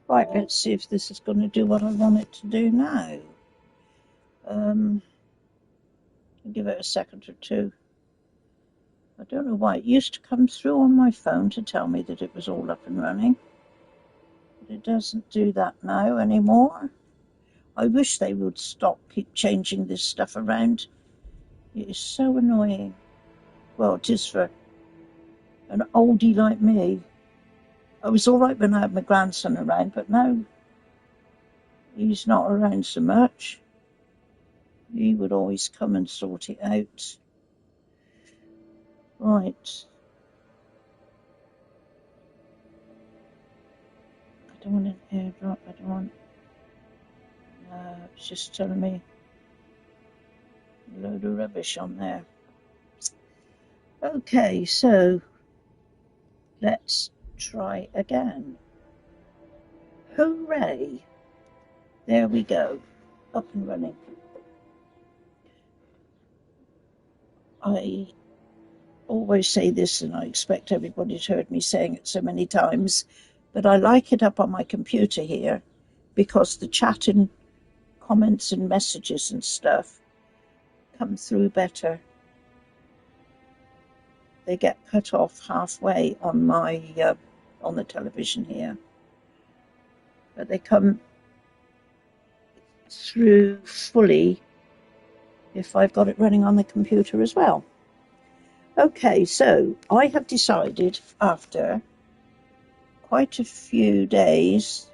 Right, let's see if this is going to do what I want it to do now. Give it a second or two. I don't know why. It used to come through on my phone to tell me that it was all up and running. But it doesn't do that now anymore. I wish they would keep changing this stuff around. It is so annoying. Well, it is for an oldie like me. I was all right when I had my grandson around, but now he's not around so much. He would always come and sort it out. Right. I don't want an airdrop. I don't want... it's just telling me a load of rubbish on there. Okay, so let's try again. Hooray! There we go. Up and running. I always say this, and I expect everybody's heard me saying it so many times, but I like it up on my computer here because the chat and comments and messages and stuff come through better. They get cut off halfway on my on the television here, but they come through fully if I've got it running on the computer as well. Okay, so I have decided after quite a few days,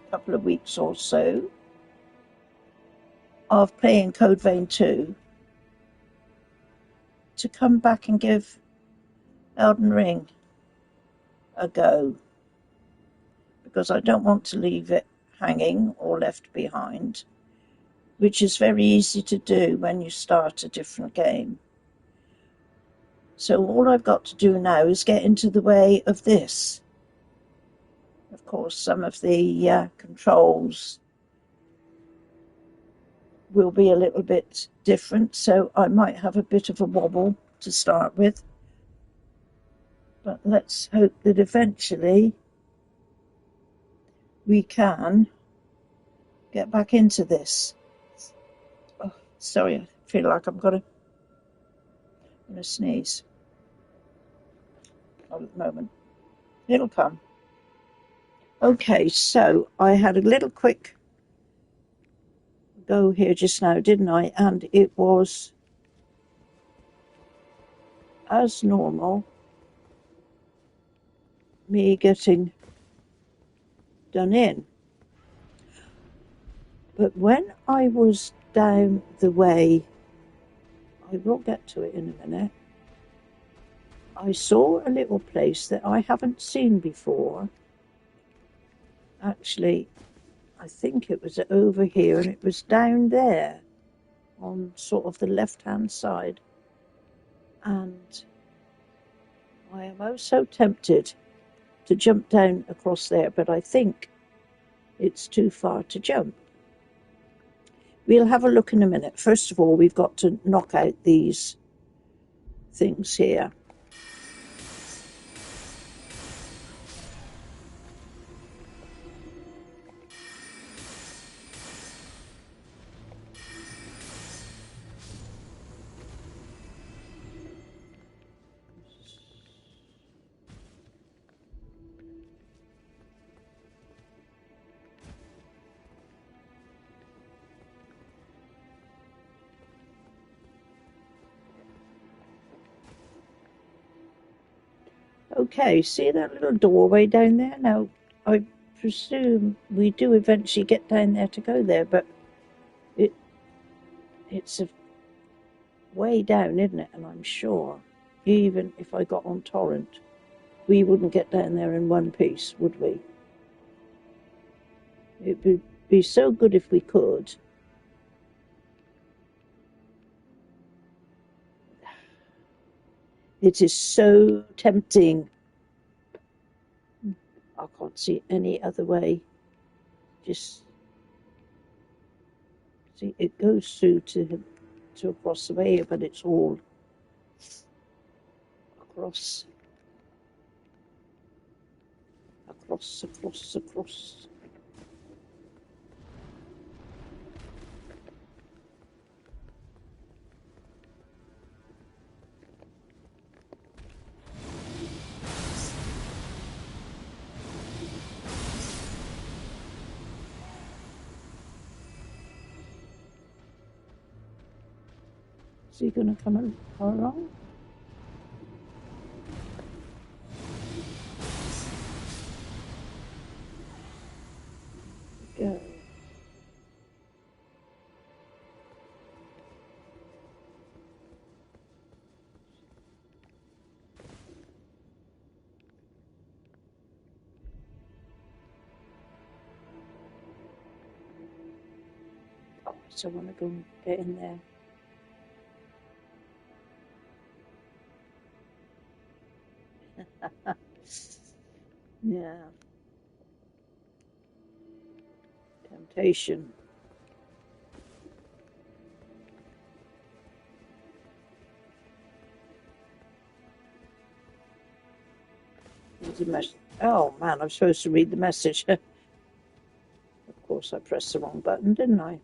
a couple of weeks or so, of playing Code Vein 2 to come back and give Elden Ring a go, because I don't want to leave it hanging or left behind, which is very easy to do when you start a different game. So all I've got to do now is get into the way of this. Of course, some of the controls will be a little bit different, so I might have a bit of a wobble to start with. But let's hope that eventually we can get back into this. Oh, sorry, I feel like I'm going to sneeze. Not at the moment. It'll come. Okay, so I had a little quick go here just now, didn't I? And it was, as normal, me getting done in. But when I was down the way, I will get to it in a minute, I saw a little place that I haven't seen before. Actually, I think it was over here, and it was down there on sort of the left-hand side. And I am oh so tempted to jump down across there, but I think it's too far to jump. We'll have a look in a minute. First of all, we've got to knock out these things here. Okay, see that little doorway down there? Now, I presume we do eventually get down there to go there, but it's a way down, isn't it? And I'm sure, even if I got on torrent, we wouldn't get down there in one piece, would we? It would be so good if we could. It is so tempting. I can't see any other way. Just see, it goes through to across the way, but it's all across, across, across. Is he going to come along? Go. Oh, so I want to go and get in there. Yeah. Temptation. There's a message. Oh man, I'm supposed to read the message. Of course, I pressed the wrong button, didn't I?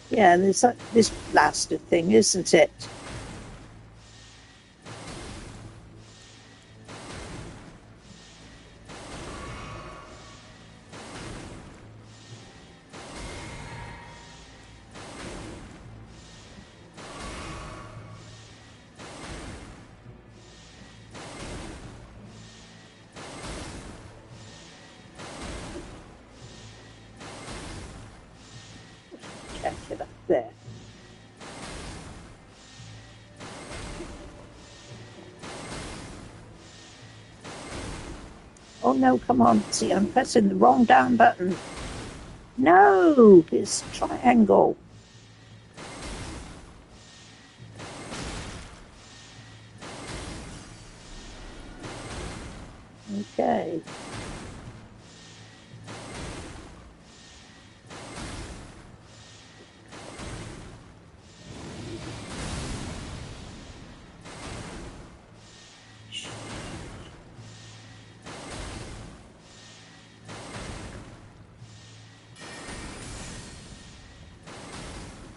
Yeah, and there's this blasted thing, isn't it? Check it up there. Oh no, come on. See, I'm pressing the wrong down button. No, it's triangle. Okay.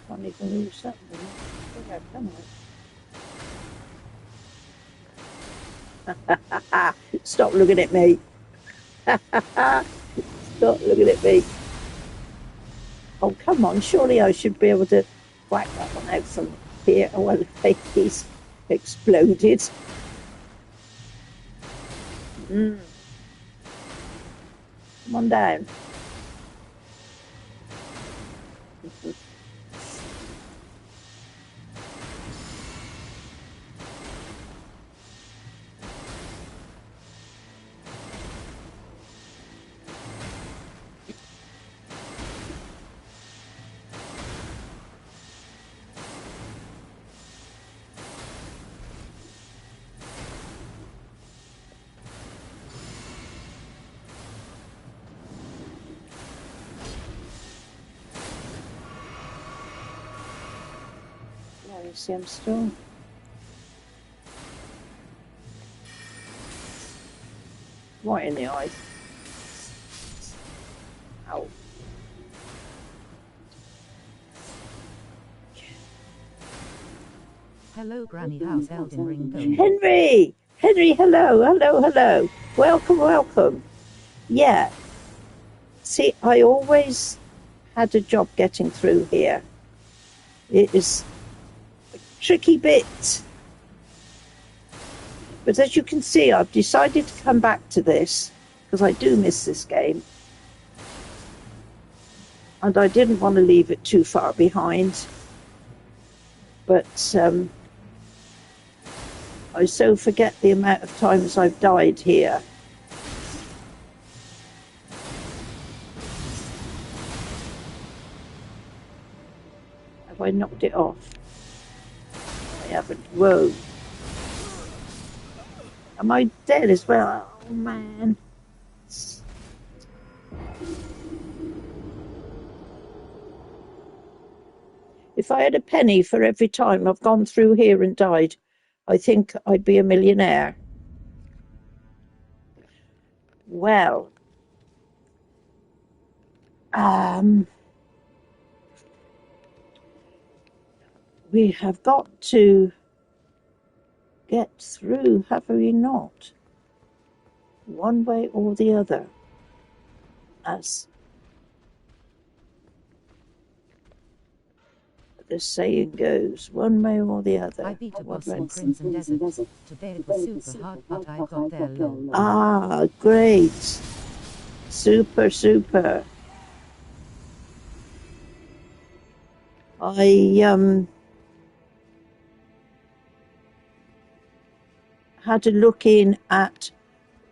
Can't even lose that one. Come on. Stop looking at me. Stop looking at me. Oh, come on. Surely I should be able to whack that one out from here. Oh, well, he's exploded. Come on down. You see, I'm still. Right in the eye. Ow. Hello, Granny. How's Elden Ring going? Henry! Henry, hello, hello, hello. Welcome, welcome. Yeah. See, I always had a job getting through here. It is a tricky bit. But as you can see, I've decided to come back to this because I do miss this game. And I didn't want to leave it too far behind. But I so forget the amount of times I've died here. Have I knocked it off? I haven't. Whoa. Am I dead as well? Oh man. If I had a penny for every time I've gone through here and died, I think I'd be a millionaire. Well, we have got to get through, have we not? One way or the other, as the saying goes, one way or the other. I beat a boss in Crimson Desert. Today it was super hard, but I got there low. Ah, great. Super, super. I had a look in at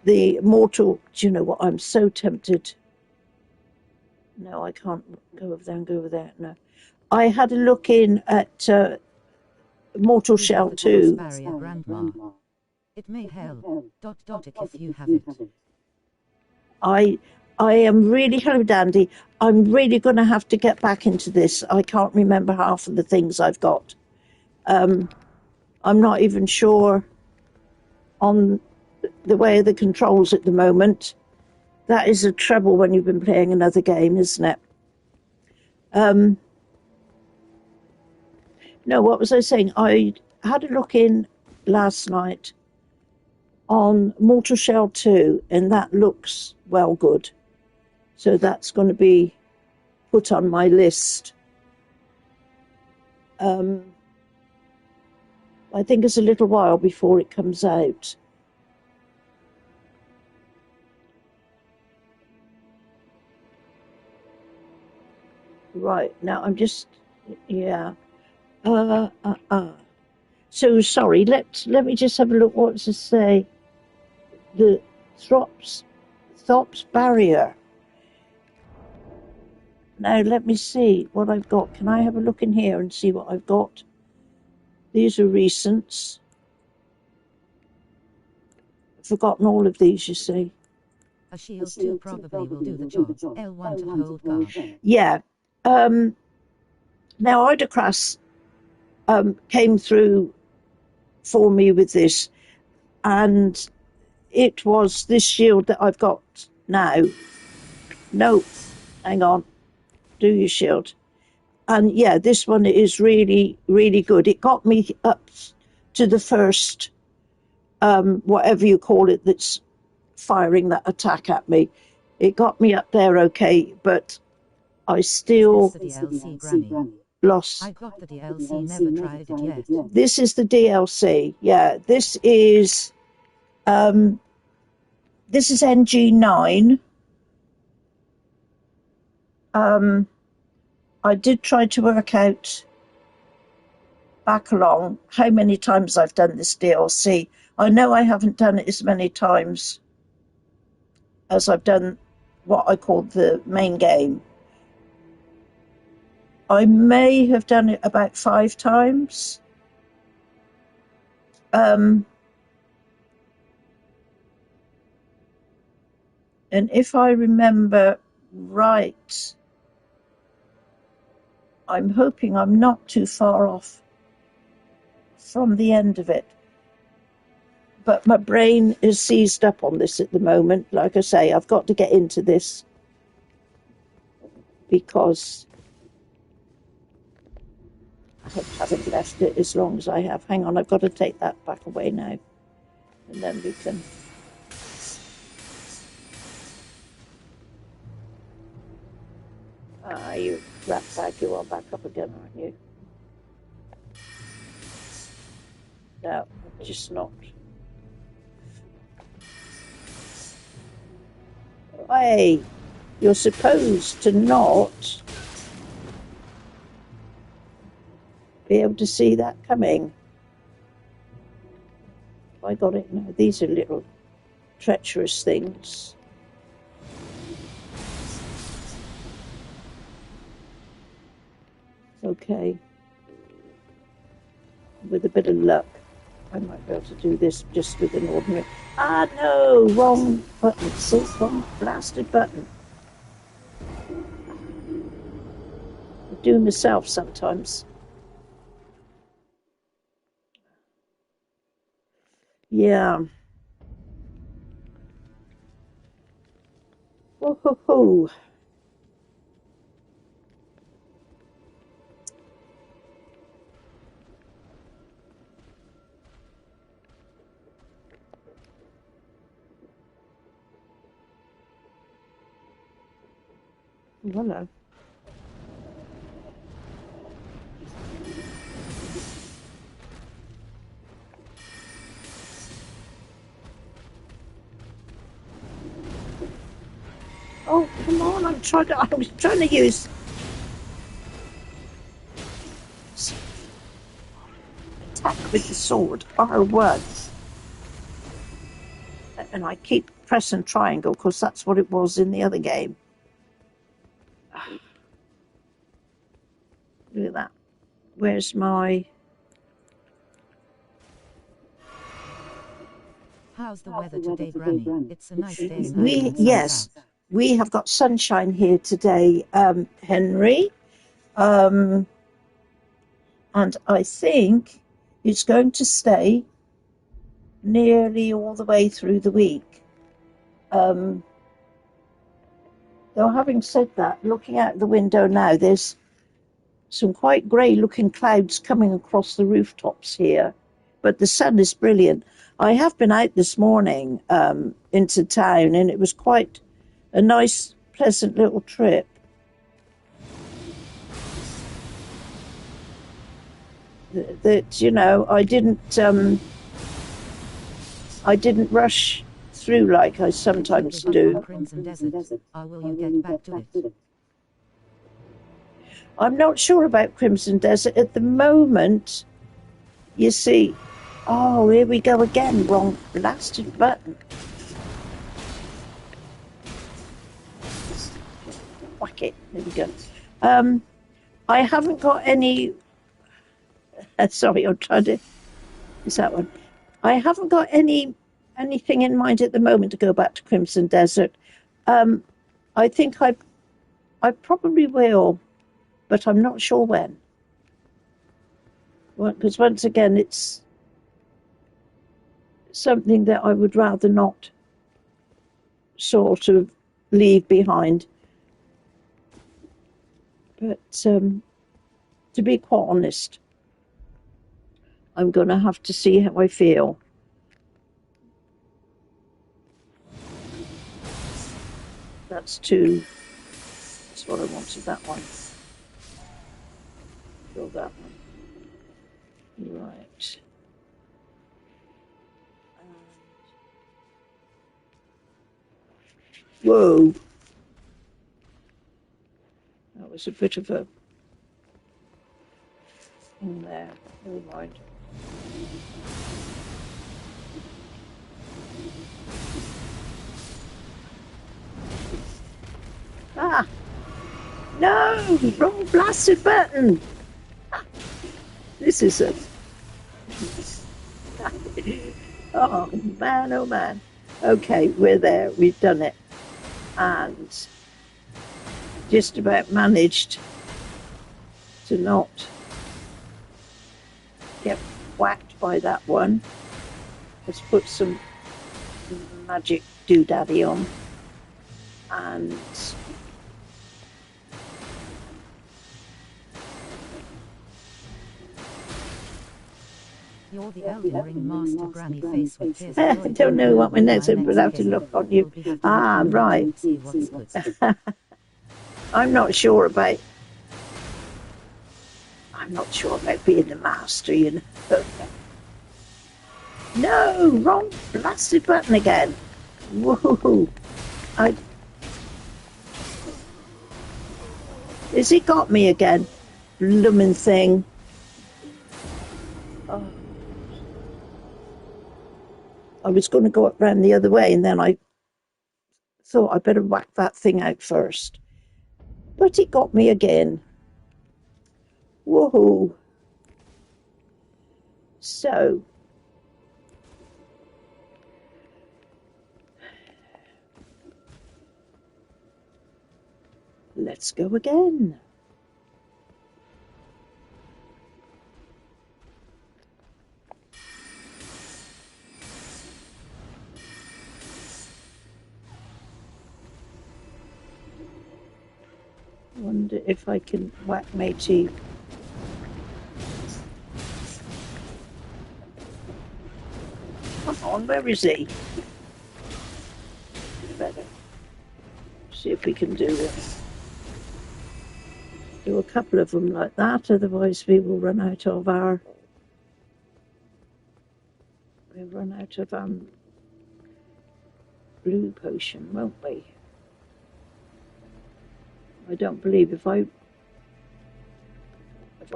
the mortal. Do you know what? I'm so tempted. No, I can't go over there and go over there. No. I had a look in at Mortal Shell 2. Barrier, Grandma. It may help. If you have it. I am really, hello Dandy, I'm really going to have to get back into this. I can't remember half of the things I've got. I'm not even sure on the way of the controls at the moment. That is a trouble when you've been playing another game, isn't it? No, what was I saying? I had a look in last night on Mortal Shell 2, and that looks, well, good. So that's going to be put on my list. I think it's a little while before it comes out. Right, now I'm just, yeah. So sorry, let me just have a look. What does it say? The Thops barrier. Now let me see what I've got. Can I have a look in here and see what I've got? These are recents. I've forgotten all of these, you see. A shield 2 probably will do the job. L1 to hold guard. Yeah. Now Idocras came through for me with this, and it was this shield that I've got now. No, hang on. Do your shield. And yeah, this one is really, really good. It got me up to the first, whatever you call it, that's firing that attack at me. It got me up there okay, but I still lost. I got the DLC, never tried it yet. This is the DLC. Yeah, this is NG9. I did try to work out back along how many times I've done this DLC. I know I haven't done it as many times as I've done what I call the main game. I may have done it about 5 times. And if I remember right, I'm hoping I'm not too far off from the end of it. But my brain is seized up on this at the moment. Like I say, I've got to get into this because I haven't left it as long as I have. Hang on, I've got to take that back away now. And then we can... you rat bag, you are back up again, aren't you? No, just not. Hey, you're supposed to not be able to see that coming. I got it now. These are little treacherous things. Okay. With a bit of luck, I might be able to do this just with an ordinary... Ah, no! Wrong button. So wrong blasted button. I do myself sometimes. Yeah. Oh, ho, ho. Hello. Oh, come on! I was trying to use attack with the sword R1, and I keep pressing triangle because that's what it was in the other game. Look at that. Where's my? How's the weather today, Granny? It's a nice day. Yes, we have got sunshine here today, Henry, and I think it's going to stay nearly all the way through the week. Though having said that, looking out the window now, there's some quite grey-looking clouds coming across the rooftops here, but the sun is brilliant. I have been out this morning into town, and it was quite a nice, pleasant little trip. That you know, I didn't rush through like I sometimes do. Crimson Desert. Will you get back to it? I'm not sure about Crimson Desert at the moment. You see, oh, here we go again. Wrong blasted button. Whack it. There we go. I haven't got any. Sorry, I'm trying to. Is that one? I haven't got anything in mind at the moment to go back to Crimson Desert. I think I probably will, but I'm not sure when. Because once again, it's something that I would rather not sort of leave behind. But to be quite honest, I'm going to have to see how I feel. That's what I wanted, that one. Fill that one. Right. Whoa. That was a bit of a in there. Never mind. Ah! No! Wrong blasted button! This is a... Oh, man, oh, man. Okay, we're there. We've done it. And just about managed to not get whacked by that one. Let's put some magic doodaddy on. And... You're the Elden Ring master, Granny face with this. I don't know what my next one, but I'll have to look on you. Ah, right. I'm not sure about being the master, you know. No, wrong blasted button again. Whoa. Has he got me again? Bloomin' thing. Oh. I was going to go up round the other way, and then I thought I better whack that thing out first. But he got me again. Woohoo. So, let's go again. I wonder if I can whack matey. Come on, where is he? Better see if we can do a couple of them like that, otherwise we will run out of our blue potion, won't we? I don't believe if I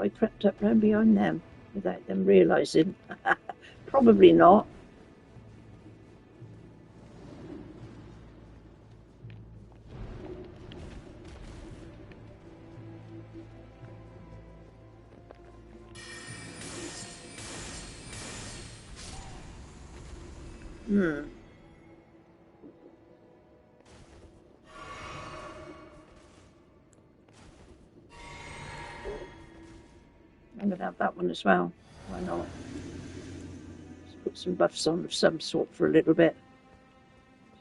crept up round behind them without them realising. Probably not. I'm going to have that one as well. Why not? Let's put some buffs on of some sort for a little bit.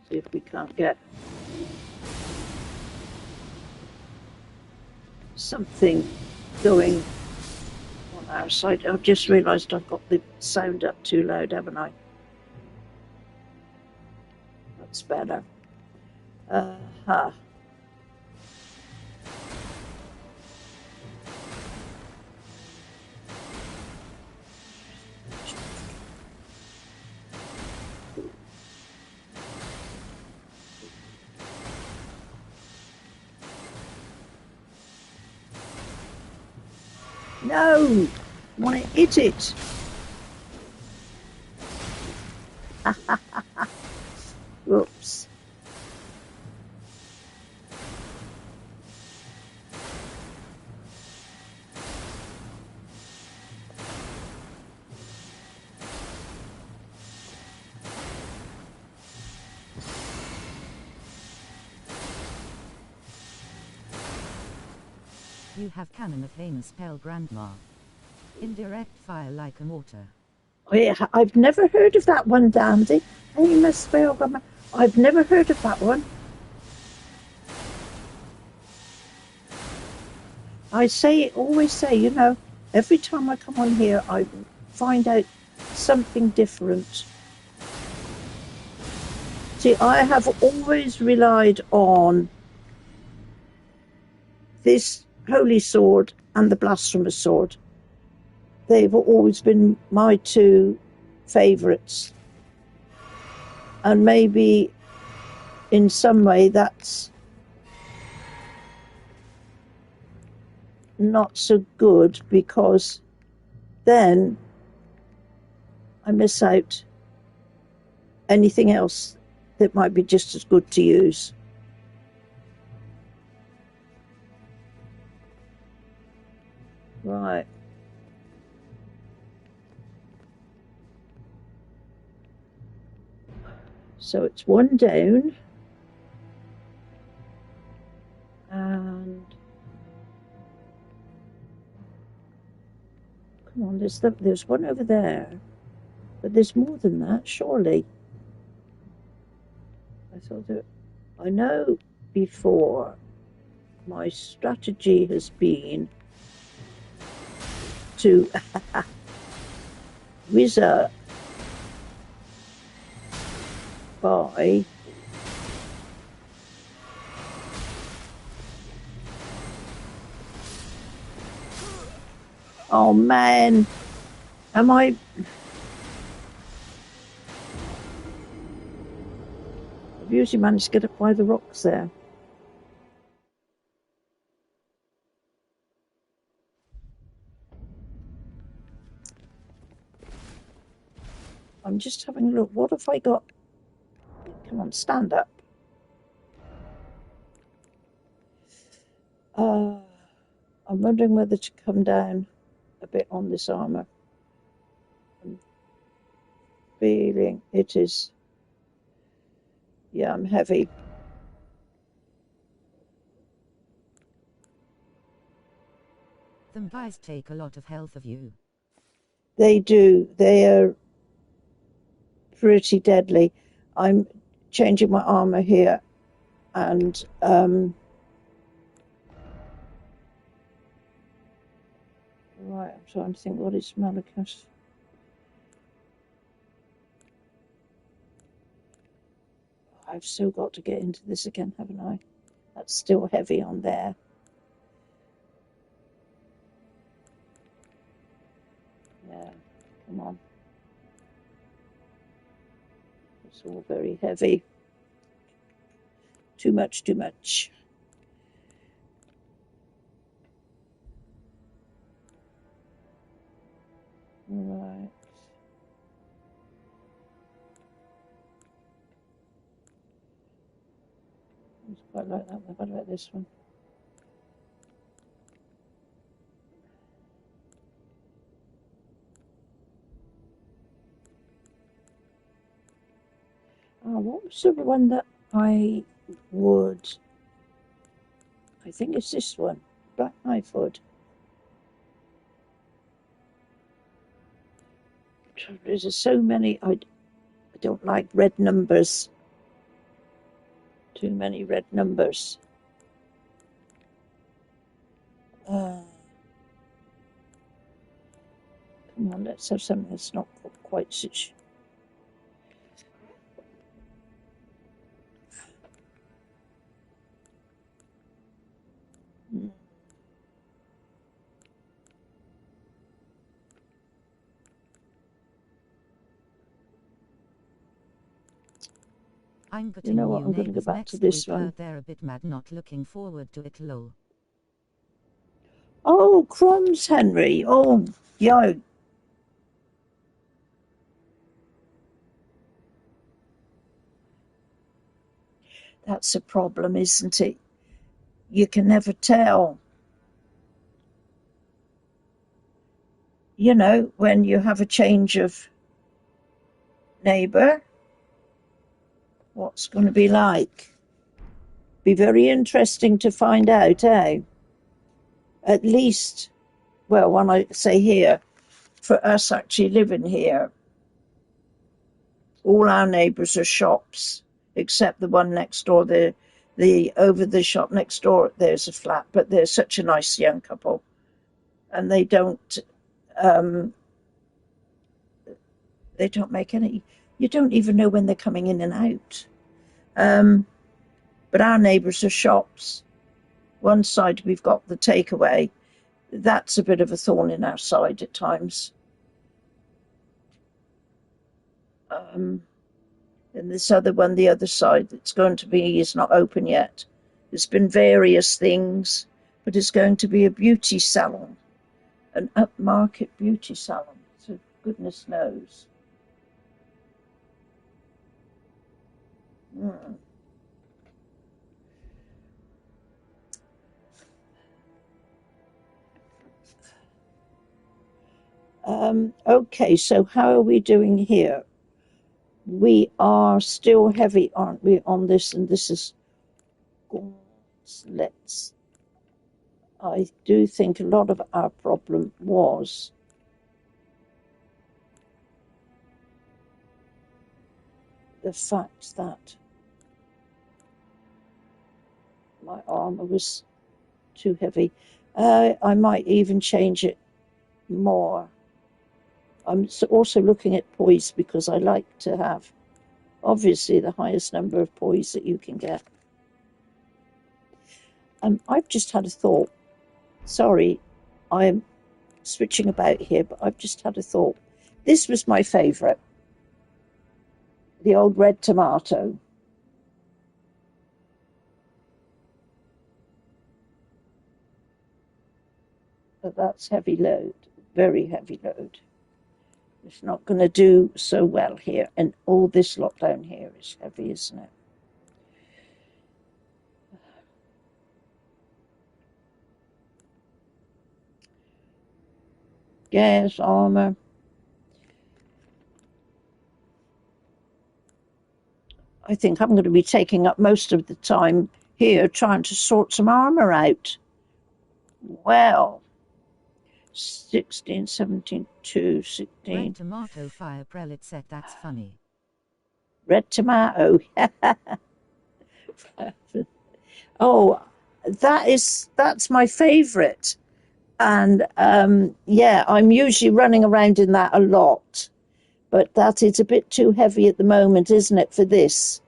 See if we can't get something going on our side. I've just realised I've got the sound up too loud, haven't I? That's better. No! I want to hit it! Whoops. You have cannon of famous spell grandma. Indirect fire like a mortar. Oh, yeah, I've never heard of that one, Dandy. Famous spell grandma. I've never heard of that one. I always say, you know, every time I come on here, I find out something different. See, I have always relied on this holy sword and the blasphemous sword. They've always been my two favourites. And maybe in some way that's not so good, because then I miss out anything else that might be just as good to use. Right. So it's one down. And come on, there's one over there. But there's more than that, surely. I thought that I know before my strategy has been to wizard by oh man, am I? I've usually managed to get up by the rocks there. I'm just having a look. What have I got? Come on, stand up. I'm wondering whether to come down a bit on this armour. I'm feeling it is. Yeah, I'm heavy. Them guys take a lot of health of you. They do. They are pretty deadly. I'm changing my armour here, and Right, I'm trying to think what is Malachus. I've still got to get into this again, haven't I? That's still heavy on there. Yeah, come on. It's all very heavy. Too much, too much. Right. I quite like that one. What about this one? Oh, what was the one that I would... I think it's this one. Black knife wood. There's so many. I don't like red numbers. Too many red numbers. Come on, let's have something that's not quite such. I'm You know what? new I'm going to go neighbours back next to this week. one. Heard they're a bit mad, not looking forward to it. Lol. Oh, crumbs, Henry. Oh, yo. That's a problem, isn't it? You can never tell. You know, when you have a change of neighbour, what's going to be like? Be very interesting to find out, eh? At least, well, when I say here, for us actually living here, all our neighbours are shops, except the one next door. The over the shop next door, there's a flat, but they're such a nice young couple, and they don't make any. You don't even know when they're coming in and out. But our neighbours are shops. One side we've got the takeaway. That's a bit of a thorn in our side at times. And this other one, the other side that's going to be, is not open yet. There's been various things, but it's going to be a beauty salon, an upmarket beauty salon. So goodness knows. Okay, so how are we doing here? We are still heavy, aren't we, on this? And this is... Let's... I do think a lot of our problem was the fact that my armour was too heavy. I might even change it more. I'm also looking at poise because I like to have, obviously, the highest number of poise that you can get. I've just had a thought. Sorry, I'm switching about here, but I've just had a thought. This was my favourite. The old red tomato. But that's heavy load, very heavy load. It's not going to do so well here. And all this lot down here is heavy, isn't it? Gas, armour. I think I'm going to be taking up most of the time here trying to sort some armour out. Well, 16, 17, 2, 16. Red tomato fire prelate said that's funny. Red tomato. Oh, that's my favourite. And yeah, I'm usually running around in that a lot, but that is a bit too heavy at the moment, isn't it, for this?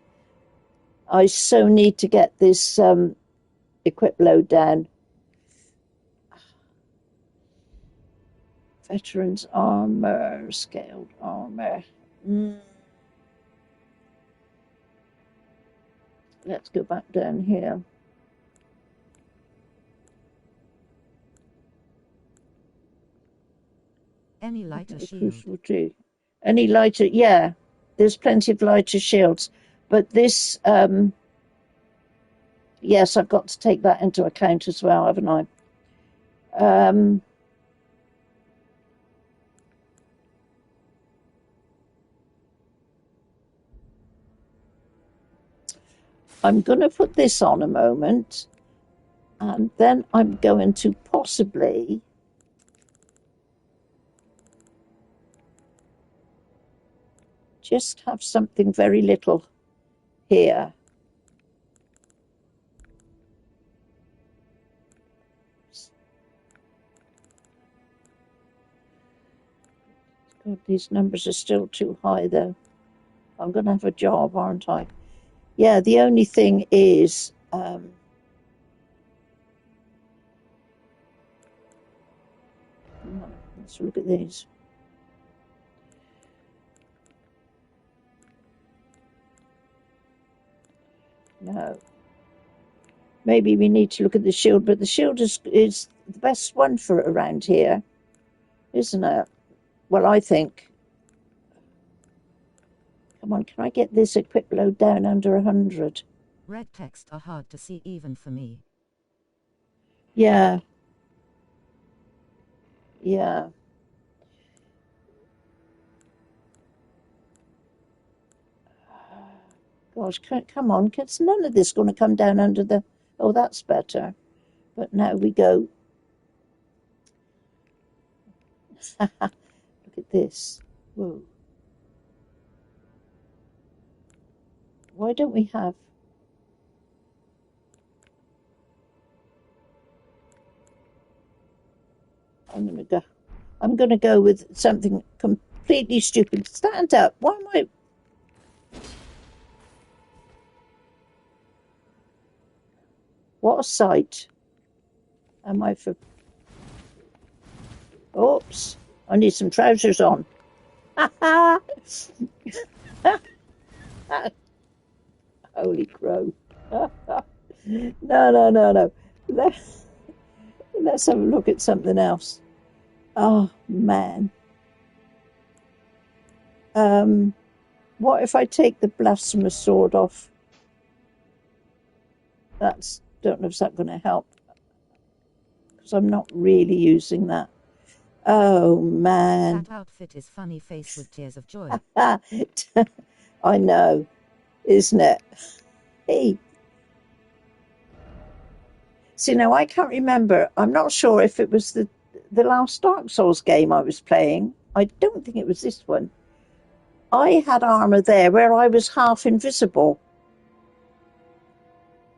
I so need to get this equip load down. Veterans armor, scaled armor. Let's go back down here. Any lighter shield? Any lighter? Yeah, there's plenty of lighter shields, but this. Yes, I've got to take that into account as well, haven't I? I'm going to put this on a moment, and then I'm going to possibly just have something very little here. God, these numbers are still too high, though. I'm going to have a job, aren't I? Yeah, the only thing is... let's look at these. No. Maybe we need to look at the shield, but the shield is the best one for it around here, isn't it? Well, I think. Come on, can I get this equip load down under 100? Red text are hard to see even for me. Yeah. Yeah. Gosh, come on, because none of this going to come down under the... Oh, that's better. But now we go. Look at this. Whoa. Why don't we have... I'm going to go with something completely stupid. Stand up. Why am I... What a sight. Am I for... Oops. I need some trousers on. Holy crow. No. Let's have a look at something else. Oh, man. What if I take the blasphemous sword off? Don't know if that's going to help. Because I'm not really using that. Oh, man. That outfit is funny face with tears of joy. I know, isn't it? Hey. See, now I can't remember. I'm not sure if it was the last Dark Souls game I was playing. I don't think it was this one. I had armor there where I was half invisible.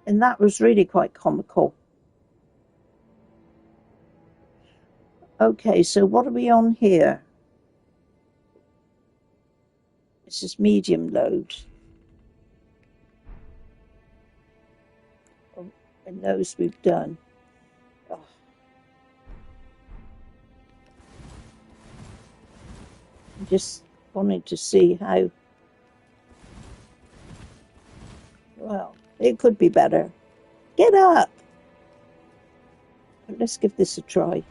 And that was really quite comical. Okay, so what are we on here? This is medium load. Oh, and those we've done. Oh. I'm just wanting to see how... Well, it could be better. Get up! But let's give this a try.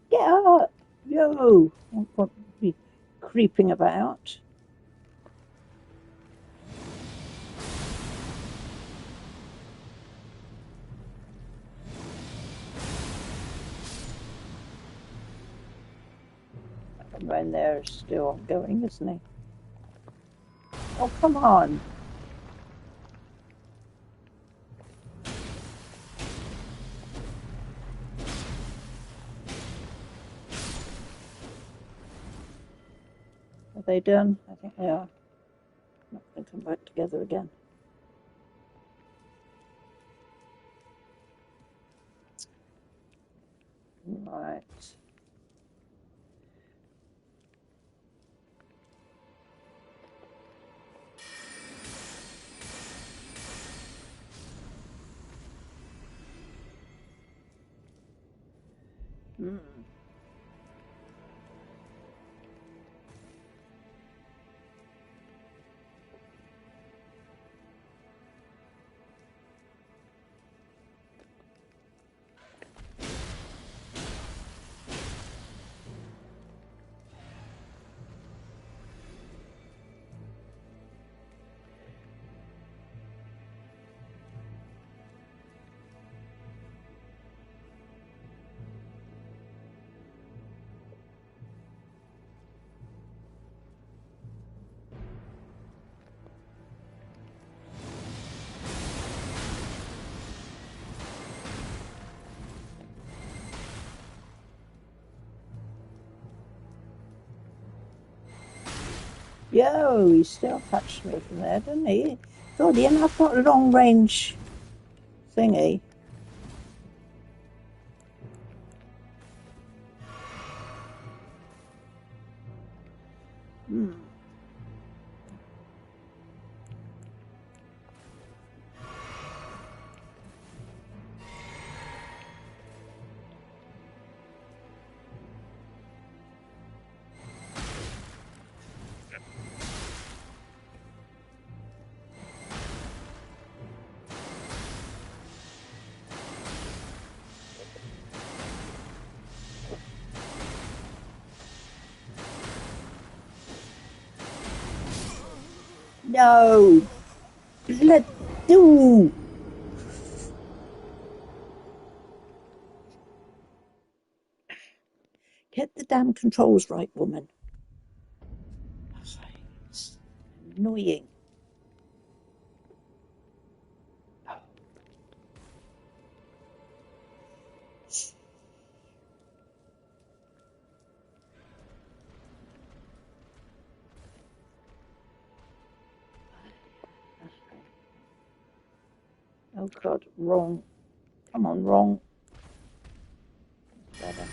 Get up! Yo! I won't be creeping about. That one right there is still going, isn't he? Oh, come on. Are they done? I think they are. Not going to come back together again. Right. Hmm. Yo, he still touched me from there, didn't he? God, he enough got a long range thingy. Hmm. No! Let do! Get the damn controls right, woman. It's annoying. Oh God, wrong. Come on, wrong. Better.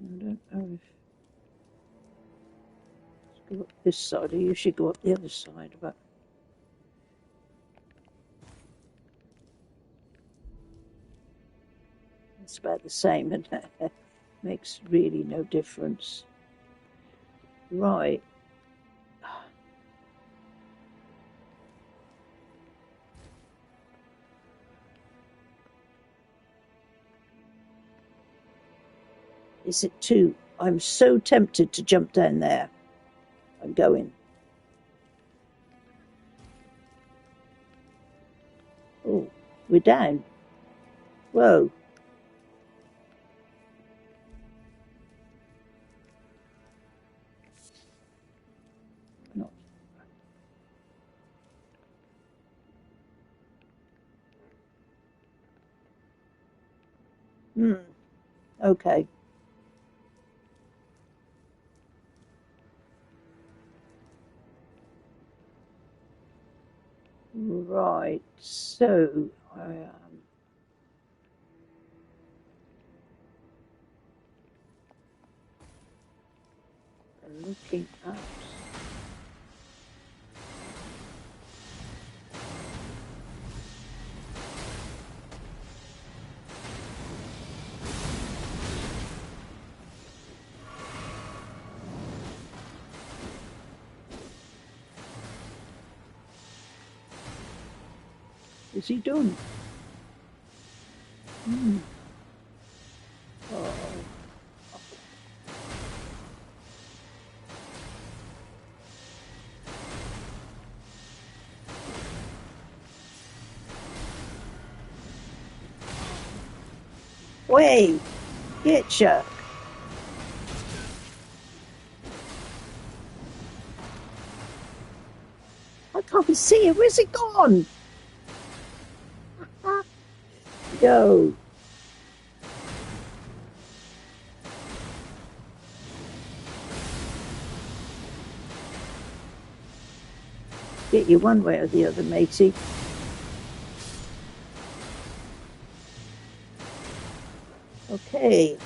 I don't know if go up this side. I usually go up the other side, but it's about the same, and makes really no difference. Right. Is it two? I'm so tempted to jump down there. I'm going. Oh, we're down. Whoa. Not. Okay. Right. So I am. looking at. Is he done? Oh. Wait, get you. I can't see it. Where's it gone? Yo. Get you one way or the other, matey. Okay.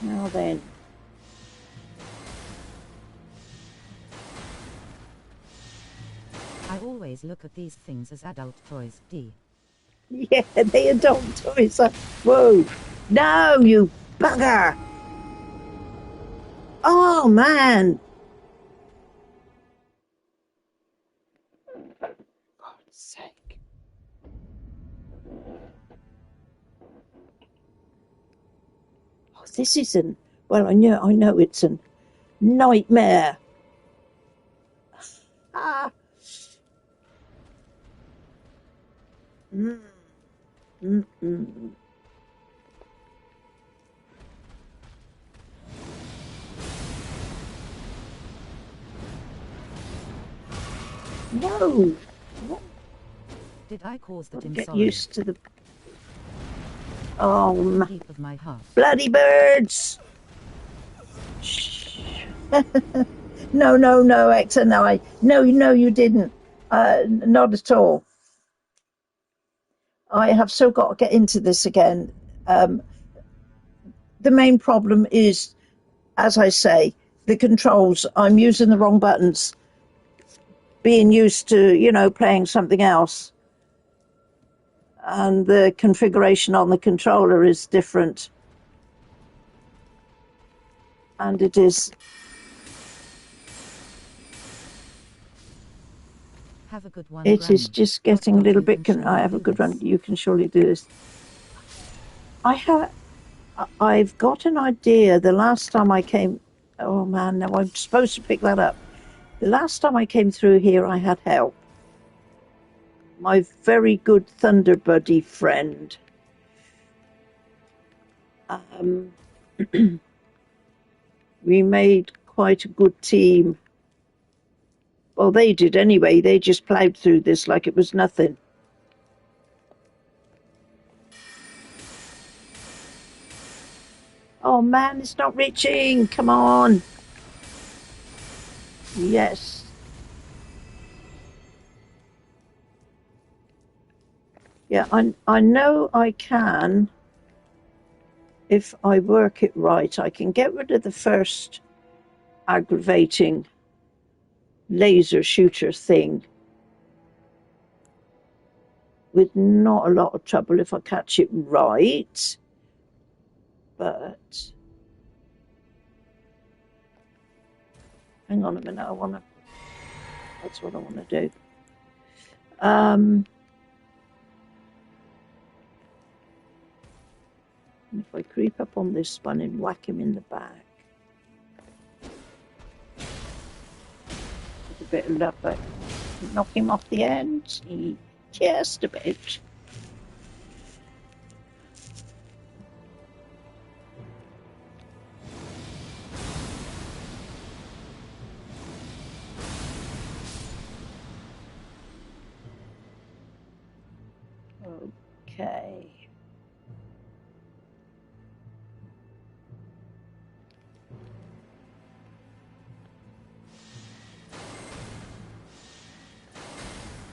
Now then. I always look at these things as adult toys, D. Yeah, they adult toys. Whoa. No, you bugger. Oh, man. For God's sake. Oh, this isn't. Well, I know it's a nightmare. Ah. Mm-mm. No. Did I cause that in Get sorrow? used to the. Oh, man. Deep of my heart. Bloody birds. No, X and I. No, you didn't. Not at all. I have still got to get into this again. The main problem is, as I say, the controls. I'm using the wrong buttons. Being used to, playing something else. And the configuration on the controller is different. And it is. Have a good one, It Granny. is just getting a little bit. I have a good run. You can surely do this. I've got an idea. The last time I came, oh man, now I'm supposed to pick that up. The last time I came through here, I had help. My very good Thunder Buddy friend. We made quite a good team. Well, they did anyway. They just ploughed through this like it was nothing. Oh man, it's not reaching. Come on. Yes. Yeah, I know I can. If I work it right, I can get rid of the first aggravating laser shooter thing with not a lot of trouble if I catch it right. But hang on a minute, that's what I want to do. If I creep up on this one and whack him in the back. With a bit of luck, but knock him off the end. Just a bit. Okay.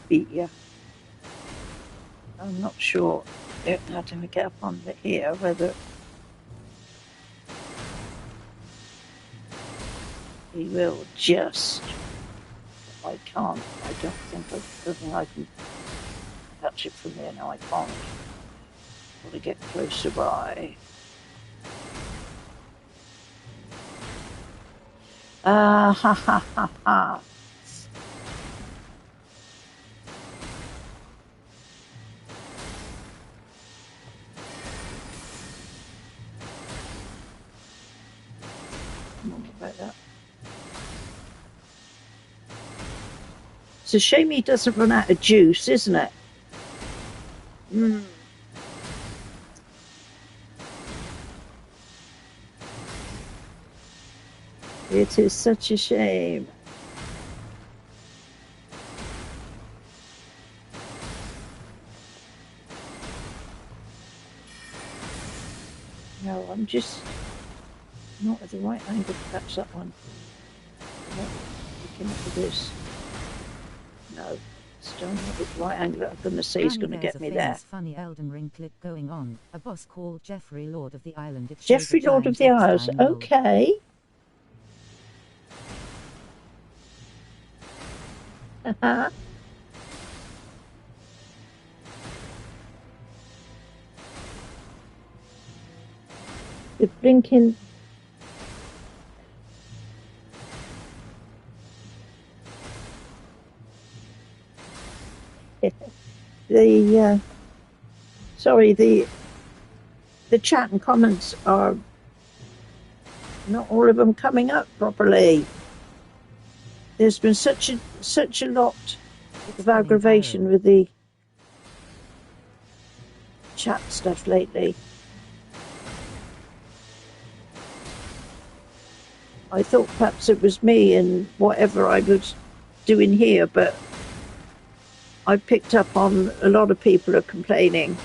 Beat ya. I'm not sure how to get up on here, whether he will just... I can't. I don't think I can catch it from here. No, I can't. Got to get closer by. Ha ha ha ha. About that. It's a shame he doesn't run out of juice, isn't it? It is such a shame. No, I'm just not at the right angle to catch that one. I'm not looking at this. No, still not at the right angle. I'm going to say he's going to get me there. There's a funny Elden Ring clip going on. A boss called Jeffrey, Lord of the Island. It Jeffrey, Lord of the Isles. Okay. The blinking... sorry, the chat and comments are not all of them coming up properly. There's been such a lot of aggravation with the chat stuff lately. I thought perhaps it was me and whatever I was doing here, but I picked up on a lot of people are complaining.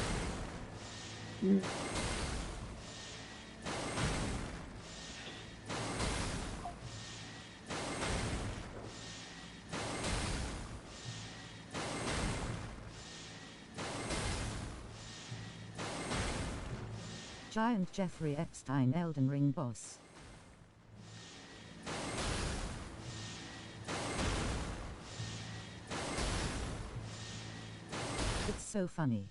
Giant Jeffrey Epstein, Elden Ring boss. It's so funny.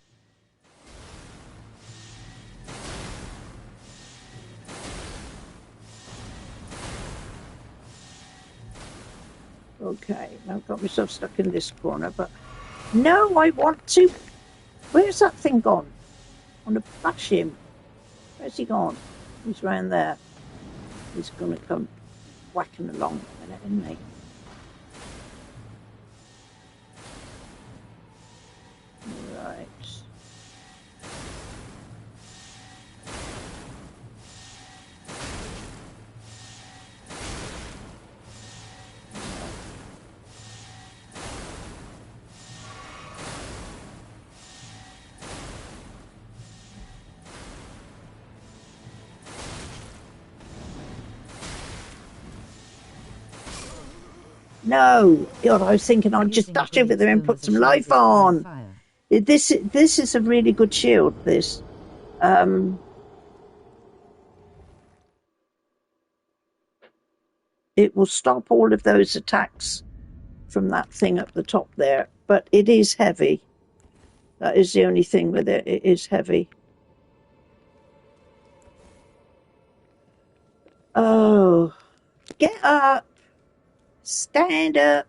Okay, I've got myself stuck in this corner, but no, I want to... Where's that thing gone? I want to bash him. Where's he gone? He's round there. He's going to come whacking along in a minute, isn't he? Right. No, God, I was thinking I'd just dash over there and put some life on. This is a really good shield, this. It will stop all of those attacks from that thing up the top there, but it is heavy. That is the only thing with it. It is heavy. Oh, get up. Stand up.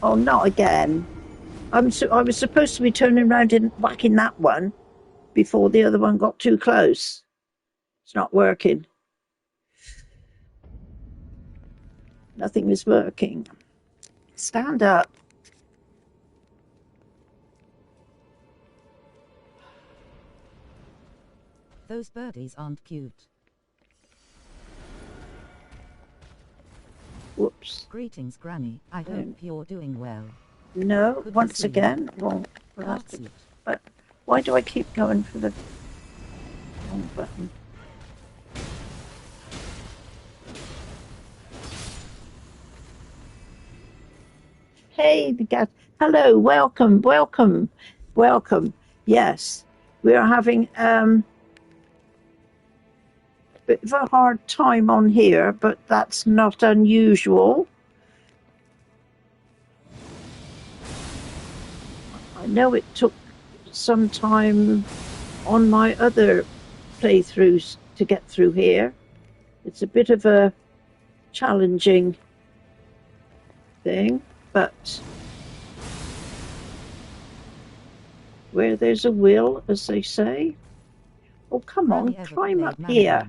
Oh, not again. I was supposed to be turning around and whacking that one before the other one got too close. It's not working. Nothing is working. Stand up. Those birdies aren't cute. Whoops. Greetings, Granny. I hope you're doing well. No, once again, well, Why do I keep going for the wrong button? Hey, the gas. Hello, welcome, welcome, welcome. Yes, we are having a bit of a hard time on here, but that's not unusual. I know it took some time on my other playthroughs to get through here. It's a bit of a challenging thing, but where there's a will, as they say. Oh, come on, climb up here.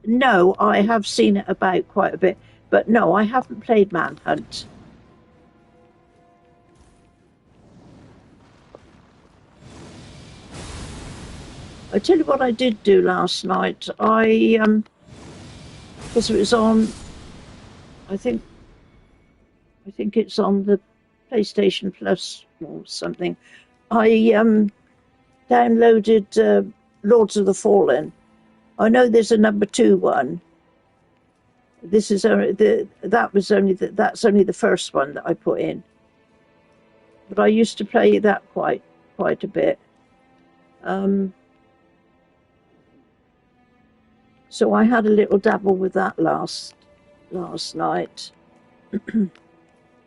No, I have seen it about quite a bit, but no, I haven't played Manhunt. I tell you what I did do last night. Because it was on, I think it's on the PlayStation Plus or something. I downloaded Lords of the Fallen. I know there's a number 2 one. This is that's only the first one that I put in. But I used to play that quite a bit. So I had a little dabble with that last night.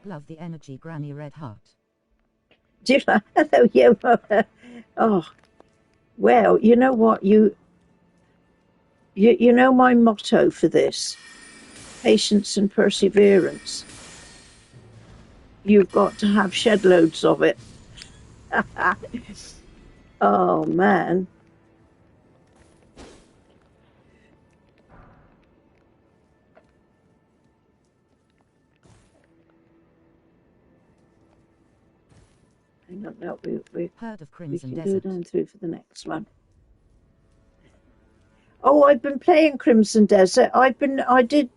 Love the energy, Granny Red Heart. Do you know? Hello, yeah. Oh, well, you know what? You know my motto for this: patience and perseverance. You've got to have shed loads of it. Oh man. Hang on, no, we Heard of Crimson can Desert. go down through for the next one. Oh, I've been playing Crimson Desert. I did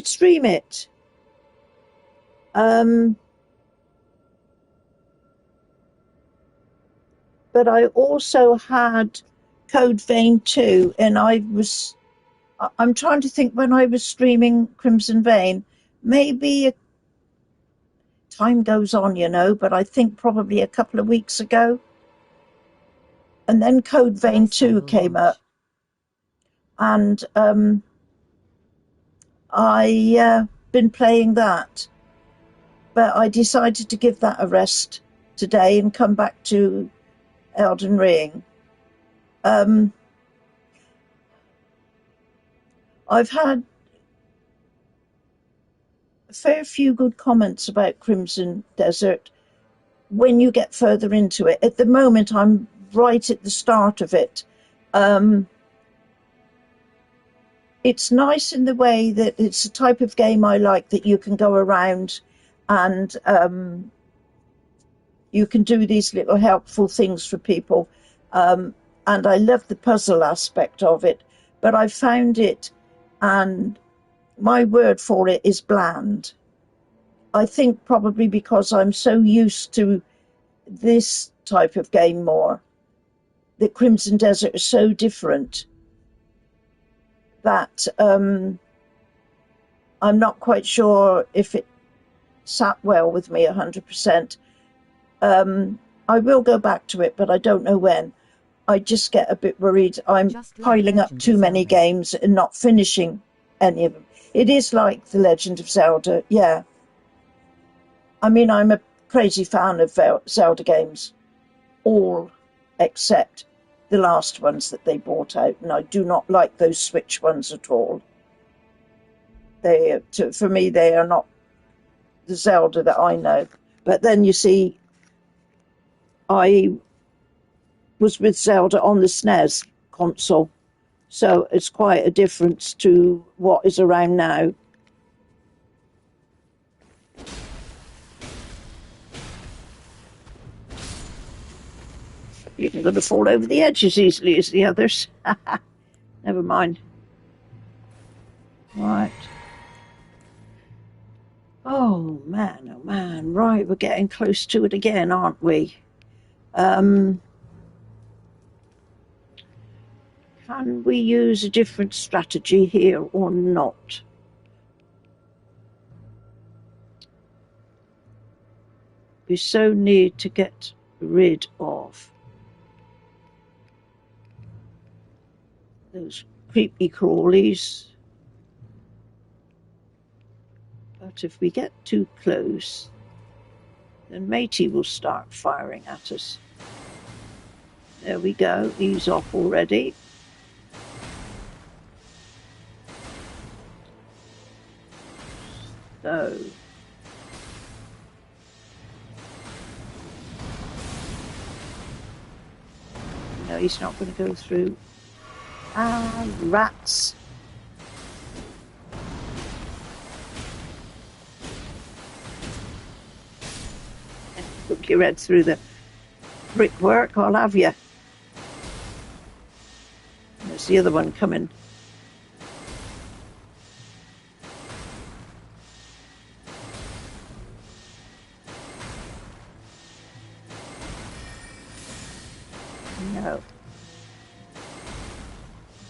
stream it. But I also had Code Vein 2, and I'm trying to think when I was streaming Crimson Vein, maybe time goes on, you know, but I think probably a couple of weeks ago. And then Code Vein 2 came up, and I been playing that, but I decided to give that a rest today and come back to Elden Ring. I've had a fair few good comments about Crimson Desert when you get further into it. At the moment, I'm right at the start of it. It's nice in the way that it's a type of game I like, that you can go around and you can do these little helpful things for people. And I love the puzzle aspect of it, but I found it, and my word for it is bland. I think probably because I'm so used to this type of game more, that Crimson Desert is so different, that I'm not quite sure if it sat well with me 100%. I will go back to it, but I don't know when. I just get a bit worried. I'm piling up too many games and not finishing any of them. It is like The Legend of Zelda, yeah. I mean, I'm a crazy fan of Zelda games, all except the last ones that they brought out, and I do not like those Switch ones at all. For me, they are not the Zelda that I know. But then you see, I was with Zelda on the SNES console, so it's quite a difference to what is around now. You're not going to fall over the edge as easily as the others. Never mind. Right. Oh man, right, we're getting close to it again, aren't we? Can we use a different strategy here or not? We so need to get rid of those creepy crawlies. But if we get too close, then Matey will start firing at us. There we go, he's off already. So, no, he's not going to go through. Ah, rats. Look your head through the brickwork, I'll have you. There's the other one coming. No.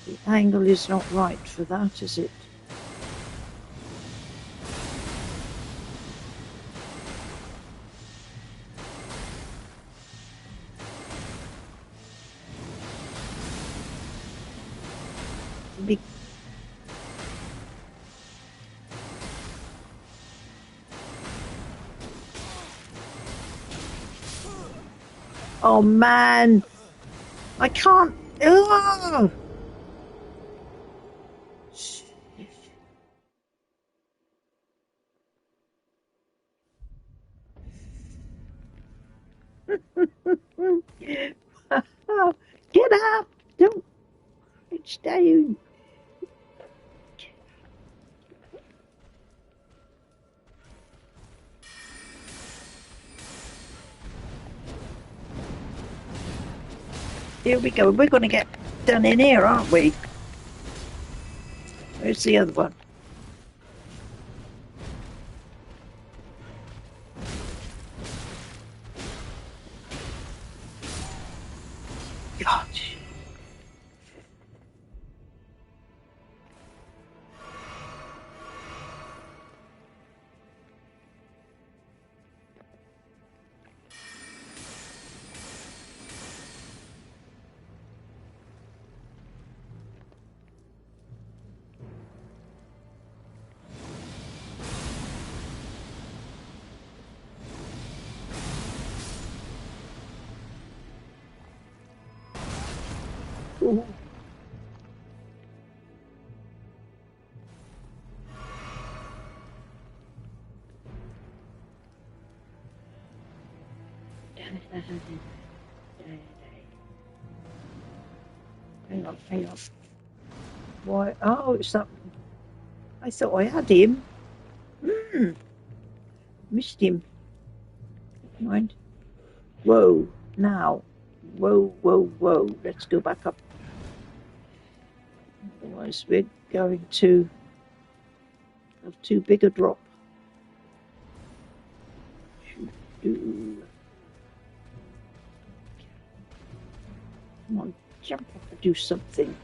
The angle is not right for that, is it? Oh man, I can't. Oh! Get up! Don't reach down. Here we go. We're going to get done in here, aren't we? Where's the other one? God. Ooh. Hang on. Why? Oh, it's that. I thought I had him. Missed him. Never mind. Whoa, now. Whoa. Let's go back up. Otherwise, we're going to have too big a drop. Come on, jump up and do something.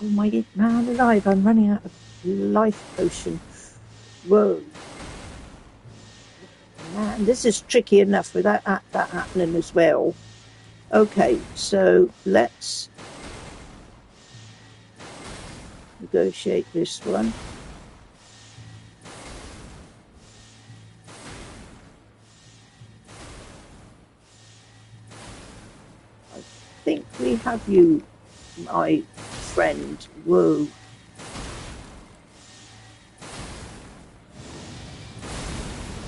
Oh my man alive, I'm running out of life potion. Whoa. Man, this is tricky enough without that happening as well. Okay, so let's negotiate this one. I think we have you, my friend. Whoa.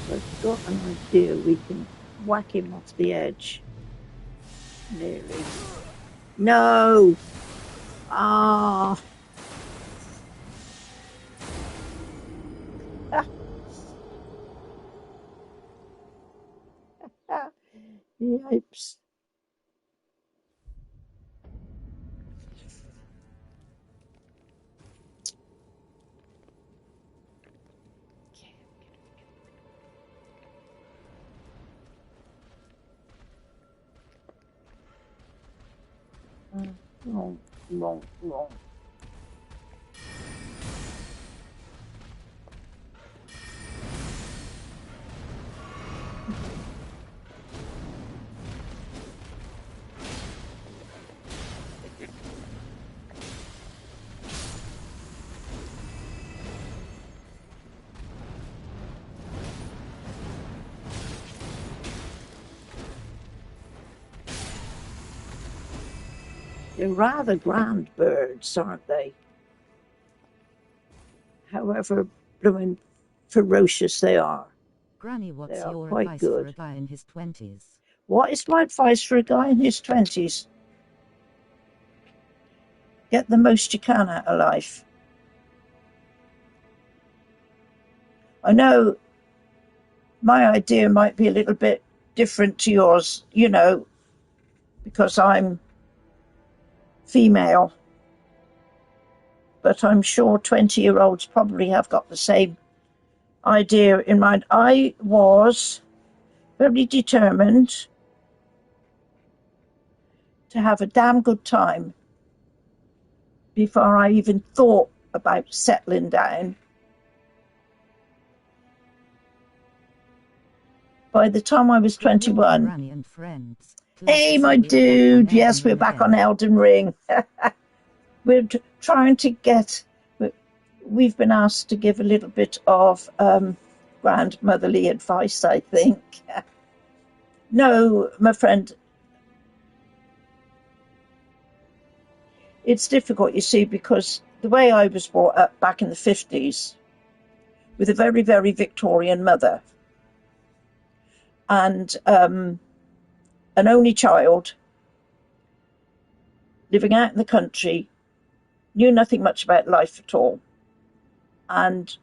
So I've got an idea. We can whack him off the edge. Nearly. No! Ah! Yipes. Wrong, wrong, wrong. They're rather grand birds, aren't they? However blooming ferocious they are. Granny, what's They are your quite advice good. for a guy in his 20s? What is my advice for a guy in his 20s? Get the most you can out of life. I know my idea might be a little bit different to yours, you know, because I'm female. But I'm sure 20-year-olds probably have got the same idea in mind. I was very determined to have a damn good time before I even thought about settling down. By the time I was 21... Granny and friends. Hey, my dude! Yes, we're back on Elden Ring. We're trying to get... We've been asked to give a little bit of grandmotherly advice, I think. No, my friend, it's difficult, you see, because the way I was brought up back in the 50s, with a very, very Victorian mother, and an only child, living out in the country, knew nothing much about life at all, and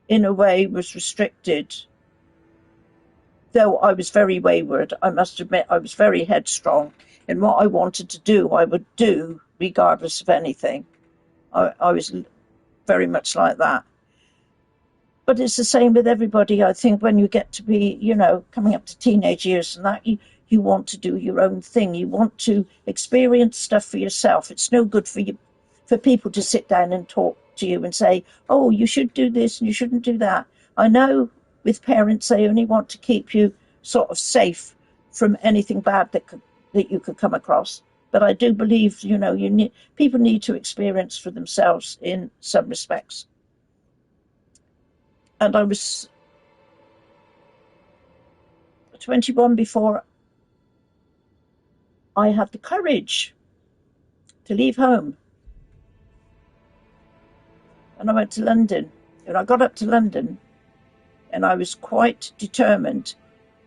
in a way was restricted. Though I was very wayward, I must admit I was very headstrong. And what I wanted to do, I would do regardless of anything. I was very much like that. But it's the same with everybody. I think when you get to be, you know, coming up to teenage years and that, you want to do your own thing. You want to experience stuff for yourself. It's no good for you, for people to sit down and talk to you and say, oh, you should do this and you shouldn't do that. I know with parents, they only want to keep you sort of safe from anything bad that you could come across. But I do believe, you know, people need to experience for themselves in some respects. And I was 21 before I had the courage to leave home. And I went to London. And I got up to London and I was quite determined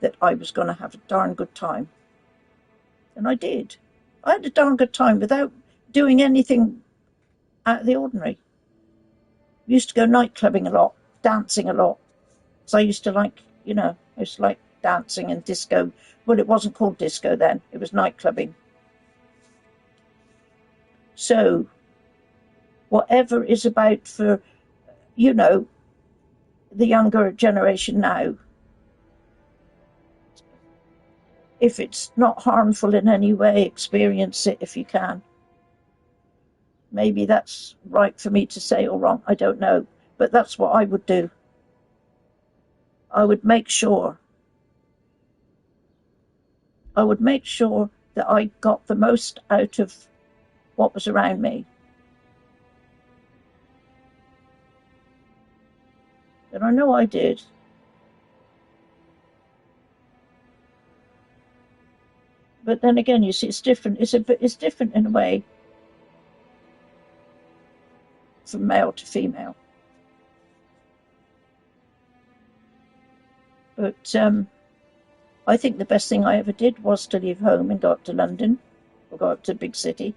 that I was going to have a darn good time. And I did. I had a darn good time without doing anything out of the ordinary. I used to go night clubbing a lot, dancing a lot. So I used to like, you know, I used to like dancing and disco. Well, it wasn't called disco then. It was night clubbing. So whatever is about for, you know, the younger generation now, if it's not harmful in any way, experience it if you can. Maybe that's right for me to say or wrong, I don't know. But that's what I would do. I would make sure that I got the most out of what was around me. I know I did. But then again, you see, it's different. It's different in a way from male to female. But I think the best thing I ever did was to leave home and go up to London, or go up to a big city.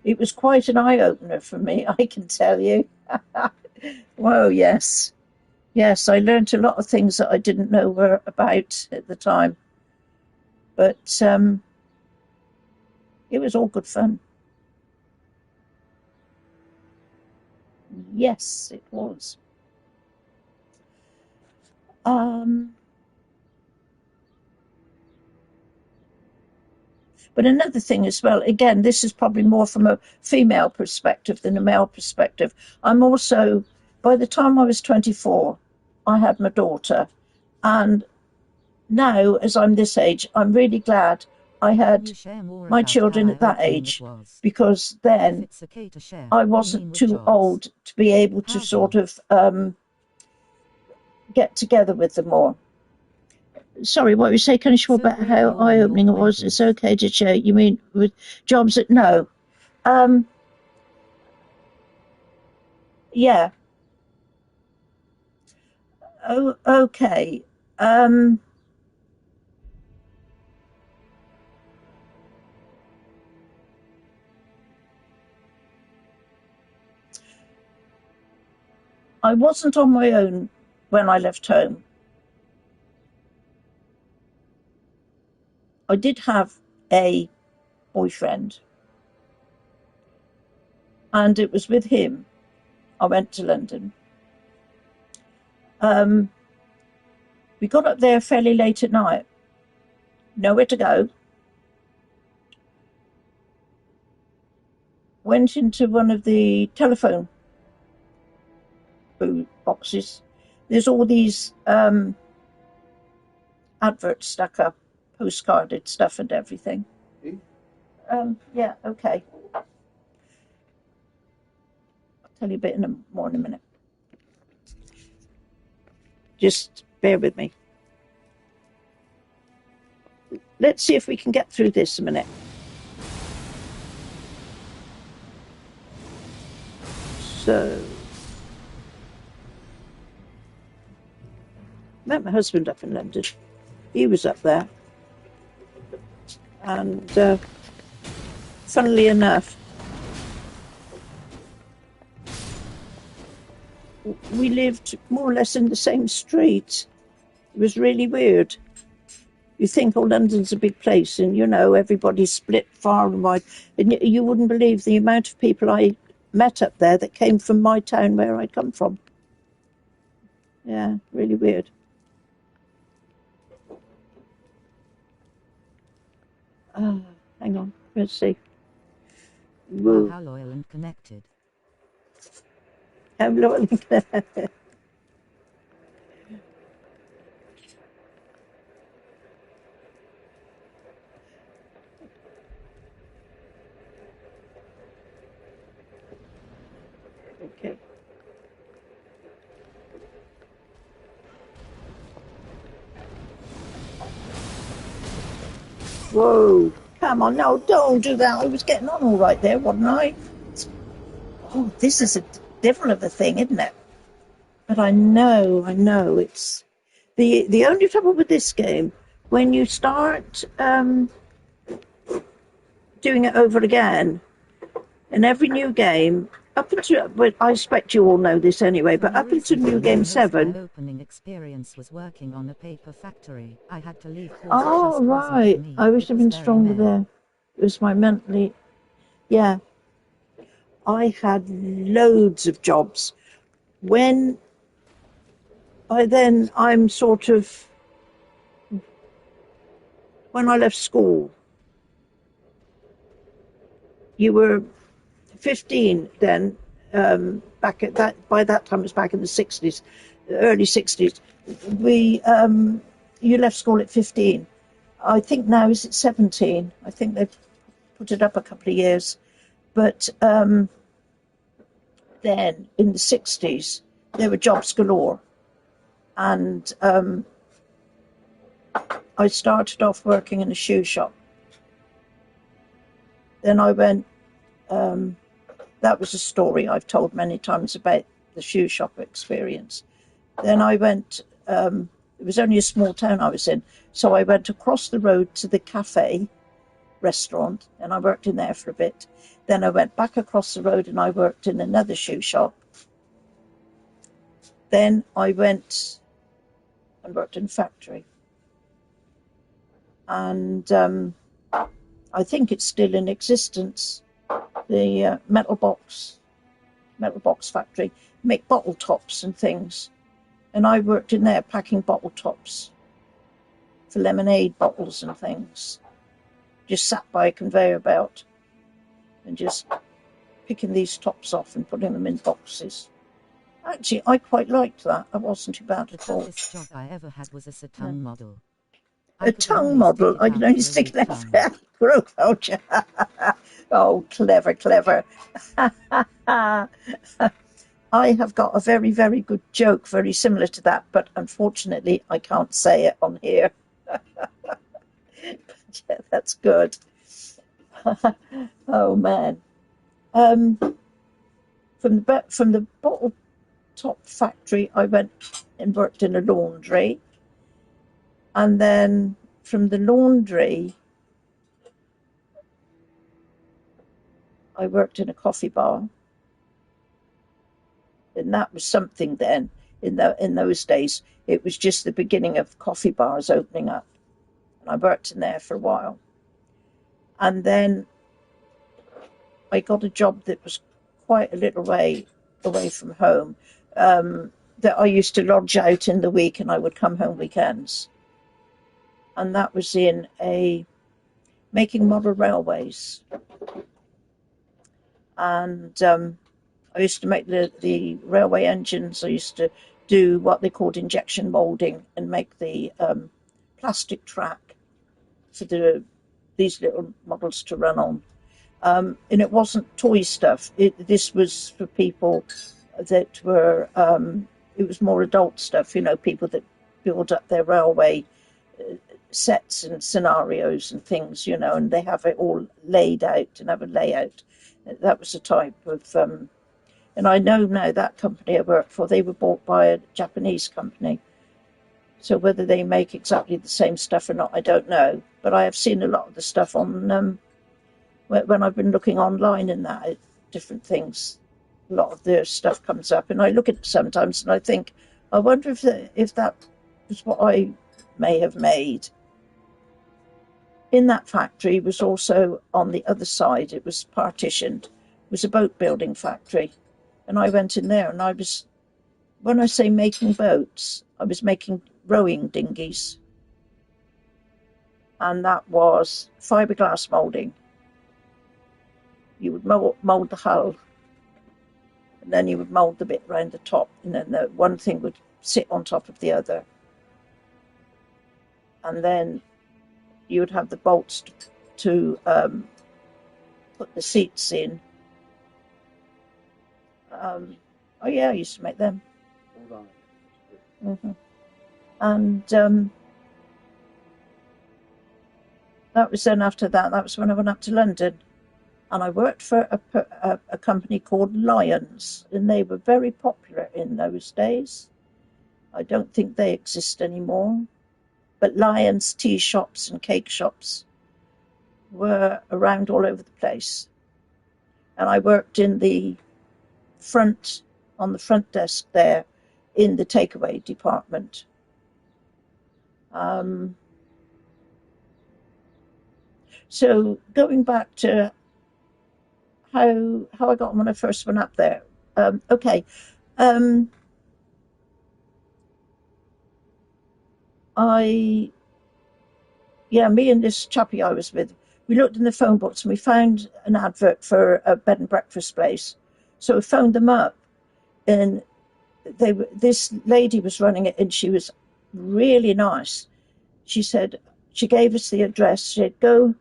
It was quite an eye-opener for me, I can tell you. Whoa, yes. Yes, I learned a lot of things that I didn't know were about at the time. But it was all good fun. Yes, it was. But another thing as well, again, this is probably more from a female perspective than a male perspective. I'm also, by the time I was 24, I had my daughter. And now, as I'm this age, I'm really glad I had my children at that age, because then I wasn't too old to be able to sort of get together with them more. Sorry, what you say? Can you show about how eye-opening it was? It's okay to share. You mean with jobs that no? Yeah. Oh, okay. I wasn't on my own when I left home. I did have a boyfriend, and it was with him I went to London. We got up there fairly late at night, nowhere to go. Went into one of the telephone boxes. There's all these adverts stuck up, postcarded stuff and everything. Yeah, okay. I'll tell you a bit more in a minute. Just bear with me. Let's see if we can get through this a minute. So, met my husband up in London. He was up there. And funnily enough, we lived more or less in the same street. It was really weird. You think, oh, London's a big place, and, you know, everybody's split far and wide. And you wouldn't believe the amount of people I met up there that came from my town where I come from. Yeah, really weird. Hang on, let's see. Wow, how loyal and connected. How loyal and connected. Okay. Whoa, come on, no, don't do that. I was getting on all right there, wasn't I? Oh, this is a devil of a thing, isn't it? But I know, it's... The only trouble with this game, when you start doing it over again, in every new game, up until, well, I expect you all know this anyway, but up until New Game 7... My opening experience was working on a paper factory. I had to leave. Oh, right. I wish I'd been stronger there. It was my mentally... Yeah. I had loads of jobs. When I'm sort of... When I left school, you were 15 then, back at that, by that time it was back in the 60s, early 60s. You left school at 15. I think now is it 17? I think they've put it up a couple of years. But then then in the 60s, there were jobs galore. And I started off working in a shoe shop. Then I went, that was a story I've told many times about the shoe shop experience. Then I went, it was only a small town I was in, so I went across the road to the cafe restaurant, and I worked in there for a bit. Then I went back across the road and I worked in another shoe shop. Then I went and worked in a factory. And I think it's still in existence, the metal box factory, make bottle tops and things. And I worked in there packing bottle tops for lemonade bottles and things. Just sat by a conveyor belt and just picking these tops off and putting them in boxes. Actually, I quite liked that. I wasn't too bad at all. The toughest job I ever had was as a tongue model. A tongue model? I can only stick it out for grow culture. Oh, clever, clever. I have got a very, very good joke very similar to that, but unfortunately I can't say it on here. But yeah, that's good. Oh man. From the bottle top factory, I went and worked in a laundry. And then from the laundry, I worked in a coffee bar. And that was something then. In those days, it was just the beginning of coffee bars opening up. And I worked in there for a while. And then I got a job that was quite a little way away from home, that I used to lodge out in the week and I would come home weekends. And that was in making model railways. And I used to make the railway engines. I used to do what they called injection moulding and make the plastic track for these little models to run on. And it wasn't toy stuff. This was for people that were, it was more adult stuff, you know, people that build up their railway sets and scenarios and things, you know, and they have it all laid out and have a layout. That was a type of, and I know now that company I worked for, they were bought by a Japanese company. So whether they make exactly the same stuff or not, I don't know. But I have seen a lot of the stuff on, when I've been looking online and that, at different things, a lot of their stuff comes up. And I look at it sometimes and I think, I wonder if that was what I may have made. In that factory was also on the other side, it was partitioned, it was a boat building factory. And I went in there and I was, when I say making boats, I was making rowing dinghies. And that was fiberglass moulding. You would mould the hull, and then you would mould the bit around the top, and then the one thing would sit on top of the other. And then you would have the bolts to put the seats in. Oh yeah, I used to make them. Mm-hmm. And that was then after that. That was when I went up to London. And I worked for a company called Lions, and they were very popular in those days. I don't think they exist anymore. But Lions tea shops and cake shops were around all over the place. And I worked in the front, on the front desk there, in the takeaway department. So going back to how I got on when I first went up there. Okay. Me and this chappie I was with, we looked in the phone books and we found an advert for a bed and breakfast place. So we phoned them up, and this lady was running it, and she was really nice. She said, she gave us the address. She said, go,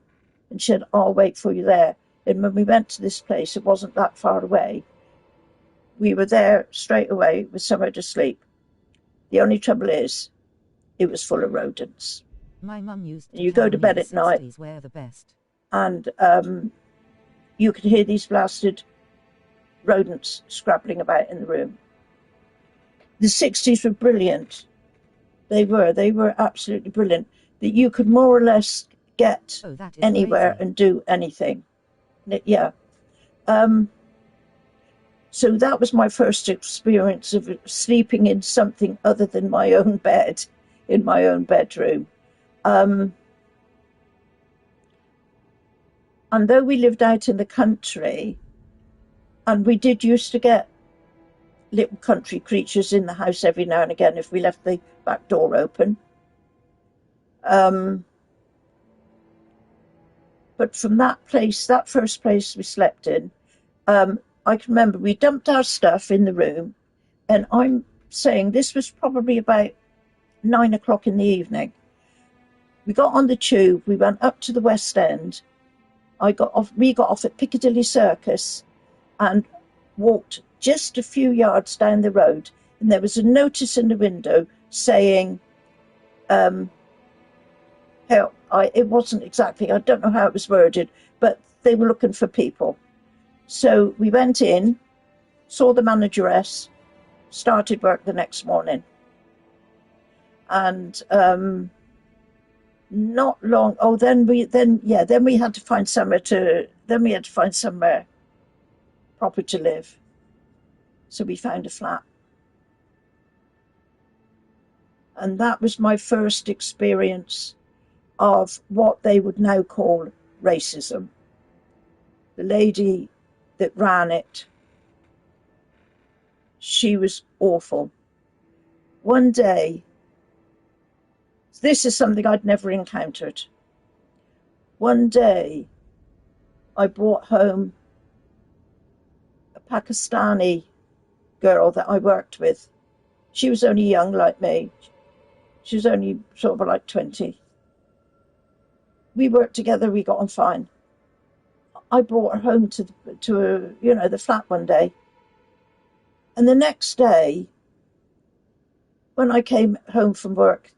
and she said, I'll wait for you there. And when we went to this place, it wasn't that far away. we were there straight away with somewhere to sleep. The only trouble is, it was full of rodents. My mum used to You go to bed at night, were the best. and you could hear these blasted rodents scrabbling about in the room. The 60s were brilliant. They were absolutely brilliant. That you could more or less get anywhere and do anything. Yeah. So that was my first experience of sleeping in something other than my own bed, in my own bedroom. And though we lived out in the country, and we did used to get little country creatures in the house every now and again if we left the back door open. But from that place, that first place we slept in, I can remember we dumped our stuff in the room, and I'm saying this was probably about 9 o'clock in the evening. We got on the tube, we went up to the West End. We got off at Piccadilly Circus and walked just a few yards down the road, and there was a notice in the window saying, help. It wasn't exactly, I don't know how it was worded, but they were looking for people. So we went in, saw the manageress, started work the next morning. And not long, then we had to find somewhere proper to live. So we found a flat. And that was my first experience of what they would now call racism. The lady that ran it, she was awful. One day, this is something I'd never encountered. One day, I brought home a Pakistani girl that I worked with. She was only young like me. She was only sort of like 20. We worked together, we got on fine. I brought her home to the flat one day. And the next day, when I came home from work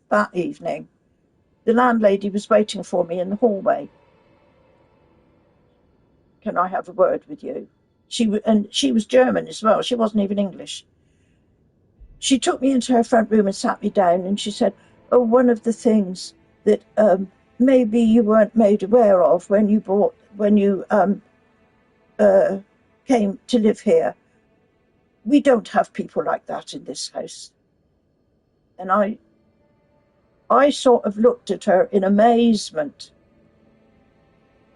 that evening, the landlady was waiting for me in the hallway. Can I have a word with you? She was German as well. She wasn't even English. She took me into her front room and sat me down, and she said, "Oh, one of the things that maybe you weren't made aware of when you came to live here. We don't have people like that in this house." And I sort of looked at her in amazement.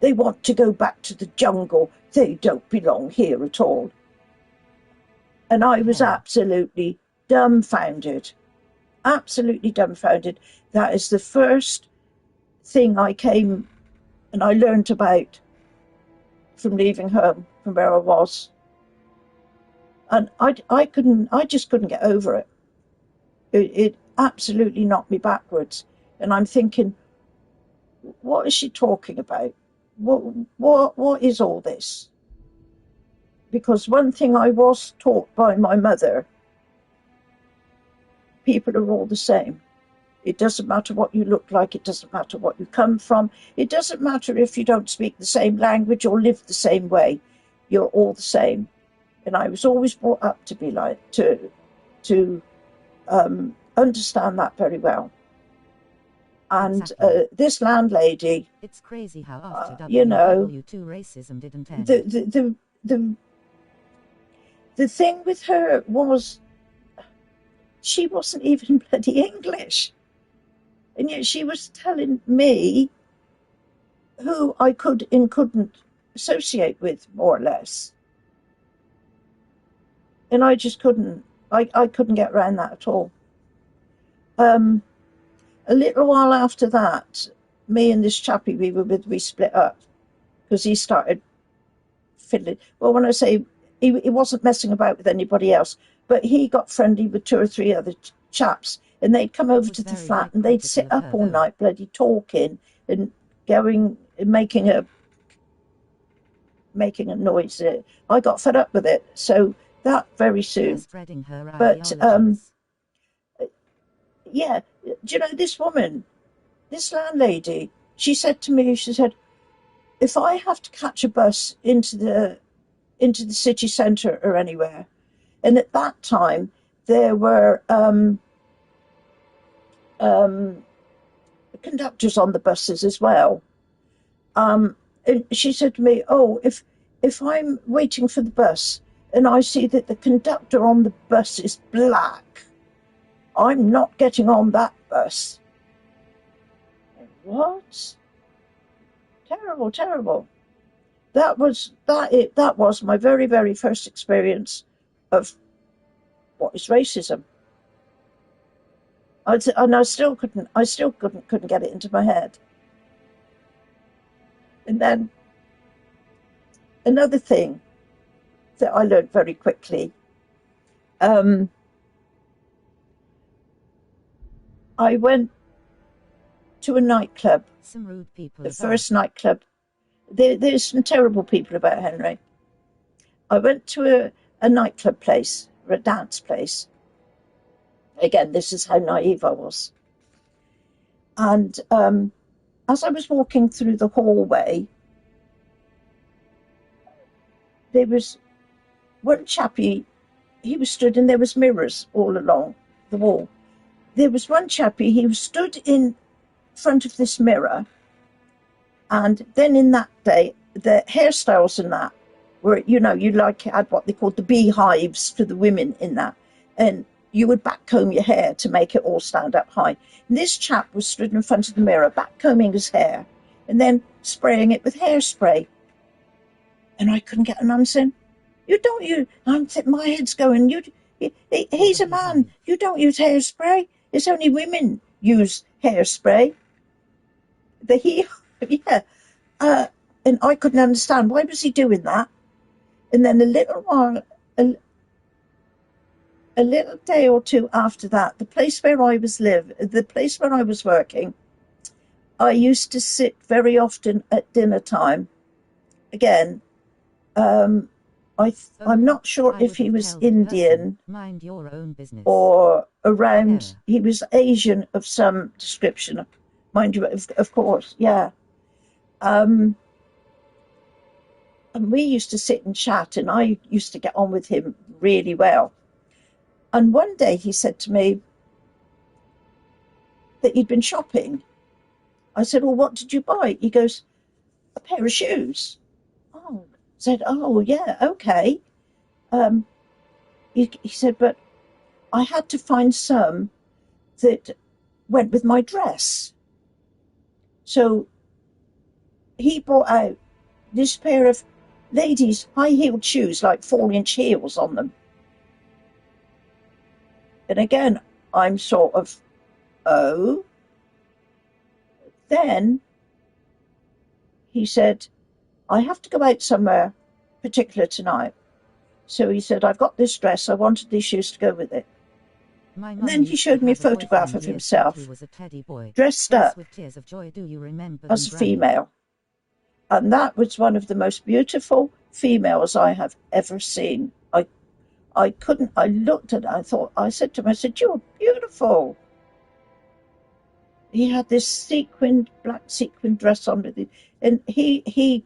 They want to go back to the jungle. They don't belong here at all. And I was absolutely dumbfounded. Absolutely dumbfounded. That is the first thing I came and I learned about from leaving home, from where I was. And I just couldn't get over it. It absolutely knocked me backwards. And I'm thinking, what is she talking about? What is all this? Because one thing I was taught by my mother, people are all the same. It doesn't matter what you look like. It doesn't matter what you come from. It doesn't matter if you don't speak the same language or live the same way. You're all the same. And I was always brought up to be like, to understand that very well. And this landlady, it's crazy how after WW2 racism didn't end. The thing with her was she wasn't even bloody English. And yet she was telling me who I could and couldn't associate with, more or less. And I just couldn't, I couldn't get around that at all. A little while after that, me and this chappie we split up because he started fiddling. Well, when I say he wasn't messing about with anybody else, but he got friendly with 2 or 3 other chaps, and they'd come over to the flat and they'd sit up all night bloody talking and going and making a noise. I got fed up with it. So that very Her soon. spreading her But ideologies. yeah, do you know this woman, this landlady? She said to me, she said, if I have to catch a bus into the city centre or anywhere, and at that time there were conductors on the buses as well. And she said to me, "Oh, if I'm waiting for the bus and I see that the conductor on the bus is black, I'm not getting on that bus." What? Terrible, terrible. That was my very, very first experience of what is racism. And I still couldn't get it into my head. And then another thing that I learned very quickly, I went to a nightclub. Some rude people The about. first nightclub. There's some terrible people about Henry. I went to a nightclub place, or a dance place. Again, this is how naive I was. And as I was walking through the hallway, there was one chappie. He was stood, and there was mirrors all along the wall. There was one chappie. He was stood in front of this mirror, and then in that day, the hairstyles and that were, you had what they called the beehives for the women in that, and you would backcomb your hair to make it all stand up high. And this chap was stood in front of the mirror, backcombing his hair, and then spraying it with hairspray. And I couldn't get an answer. My head's going, he's a man, you don't use hairspray. It's only women use hairspray. Yeah. And I couldn't understand, why was he doing that? And then a little day or two after that, the place where I was working, I used to sit very often at dinner time. Again, I'm not sure if he was Indian, mind your own business, or around. He was Asian of some description, mind you, of course, yeah. And we used to sit and chat, and I used to get on with him really well. And one day he said to me that he'd been shopping. I said, "Well, what did you buy?" He goes, "A pair of shoes." Oh, I said, "Oh, yeah, okay." He said, "But I had to find some that went with my dress." So he brought out this pair of ladies' high-heeled shoes, like 4-inch heels on them. And again, I'm sort of, oh. Then he said, "I have to go out somewhere particular tonight." So he said, "I've got this dress. I wanted these shoes to go with it." And then he showed me a photograph of himself dressed up with tears of joy. Do you remember as a female. And that was one of the most beautiful females I have ever seen. I looked at her, I said to him, "You're beautiful." He had this black sequined dress on, and he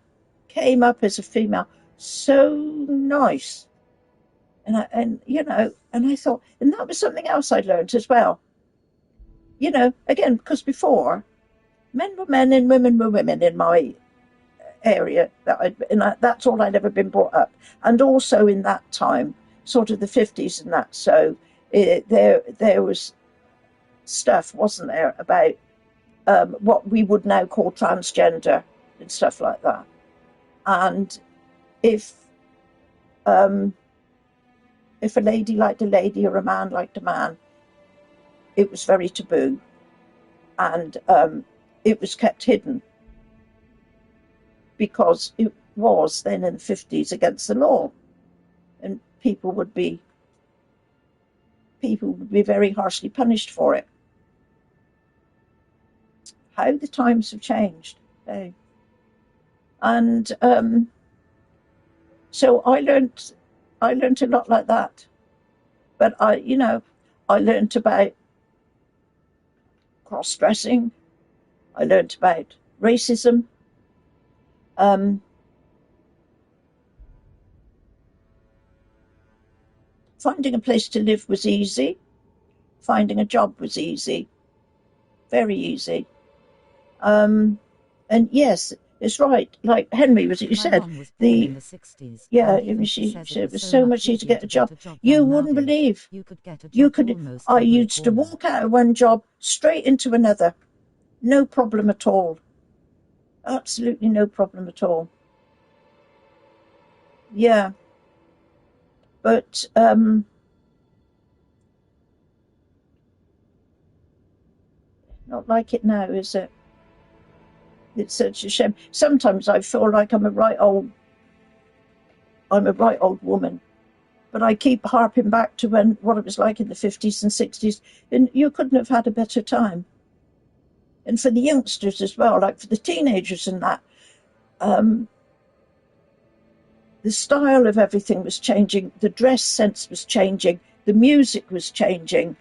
came up as a female, so nice. And I thought, and that was something else I learned as well. Again, because before, men were men and women were women in my area, that's all I'd ever been brought up. And also in that time, sort of the 50s and that, so there was stuff, wasn't there, about what we would now call transgender and stuff like that. And if a lady liked a lady or a man liked a man, it was very taboo, and it was kept hidden, because it was then in the 50s against the law, and people would be very harshly punished for it. How the times have changed. And so I learned I learned a lot like that. But I learned about cross-dressing. I learned about racism. Finding a place to live was easy. Finding a job was easy. Very easy. And yes, it's right. Like Henry was, you said, mom was born in the 60s. yeah, She says it was so much easier to get a job. You wouldn't believe. You could get a job You could. almost I every used to corner. walk out of one job straight into another. No problem at all. Absolutely no problem at all. Yeah. But not like it now, is it? It's such a shame. Sometimes I feel like I'm a right old woman, but I keep harping back to what it was like in the 50s and 60s, and you couldn't have had a better time. And for the youngsters as well, like for the teenagers and that, the style of everything was changing, the dress sense was changing, the music was changing.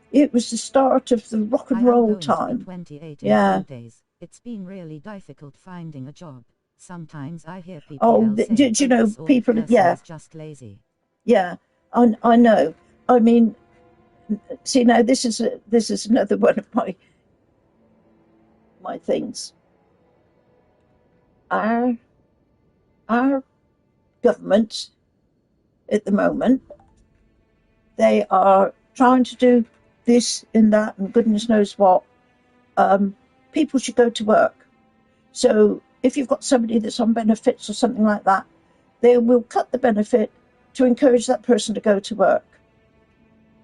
It was the start of the rock and roll time. 28 yeah. Days. It's been really difficult finding a job. Sometimes I hear people say, you know, people, yeah, is just lazy. Yeah, I know. I mean, see, now this is another one of my things. Our government at the moment, they are trying to do this and that and goodness knows what. People should go to work. So if you've got somebody that's on benefits or something like that, they will cut the benefit to encourage that person to go to work.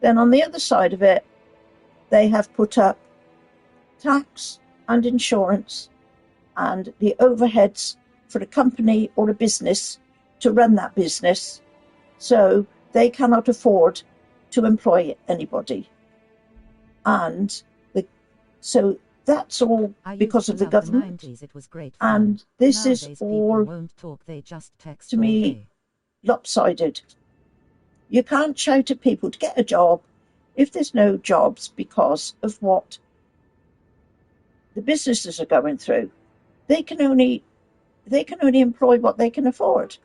Then on the other side of it, they have put up tax and insurance and the overheads for a company or a business to run that business, so they cannot afford to employ anybody. And so that's all because of the government. The 90s, it was great fun. And this Nowadays, is all, won't talk, they just text to me, lopsided. You can't shout at people to get a job if there's no jobs because of what the businesses are going through. They can only employ what they can afford.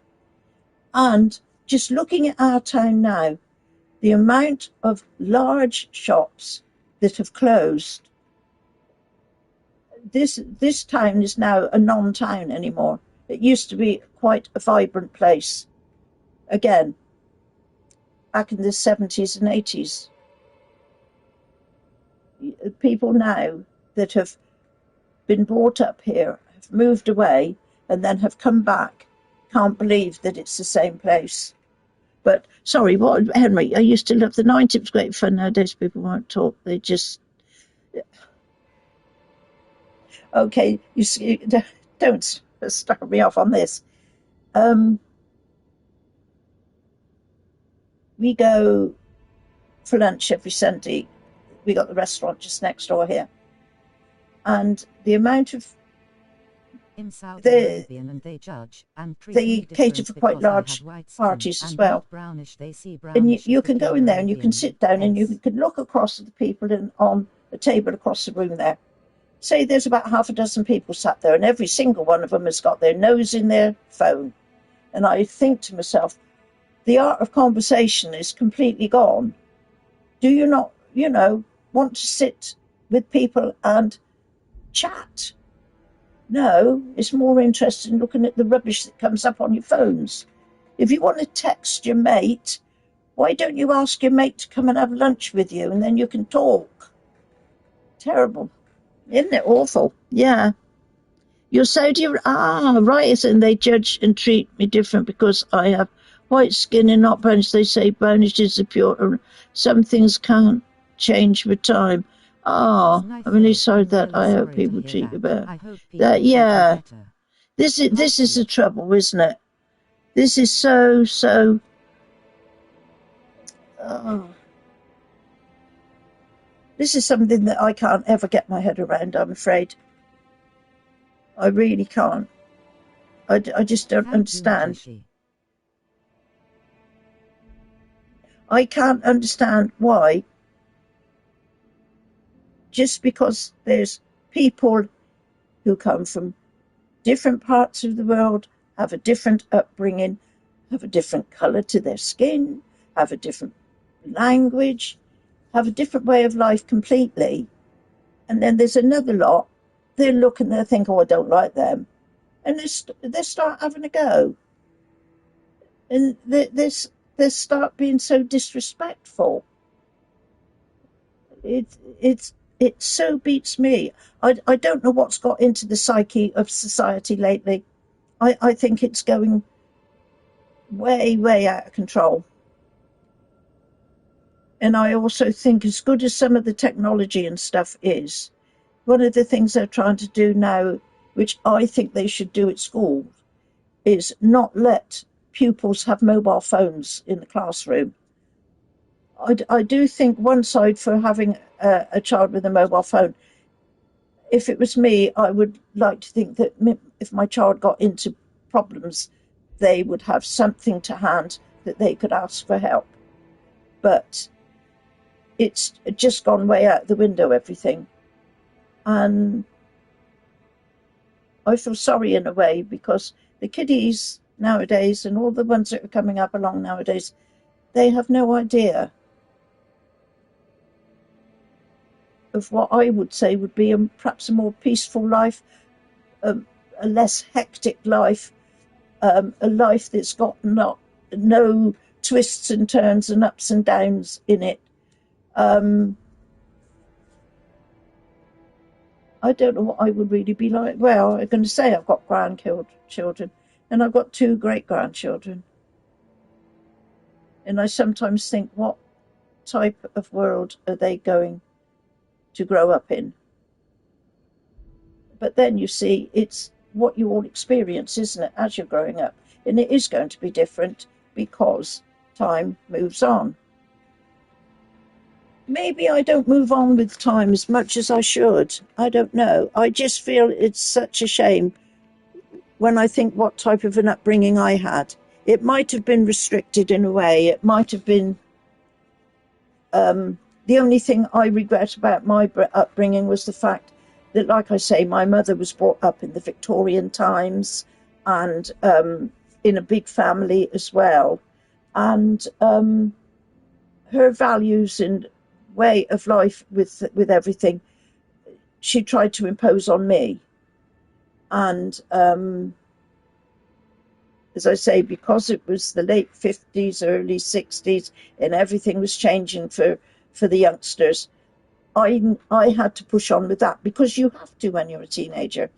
And just looking at our town now, the amount of large shops that have closed, this town is now a non-town anymore. It used to be quite a vibrant place. Again, back in the 70s and 80s. People now that have been brought up here, have moved away, and then have come back, can't believe that it's the same place. But, sorry, Henry, I used to love the 90s. It was great fun. Nowadays people won't talk. They just... Okay, you see, don't start me off on this. We go for lunch every Sunday. We got the restaurant just next door here. And the amount of... In Saudi Arabia, and they judge and they cater for quite large parties as well. And you can go in there and you can sit down and you can look across at the people on a table across the room there. Say there's about half a dozen people sat there and every single one of them has got their nose in their phone. And I think to myself, the art of conversation is completely gone. Do you not, want to sit with people and chat? No, it's more interested in looking at the rubbish that comes up on your phones. If you want to text your mate, why don't you ask your mate to come and have lunch with you and then you can talk? Terrible. Isn't it awful? Yeah. You're Saudi, right, and they judge and treat me different because I have white skin and not brownish. They say brownish is the pure. Some things can't change with time. I'm really sorry that. I hope people treat you better. Yeah. This is the trouble, isn't it? This is so. This is something that I can't ever get my head around, I'm afraid. I really can't. I just don't understand. I can't understand why, just because there's people who come from different parts of the world, have a different upbringing, have a different colour to their skin, have a different language, have a different way of life completely. And then there's another lot, they'll look and they'll think, oh, I don't like them. And they start having a go. And they start being so disrespectful. It so beats me. I don't know what's got into the psyche of society lately. I think it's going way out of control. And I also think, as good as some of the technology and stuff is, one of the things they're trying to do now, which I think they should do at school, is not let pupils have mobile phones in the classroom. I do think one side for having a child with a mobile phone, if it was me, I would like to think that if my child got into problems, they would have something to hand that they could ask for help. But it's just gone way out the window, everything. And I feel sorry in a way, because the kiddies nowadays and all the ones that are coming up along nowadays, they have no idea of what I would say would be perhaps a more peaceful life, a less hectic life, a life that's got no twists and turns and ups and downs in it. I don't know what I would really be like. Well, I'm going to say I've got grandchildren, and I've got 2 great-grandchildren. And I sometimes think, what type of world are they going to grow up in? But then you see, it's what you all experience, isn't it, as you're growing up? And it is going to be different because time moves on. Maybe I don't move on with time as much as I should. I don't know. I just feel it's such a shame when I think what type of an upbringing I had. It might have been restricted in a way. It might have been... the only thing I regret about my upbringing was the fact that, like I say, my mother was brought up in the Victorian times, and in a big family as well. And her values and way of life with everything, she tried to impose on me. And as I say, because it was the late 50s, early 60s, and everything was changing for the youngsters, I had to push on with that, because you have to when you're a teenager.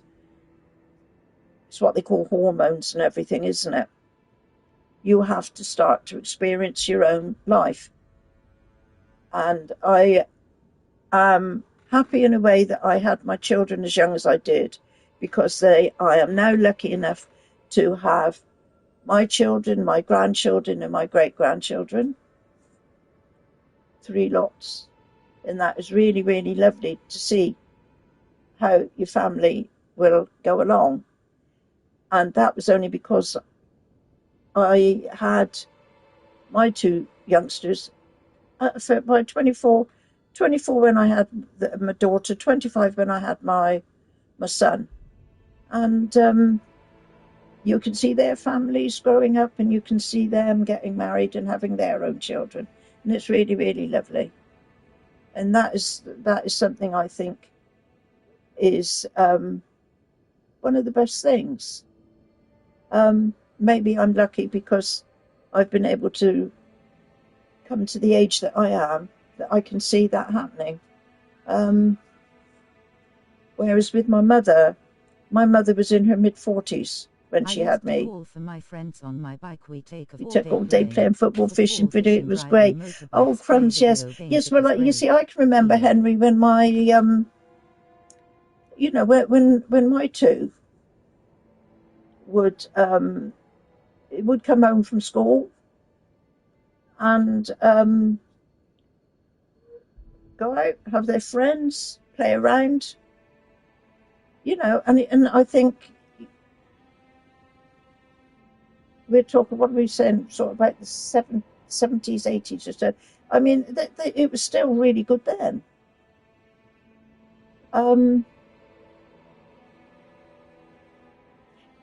It's what they call hormones and everything, isn't it? You have to start to experience your own life. And I am happy in a way that I had my children as young as I did, because I am now lucky enough to have my children, my grandchildren, and my great-grandchildren. 3 lots. And that is really, really lovely to see how your family will go along. And that was only because I had my 2 youngsters by 24 when I had my daughter, 25 when I had my son. And you can see their families growing up, and you can see them getting married and having their own children. And it's really, really lovely. And that is something I think is one of the best things. Maybe I'm lucky because I've been able to come to the age that I am, that I can see that happening. Whereas with my mother was in her mid-40s when she had me. For my friends on my bike, we took all day playing football, fishing, video. It was great. Oh, crumbs, yes. Yes, well, you see, I can remember, Henry, when my, you know, when my 2 would come home from school and go out, have their friends, play around, you know, and I think we're talking, what are we saying, sort of about the 70s, 80s or so. I mean, it was still really good then.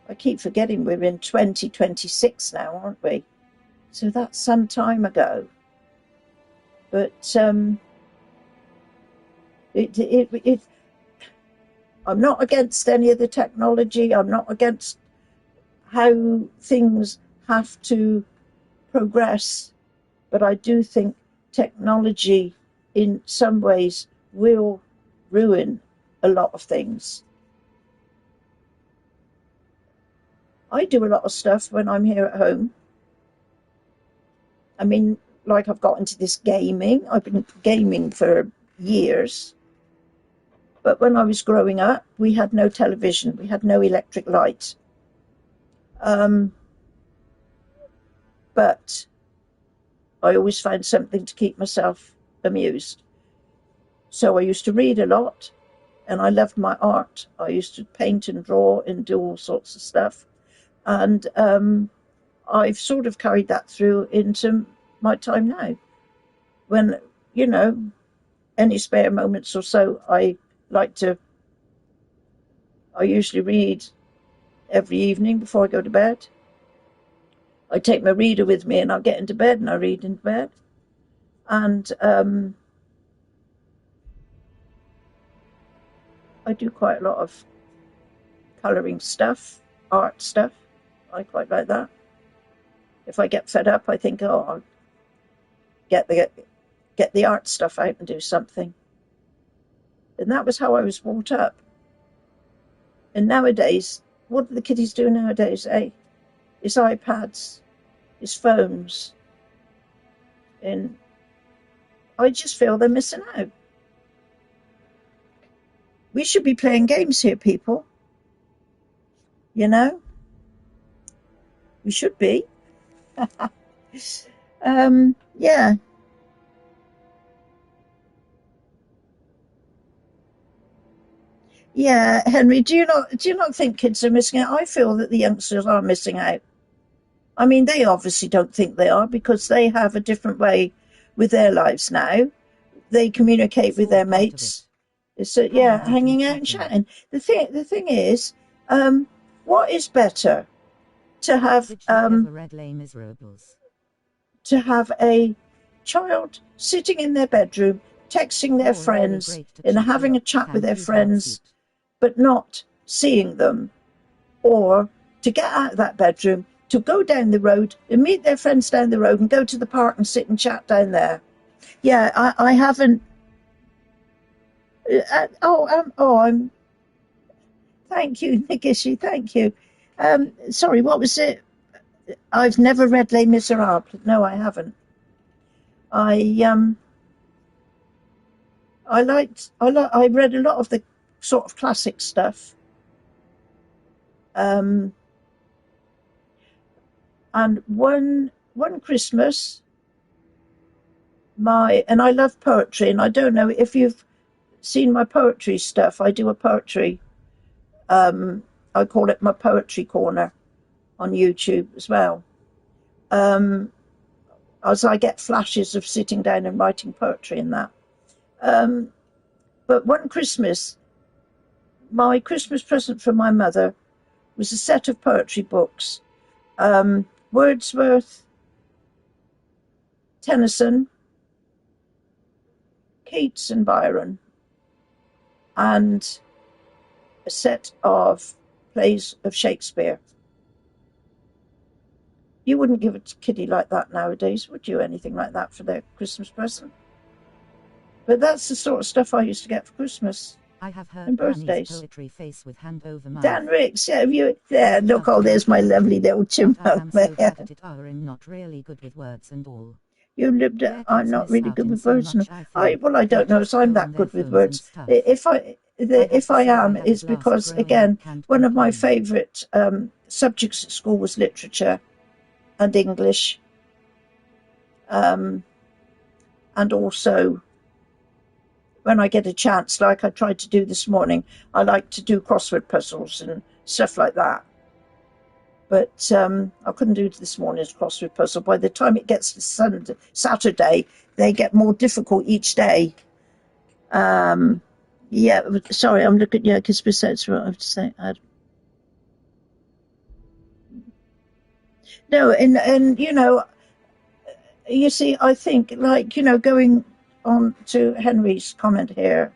I keep forgetting we're in 2026 now, aren't we? So that's some time ago. But I'm not against any of the technology. I'm not against how things have to progress. But I do think technology in some ways will ruin a lot of things. I do a lot of stuff when I'm here at home. I mean, like I've got into this gaming. I've been gaming for years. But when I was growing up, we had no television. We had no electric light. But I always found something to keep myself amused. So I used to read a lot, and I loved my art. I used to paint and draw and do all sorts of stuff. And I've sort of carried that through into my time now. When, any spare moments or so, I usually read every evening before I go to bed. I take my reader with me and I'll get into bed and I read in bed. And I do quite a lot of colouring stuff, art stuff. I quite like that. If I get fed up, I think, I'll get the art stuff out and do something. And that was how I was brought up. And nowadays, what do the kiddies do nowadays, eh? It's iPads, it's phones. And I just feel they're missing out. We should be playing games here, people. We should be. Yeah. Yeah, Henry, do you not think kids are missing out? I feel that the youngsters are missing out. I mean, they obviously don't think they are because they have a different way with their lives now. They communicate with their mates. So hanging out and chatting. The thing is, what is better to have a child sitting in their bedroom, texting their friends and having a chat with their friends, but not seeing them, or to get out of that bedroom, to go down the road and meet their friends down the road and go to the park and sit and chat down there. Yeah, I haven't. Thank you, Nikishi. Thank you. Sorry, what was it? I've never read Les Miserables. No, I haven't. I read a lot of the sort of classic stuff. And one Christmas, and I love poetry, and I don't know if you've seen my poetry stuff. I do a poetry. I call it my poetry corner on YouTube as well. As I get flashes of sitting down and writing poetry in that. But one Christmas, my Christmas present from my mother was a set of poetry books. Wordsworth, Tennyson, Keats and Byron, and a set of plays of Shakespeare. You wouldn't give a kiddie like that nowadays, would you? Anything like that for their Christmas present? But that's the sort of stuff I used to get for Christmas. I have heard and birthdays. Poetry face with hand over mouth. Dan Ricks, there, look, there's my lovely little chipmunk there. Not really good with words and all. I'm not really good with words. I don't know if I'm that good with words. If I am, it's because, again, one of my favourite subjects at school was literature and English. And also, when I get a chance, like I tried to do this morning, I like to do crossword puzzles and stuff like that. But I couldn't do this morning's crossword puzzle. By the time it gets to Saturday, they get more difficult each day. Yeah, sorry, I'm looking. Yeah, because besides what I have to say, no, and you see, I think like going on to Henry's comment here.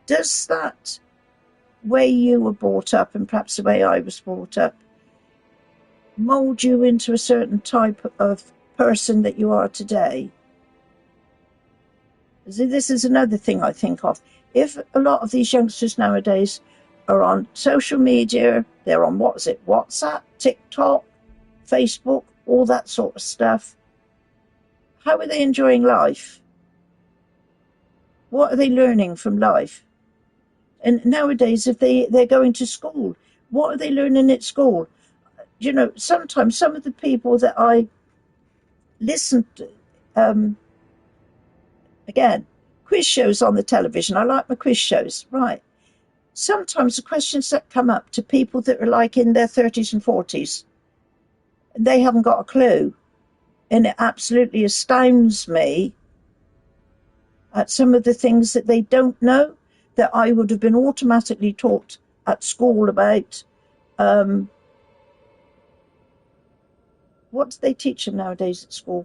Does that way you were brought up, and perhaps the way I was brought up, mold you into a certain type of person that you are today? This is another thing I think of. If a lot of these youngsters nowadays are on social media, they're on WhatsApp, TikTok, Facebook, all that sort of stuff, how are they enjoying life? What are they learning from life? And nowadays, if they're going to school, what are they learning at school? Sometimes some of the people that I listen to, again, quiz shows on the television. I like my quiz shows, right? Sometimes the questions that come up to people that are like in their 30s and 40s, they haven't got a clue. And it absolutely astounds me at some of the things that they don't know that I would have been automatically taught at school about. What do they teach them nowadays at school?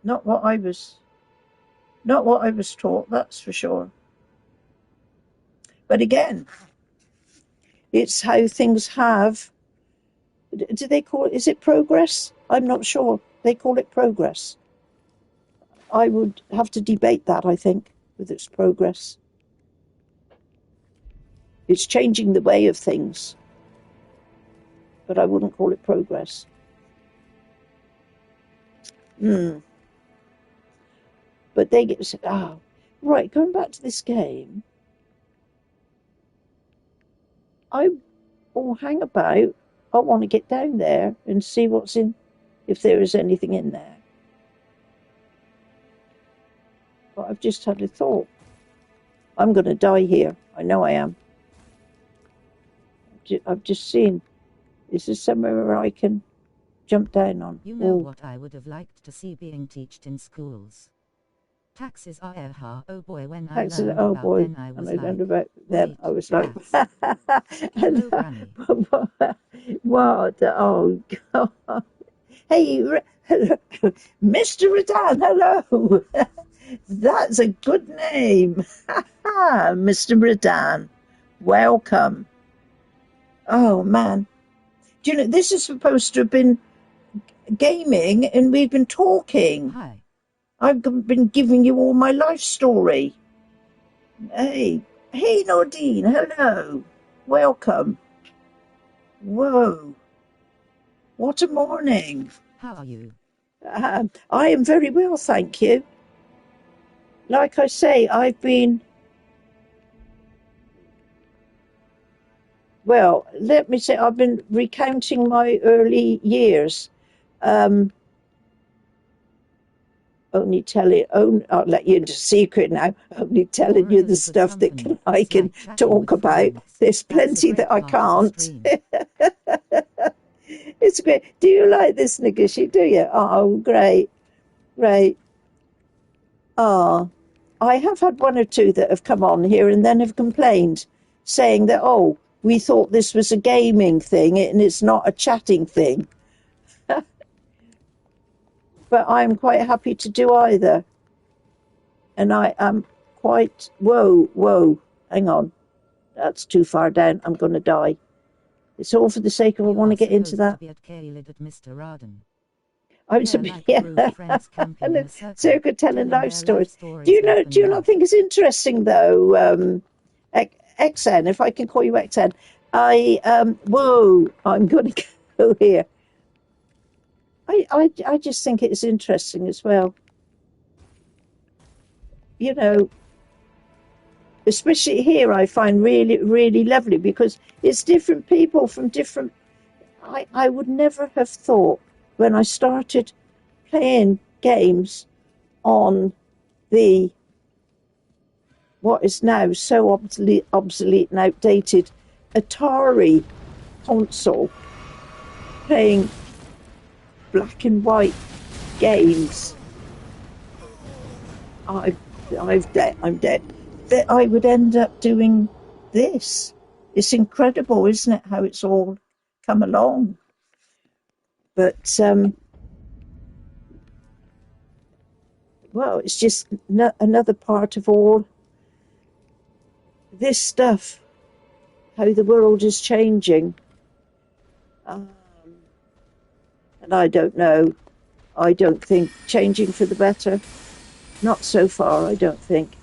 Not what I was taught, that's for sure. But again, it's how things have. Do they call it? Is it progress? I'm not sure. They call it progress. I would have to debate that. I think whether it's progress. It's changing the way of things, but I wouldn't call it progress. But they get right. Going back to this game, I will hang about. I want to get down there and see what's in, if there is anything in there. But I've just had a thought. I'm going to die here. I know I am. I've just seen. Is there somewhere where I can jump down on? You know what I would have liked to see being taught in schools? Taxes are oh boy, when I learned about them, I was like, what? Oh God! Hey, Mr. Redan, hello. That's a good name, Mr. Redan. Welcome. Oh man, do you know this is supposed to have been gaming, and we've been talking. Hi. I've been giving you all my life story. Hey, Nordine, hello. Welcome. Whoa. What a morning. How are you? I am very well, thank you. Like I say, I've been... Well, let me say, I've been recounting my early years. I'll let you into a secret now. Only telling you the stuff that I can talk about. There's plenty that I can't. It's great. Do you like this, Nagishi? Do you? Oh, great. Great. I have had one or two that have come on here and then have complained, saying that, oh, we thought this was a gaming thing and it's not a chatting thing. But I'm quite happy to do either. And I am quite... Whoa, hang on. That's too far down. I'm going to die. It's all for the sake of I want to get into that. I'm circle telling life stories. Do you not think it's interesting though, XN, if I can call you XN? I'm going to go here. I just think it's interesting as well. You know, especially here, I find really, really lovely because it's different people from different... I would never have thought when I started playing games on the what is now so obsolete and outdated Atari console playing black and white games. I'm dead. That I would end up doing this. It's incredible, isn't it, how it's all come along? But well, it's just another part of all this stuff, how the world is changing. And I don't know. I don't think changing for the better. Not so far, I don't think.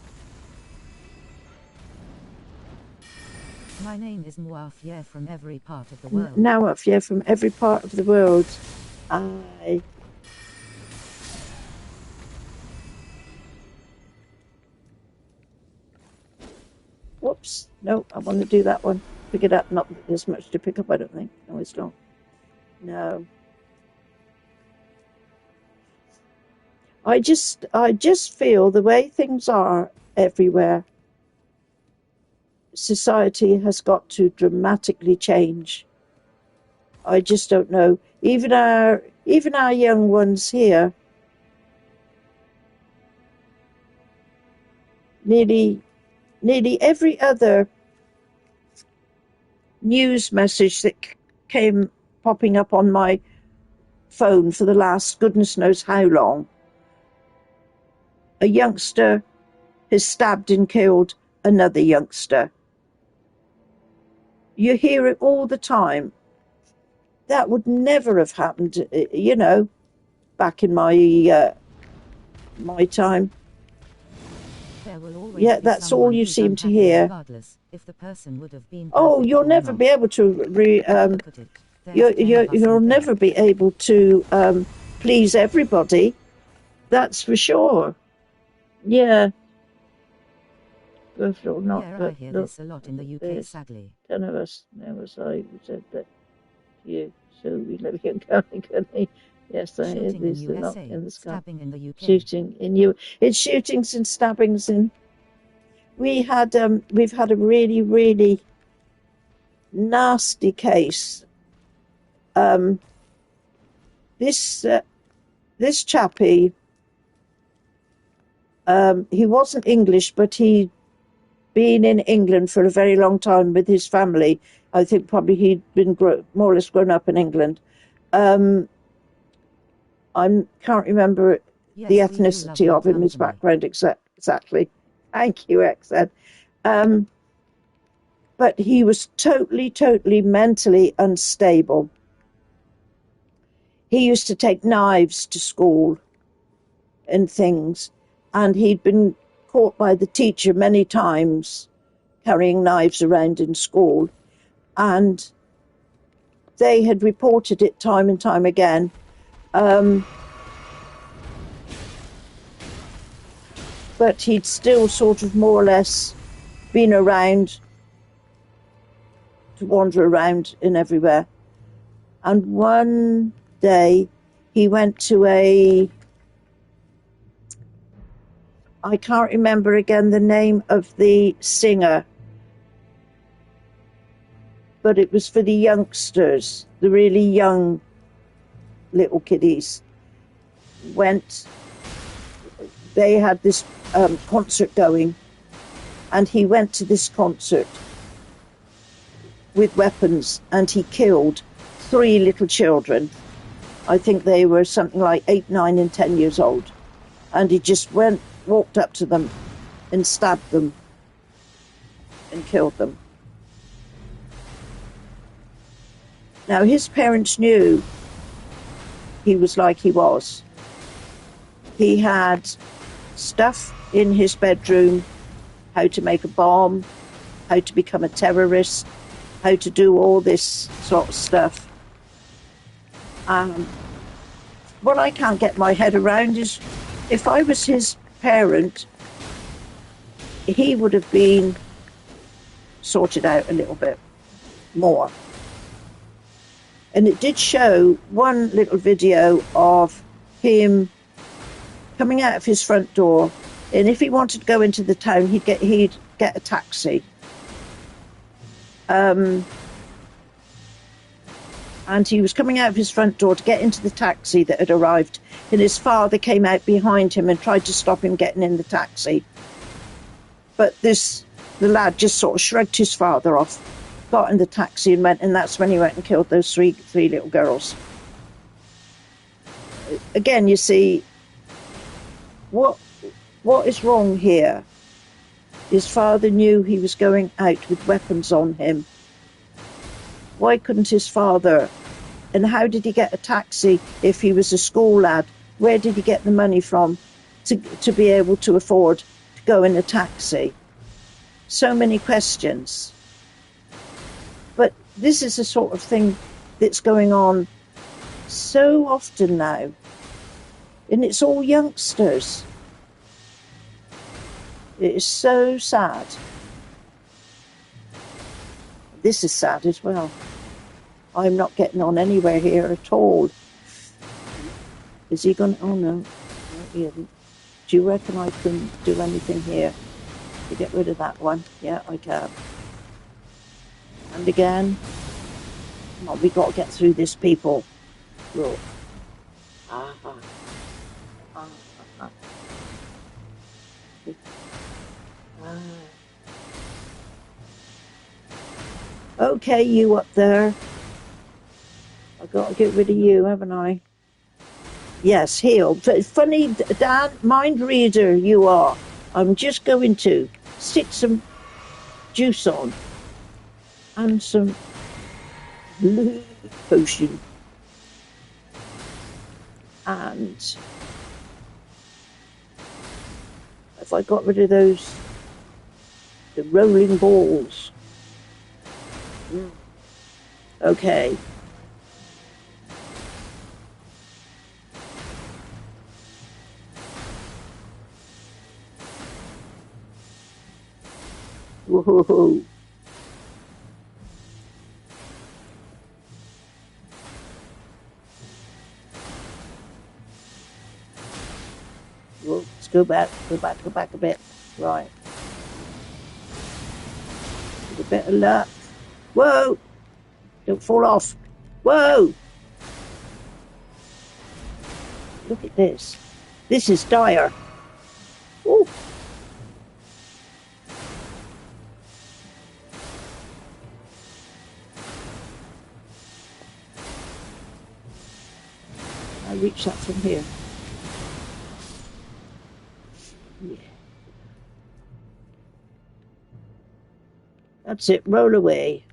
My name is Nawafia from every part of the world. Nawafia from every part of the world. Whoops. No, I want to do that one. Pick it up. Not there's much to pick up, I don't think. No, it's not. No. I just feel the way things are everywhere, society has got to dramatically change. I just don't know. Even our young ones here, nearly every other news message that came popping up on my phone for the last goodness knows how long, a youngster has stabbed and killed another youngster. You hear it all the time. That would never have happened, you know, back in my my time. Yeah, that's all you seem to hear. If the person would have been you'll never be able to you'll never be able to please everybody. That's for sure. Yeah. I hear this a lot in the UK, sadly. None of us I said that to you. So we live in Gamergranni. Yes, I hear this a lot in the sky. Stabbing in the UK. Shooting in you. It's shootings and stabbings in. We've had a really, really nasty case. This chappie, he wasn't English, but he'd been in England for a very long time with his family. I think probably he'd been more or less grown up in England. I can't remember the ethnicity of him, his background exactly. Thank you, XN. But he was totally mentally unstable. He used to take knives to school and things, and he'd been caught by the teacher many times carrying knives around in school, and they had reported it time and time again. But he'd still sort of more or less been around, to wander around in everywhere. And one day he went to I can't remember again the name of the singer, but it was for the youngsters, the really young little kiddies. They had this concert going, and he went to this concert with weapons, and he killed 3 little children. I think they were something like 8, 9, and 10 years old. And he just walked up to them and stabbed them and killed them. Now, his parents knew he was like he was. He had stuff in his bedroom, how to make a bomb, how to become a terrorist, how to do all this sort of stuff. What I can't get my head around is, if I was his parent, he would have been sorted out a little bit more. And it did show one little video of him coming out of his front door And if he wanted to go into the town, he'd get a taxi. And he was coming out of his front door to get into the taxi that had arrived, and his father came out behind him and tried to stop him getting in the taxi. But the lad just sort of shrugged his father off, got in the taxi and went, and that's when he went and killed those three little girls. Again, you see, what is wrong here? His father knew he was going out with weapons on him. Why couldn't his father? And how did he get a taxi if he was a school lad? Where did he get the money from to be able to afford to go in a taxi? So many questions. But this is the sort of thing that's going on so often now. And it's all youngsters. It is so sad. This is sad as well. I'm not getting on anywhere here at all. Is he going to... Oh, no. He isn't. Do you reckon I can do anything here to get rid of that one? Yeah, I can. And again. Come on, we've got to get through this, people. Look. Okay, you up there. I've got to get rid of you, haven't I? Yes, heal. Funny, Dan, mind reader you are. I'm just going to stick some juice on and some blue potion. And if I got rid of those, the rolling balls. Okay. Whoa. Well, let's go back a bit. Right. With a bit of luck. Whoa! Don't fall off. Whoa! Look at this. This is dire. Ooh. I reach that from here. Yeah. That's it. Roll away.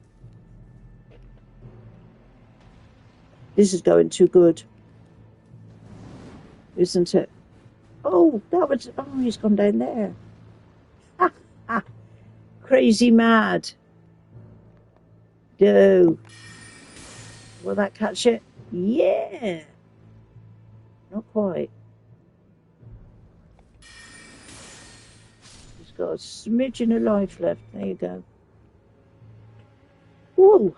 This is going too good. Isn't it? Oh, that was... Oh, he's gone down there. Ha, ha. Crazy mad. Go. Will that catch it? Yeah. Not quite. He's got a smidgen of life left. There you go. Whoa.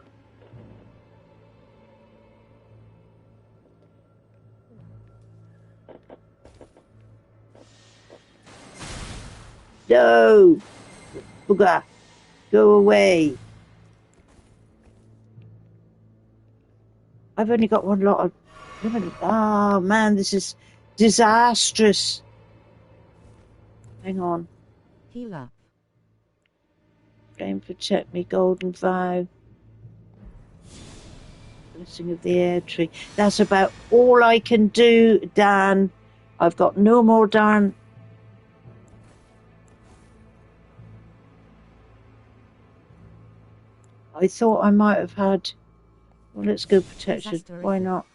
No. Booger. Go away. I've only got one lot of... Oh, man, this is disastrous. Hang on. Heal up. Game protect me, golden vow. Blessing of the air tree. That's about all I can do, Dan. I've got no more darn... I thought I might have had... Well, let's go protection. Disaster, why not?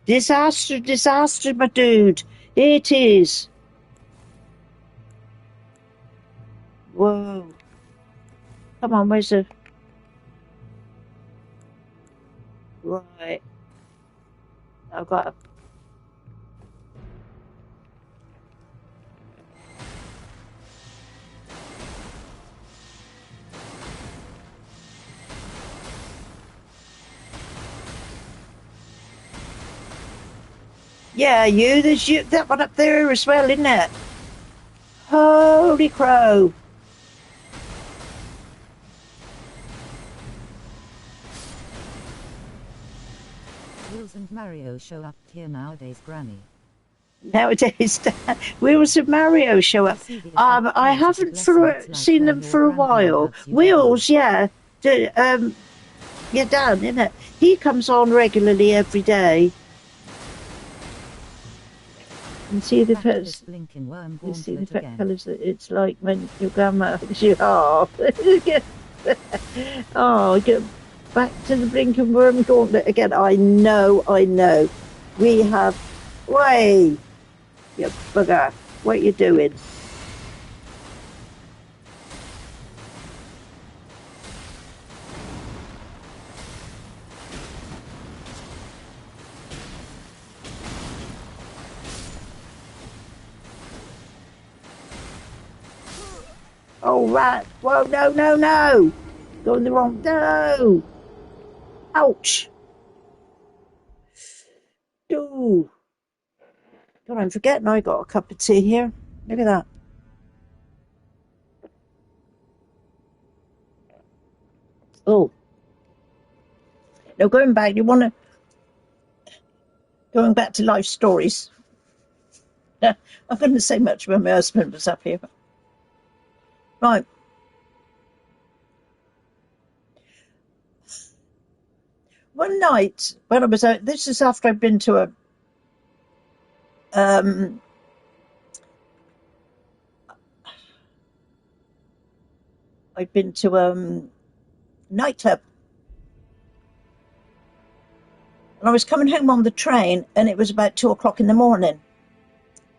Disaster, my dude. It is. Whoa. Come on, where's the... Right. I've got... Yeah, there's you, that one up there as well, isn't it? Holy crow! Wheels and Mario show up here nowadays, Granny. Nowadays, Wheels of Mario show up. I haven't seen them for a while. Wheels, yeah. You're done, isn't it? He comes on regularly every day. And see the pets. You see the pet colours that it's like when your grandma hugs you off. Oh, get back to the blinking worm gauntlet again. I know. We have. Way, you bugger. What you doing? Oh, rat. Whoa, no. Going the wrong. No. Ouch. Ooh. God, I'm forgetting I got a cup of tea here. Look at that. Oh. Now, going back to life stories. I couldn't say much when my husband was up here. Right. One night when I was out, this is after I'd been to a nightclub. And I was coming home on the train, and it was about 2:00 in the morning.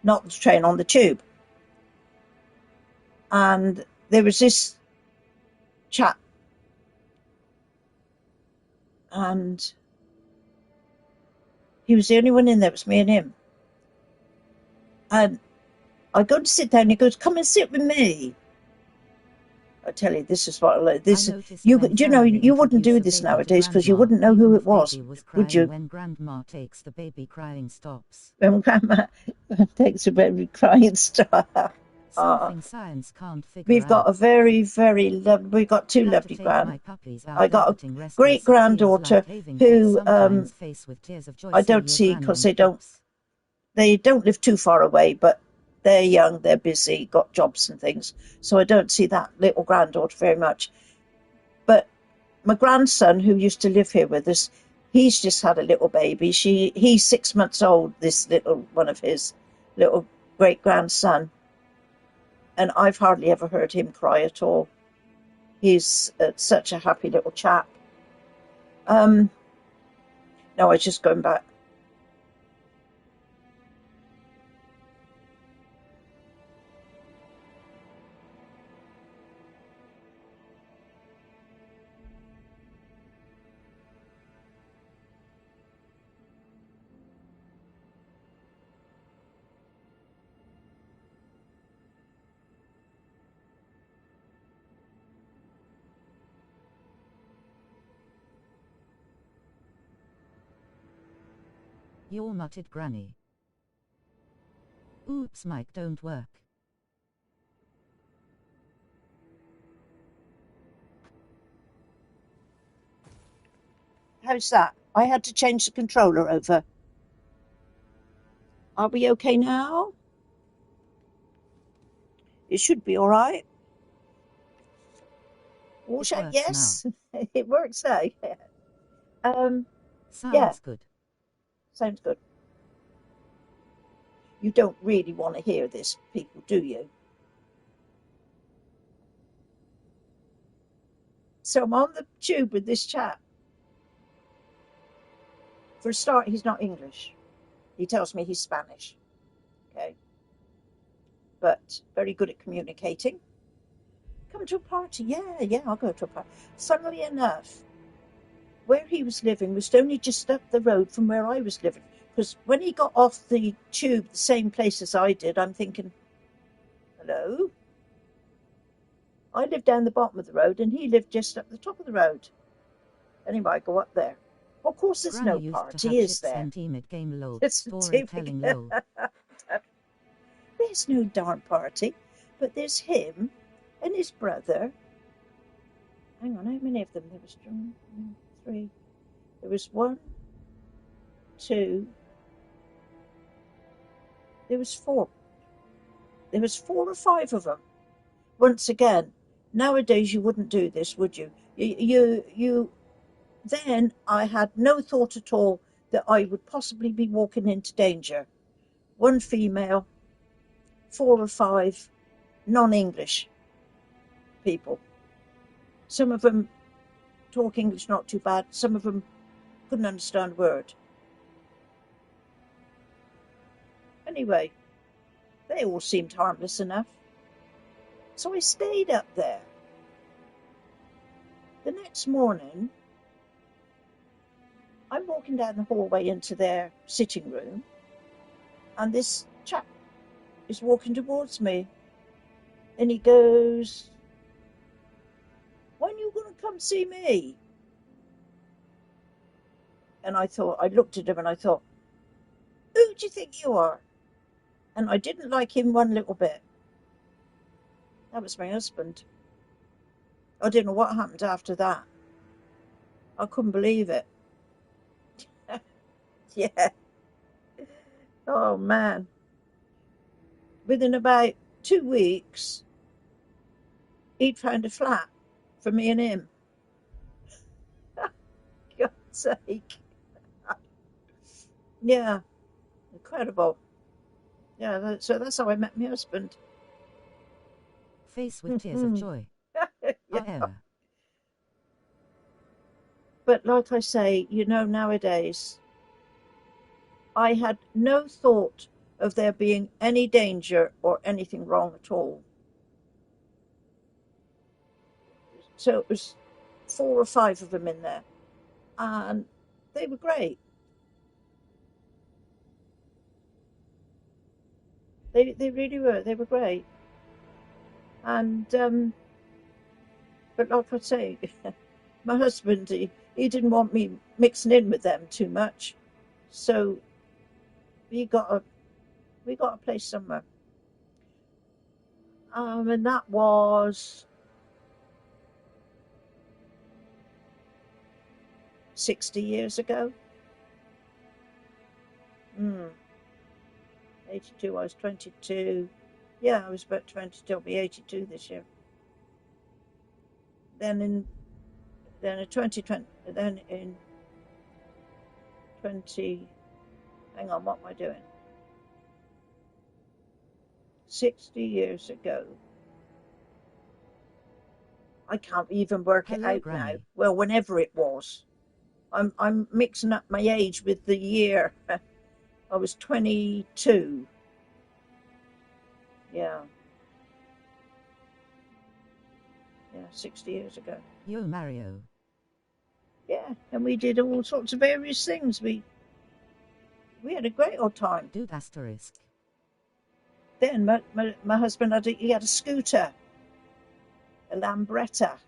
Not the train, on the tube. And there was this chap, and he was the only one in there. It was me and him. And I go to sit down, he goes, "Come and sit with me." I tell you, this is what I like. You wouldn't do this nowadays because you wouldn't know who it was, would you? When Grandma takes the baby crying stops. When Grandma takes the baby crying stops. Something science can't figure We've got out. a very, very lovely. We've got two lovely grand. I got a great granddaughter who I don't see because they don't live too far away, but they're young, they're busy, got jobs and things. So I don't see that little granddaughter very much. But my grandson, who used to live here with us, he's just had a little baby. He's 6 months old, this little one of his little great grandson. And I've hardly ever heard him cry at all. He's such a happy little chap. No, I was just going back. Your muttered Granny. Oops, mic don't work. How's that? I had to change the controller over. Are we okay now? It should be all right. Yes, it works now. Sounds good. Sounds good. You don't really want to hear this, people, do you? So I'm on the tube with this chap. For a start, he's not English. He tells me he's Spanish. Okay. But very good at communicating. Come to a party. Yeah, I'll go to a party. Funnily enough, where he was living was only just up the road from where I was living. Because when he got off the tube, the same place as I did, I'm thinking, hello? I lived down the bottom of the road, and he lived just up the top of the road. Anyway, I go up there. Well, of course, there's no party, is there? There's no darn party. But there's him and his brother. Hang on, how many of them? There was 3. There was 1, 2. There was 4. There was 4 or 5 of them. Once again, nowadays you wouldn't do this, would you? You. Then I had no thought at all that I would possibly be walking into danger. 1 female, 4 or 5 non-English people. Some of them talk English not too bad. Some of them couldn't understand a word. Anyway, they all seemed harmless enough. So I stayed up there. The next morning, I'm walking down the hallway into their sitting room, and this chap is walking towards me, and he goes, "When are you going to come see me?" And I looked at him and I thought, who do you think you are? And I didn't like him one little bit. That was my husband. I didn't know what happened after that. I couldn't believe it. Yeah. Oh, man. Within about 2 weeks, he'd found a flat for me and him. God's sake. Yeah. Incredible. Yeah, so that's how I met my husband. Face with tears of joy. Yeah. But like I say, nowadays, I had no thought of there being any danger or anything wrong at all. So it was 4 or 5 of them in there, and they were great. They really were. They were great. And but like I say, my husband, he didn't want me mixing in with them too much, so we got a place somewhere. And that was 60 years ago. 82, I was 22. Yeah, I was about 22. I'll be 82 this year. Then in 2020, then in 20, hang on, what am I doing? 60 years ago. I can't even work it out Granny. now. Well, whenever it was. I'm mixing up my age with the year. I was 22. Yeah. Yeah, 60 years ago. Yo, Mario. Yeah, and we did all sorts of various things. We had a great old time. Dude asterisk. Then my husband had a scooter, a Lambretta.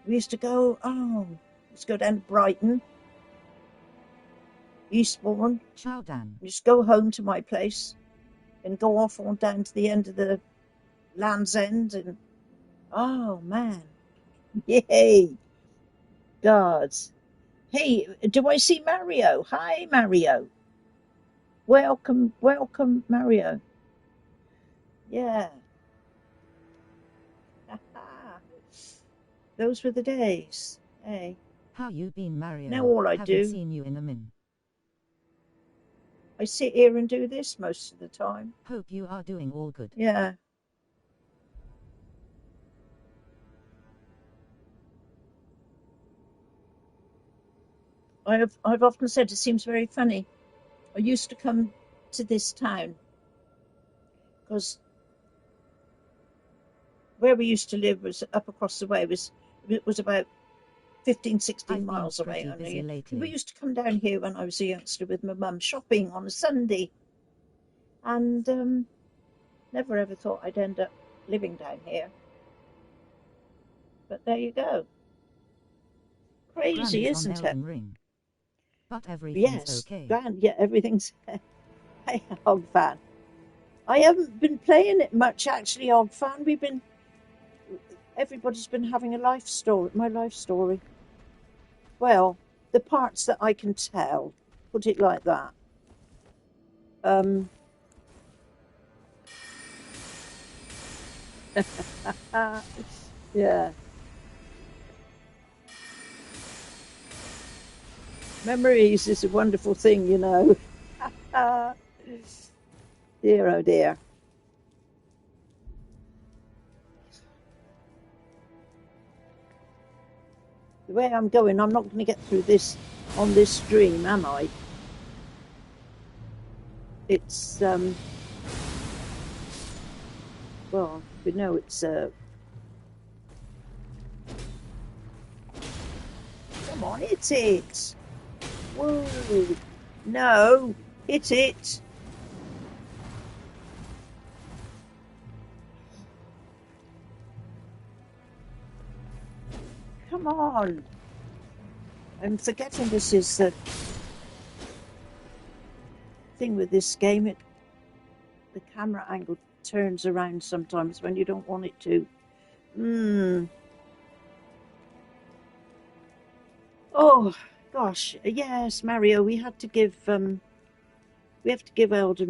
We used to go down to Brighton, Eastbourne. Chowdan. Just go home to my place and go off on down to the end of the Land's End, and oh man, yay, God. Hey, do I see Mario? Hi, Mario. Welcome, Mario. Yeah. Those were the days. Hey. How you been, Mario? Now all I Haven't do, seen you in a min. I sit here and do this most of the time. Hope you are doing all good. Yeah. I've often said it seems very funny. I used to come to this town because where we used to live was up across the way. It was about 15, 16 miles away. We used to come down here when I was a youngster with my mum shopping on a Sunday, and never ever thought I'd end up living down here. But there you go. Crazy, Granny's isn't on it? ELDEN Ring. But everything's okay. Yeah, everything's. Hey, hog fan. I haven't been playing it much, actually, Odd Fan. Everybody's been having my life story. Well, the parts that I can tell, put it like that. Yeah. Memories is a wonderful thing, you know. Dear, oh dear. The way I'm going, I'm not going to get through this on this stream, am I? It's, well, we know it's, come on, hit it. Whoa. No, hit it. Come on. I'm forgetting this is the thing with this game. The camera angle turns around sometimes when you don't want it to. Oh gosh, yes, Mario. We have to give Elden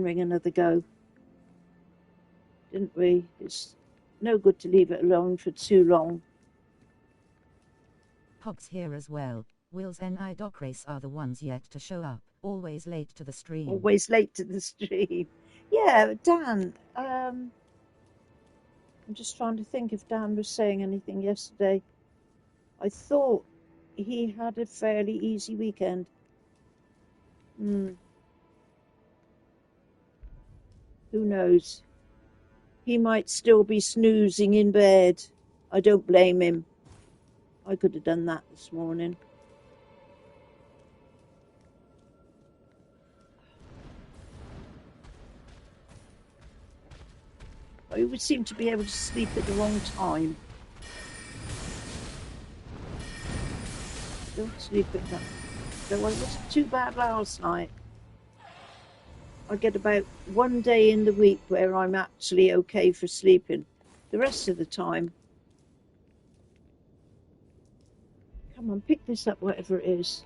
Ring another go, didn't we? It's no good to leave it alone for too long. Hogs here as well. Will's NI doc race are the ones yet to show up. Always late to the stream. Always late to the stream. Yeah, Dan. I'm just trying to think if Dan was saying anything yesterday. I thought he had a fairly easy weekend. Who knows? He might still be snoozing in bed. I don't blame him. I could have done that this morning. I would seem to be able to sleep at the wrong time. Don't sleep at that. So I wasn't too bad last night. I get about one day in the week where I'm actually okay for sleeping. The rest of the time, come on, pick this up, whatever it is.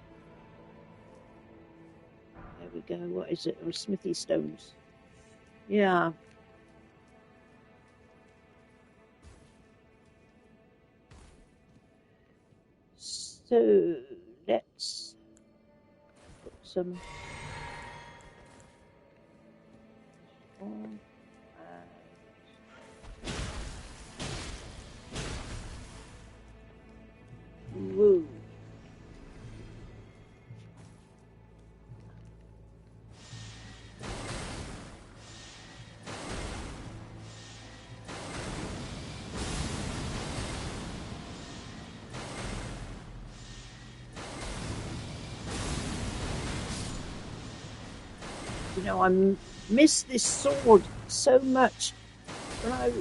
There we go. What is it? Oh, smithy stones. Yeah. So let's put some on. Woo. You know, I miss this sword so much when I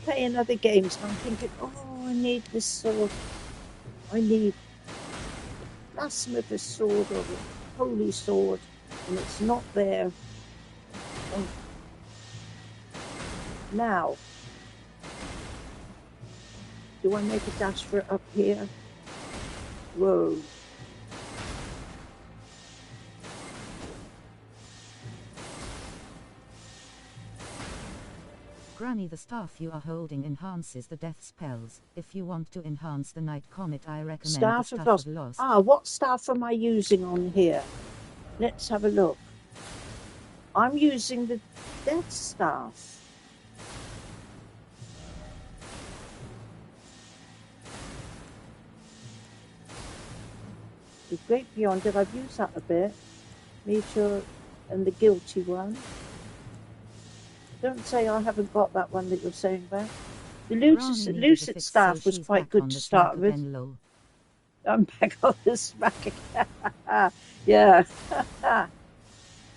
play in other games. I'm thinking, oh, I need this sword. I need blasphemous sword or the holy sword, and it's not there. Oh. Now, do I make a dash for up here? Whoa. Granny, the staff you are holding enhances the death spells. If you want to enhance the Night Comet, I recommend Staff the of Staff Loss. of Loss. Ah, what staff am I using on here? Let's have a look. I'm using the Death Staff. The Great Beyonder, I've used that a bit. Meteor and the Guilty one. Don't say I haven't got that one that you're saying about. The Lucid Staff was quite good to start with. I'm back on the smack again. Yeah.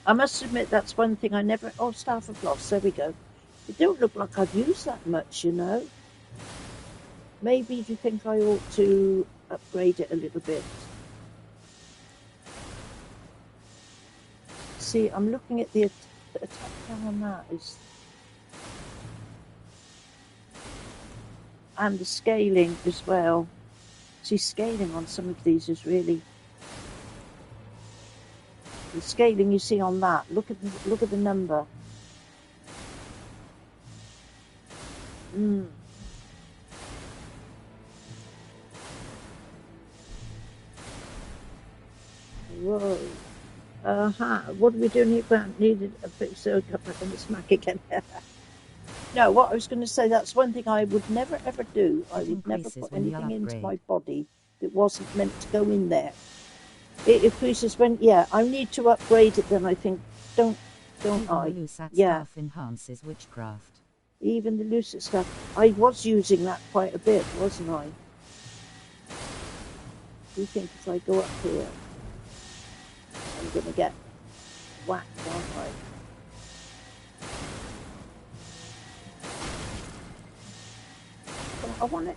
I must admit that's one thing I never... Oh, Staff of Loss, there we go. It don't look like I've used that much, you know. Maybe do you think I ought to upgrade it a little bit? See, I'm looking at the attack power on that is and the scaling as well. See, scaling on some of these is really... The scaling you see on that, look at the number. Whoa. What are we doing here, Grant? Needed a bit, so got back on the smack again. No, what I was going to say, that's one thing I would never ever do. I would never put anything into my body that wasn't meant to go in there. It increases when, yeah, I need to upgrade it then, I think. Don't I? Yeah. Stuff enhances witchcraft. Even the lucid stuff. I was using that quite a bit, wasn't I? Do you think if I go up here, I'm going to get whacked, aren't I? I want it.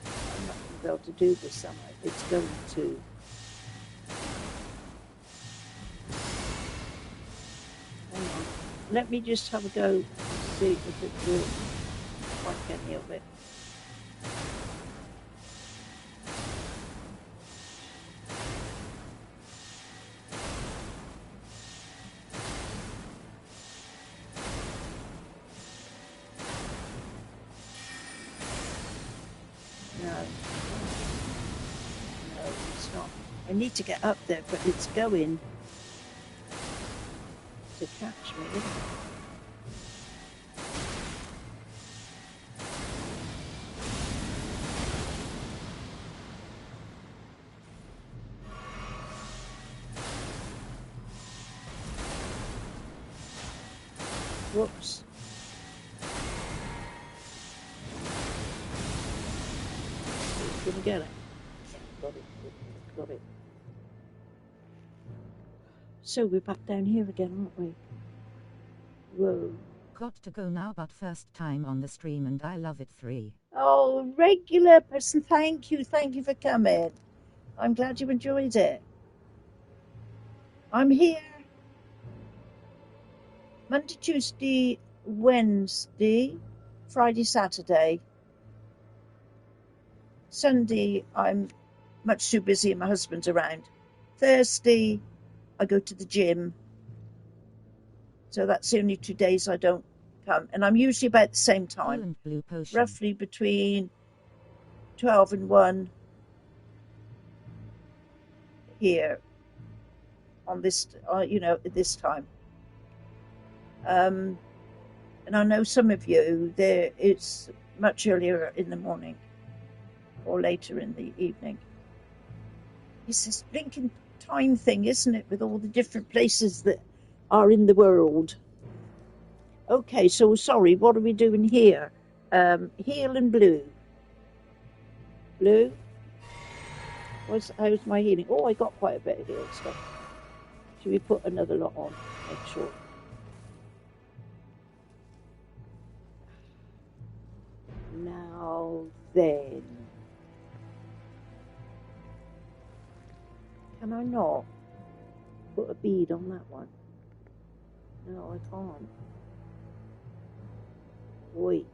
I'm not going to be able to do this, am I? It's going to. Hang on. Let me just have a go and see if it will quite get me of it. I need to get up there, but it's going to catch me, isn't it? Whoops. Didn't get it. Got it. Got it. So we're back down here again, aren't we? Whoa. Got to go now, but first time on the stream and I love it 3. Oh, regular person, thank you for coming. I'm glad you enjoyed it. I'm here Monday, Tuesday, Wednesday, Friday, Saturday. Sunday, I'm much too busy and my husband's around. Thursday, I go to the gym. So that's the only 2 days I don't come. And I'm usually about the same time. Blue potion. Roughly between 12 and 1 here on this, at this time. And I know some of you, it's much earlier in the morning or later in the evening. It's this blinking time thing, isn't it, with all the different places that are in the world. Okay, so sorry, what are we doing here? Heal and blue. Blue? How's my healing? Oh, I got quite a bit of heal stuff. Should we put another lot on? Make sure. Now then. Can I not put a bead on that one? No, I can't. Wait.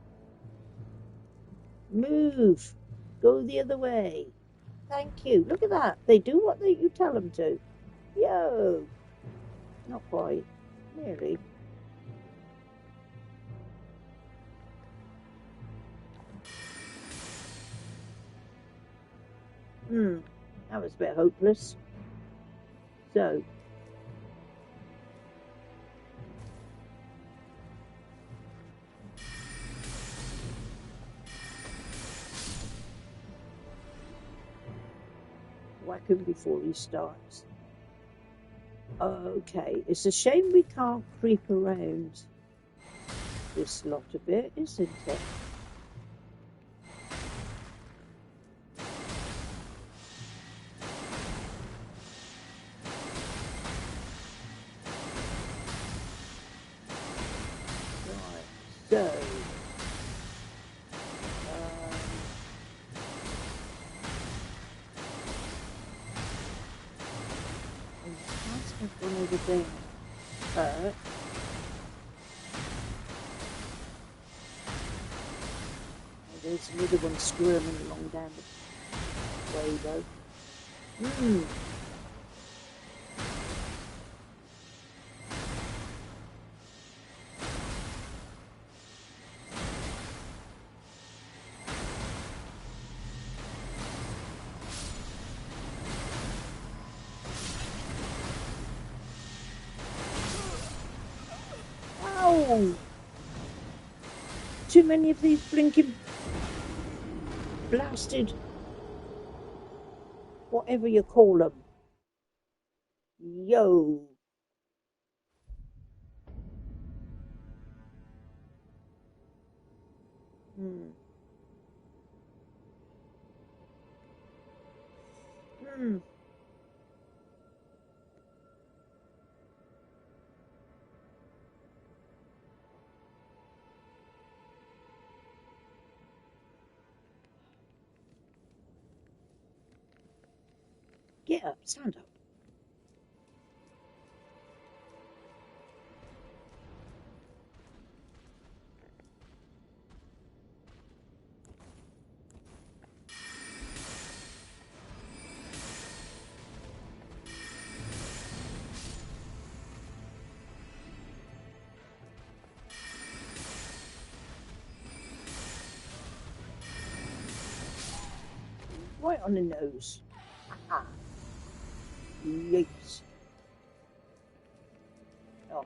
Move. Go the other way. Thank you. Look at that. They do what you tell them to. Yo. Not quite. Nearly. That was a bit hopeless. So. Whack him before he starts. Okay, it's a shame we can't creep around this lot a bit, isn't it? Right, so I've gone over there. There's another one squirming along down the way though. Ow! Too many of these blinking blasted whatever you call them. Yo. Get up, stand up. Right on the nose. Aha. Yikes. Oh.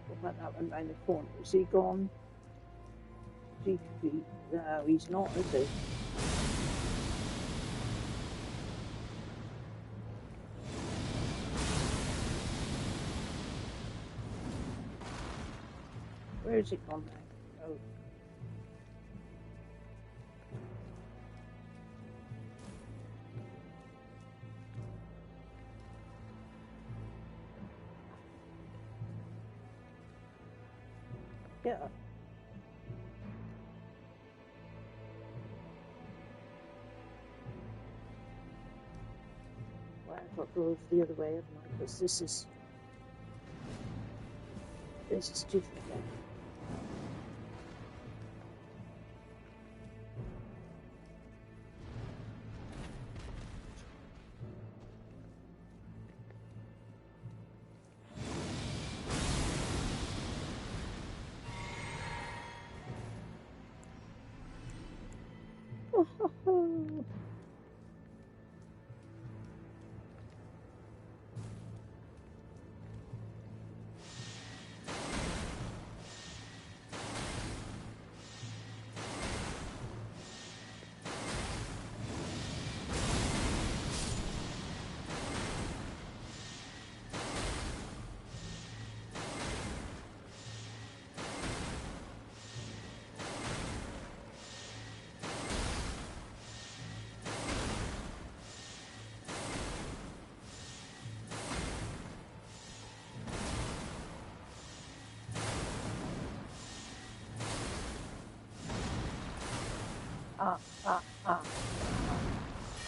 What about that one round the corner? Is he gone? No, he's not, is he? Where is it gone now? Oh. Get up. Well, I've got to go over the other way, haven't I? Because this is different again.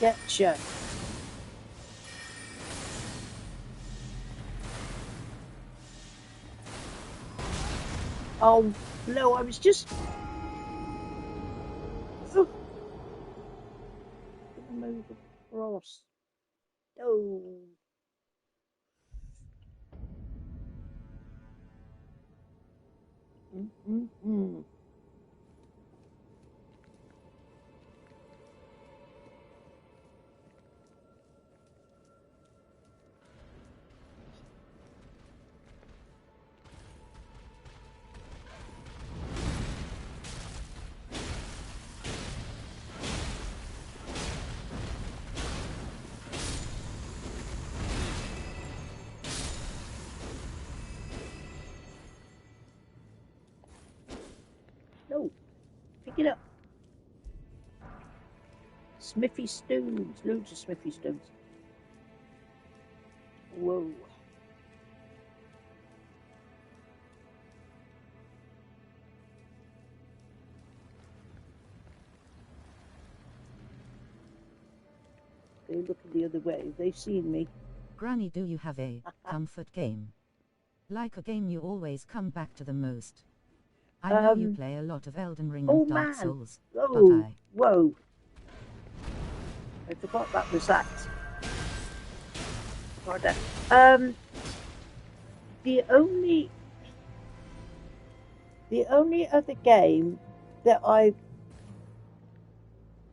Getcha. Oh no, I was just gonna move across. Oh. No, pick it up. Smithy stones, loads of smithy stones. Whoa. They're looking the other way. They've seen me. Granny, do you have a comfort game? Like a game you always come back to the most? I know you play a lot of Elden Ring and Dark Souls, but Whoa. I forgot that was that. The only other game that I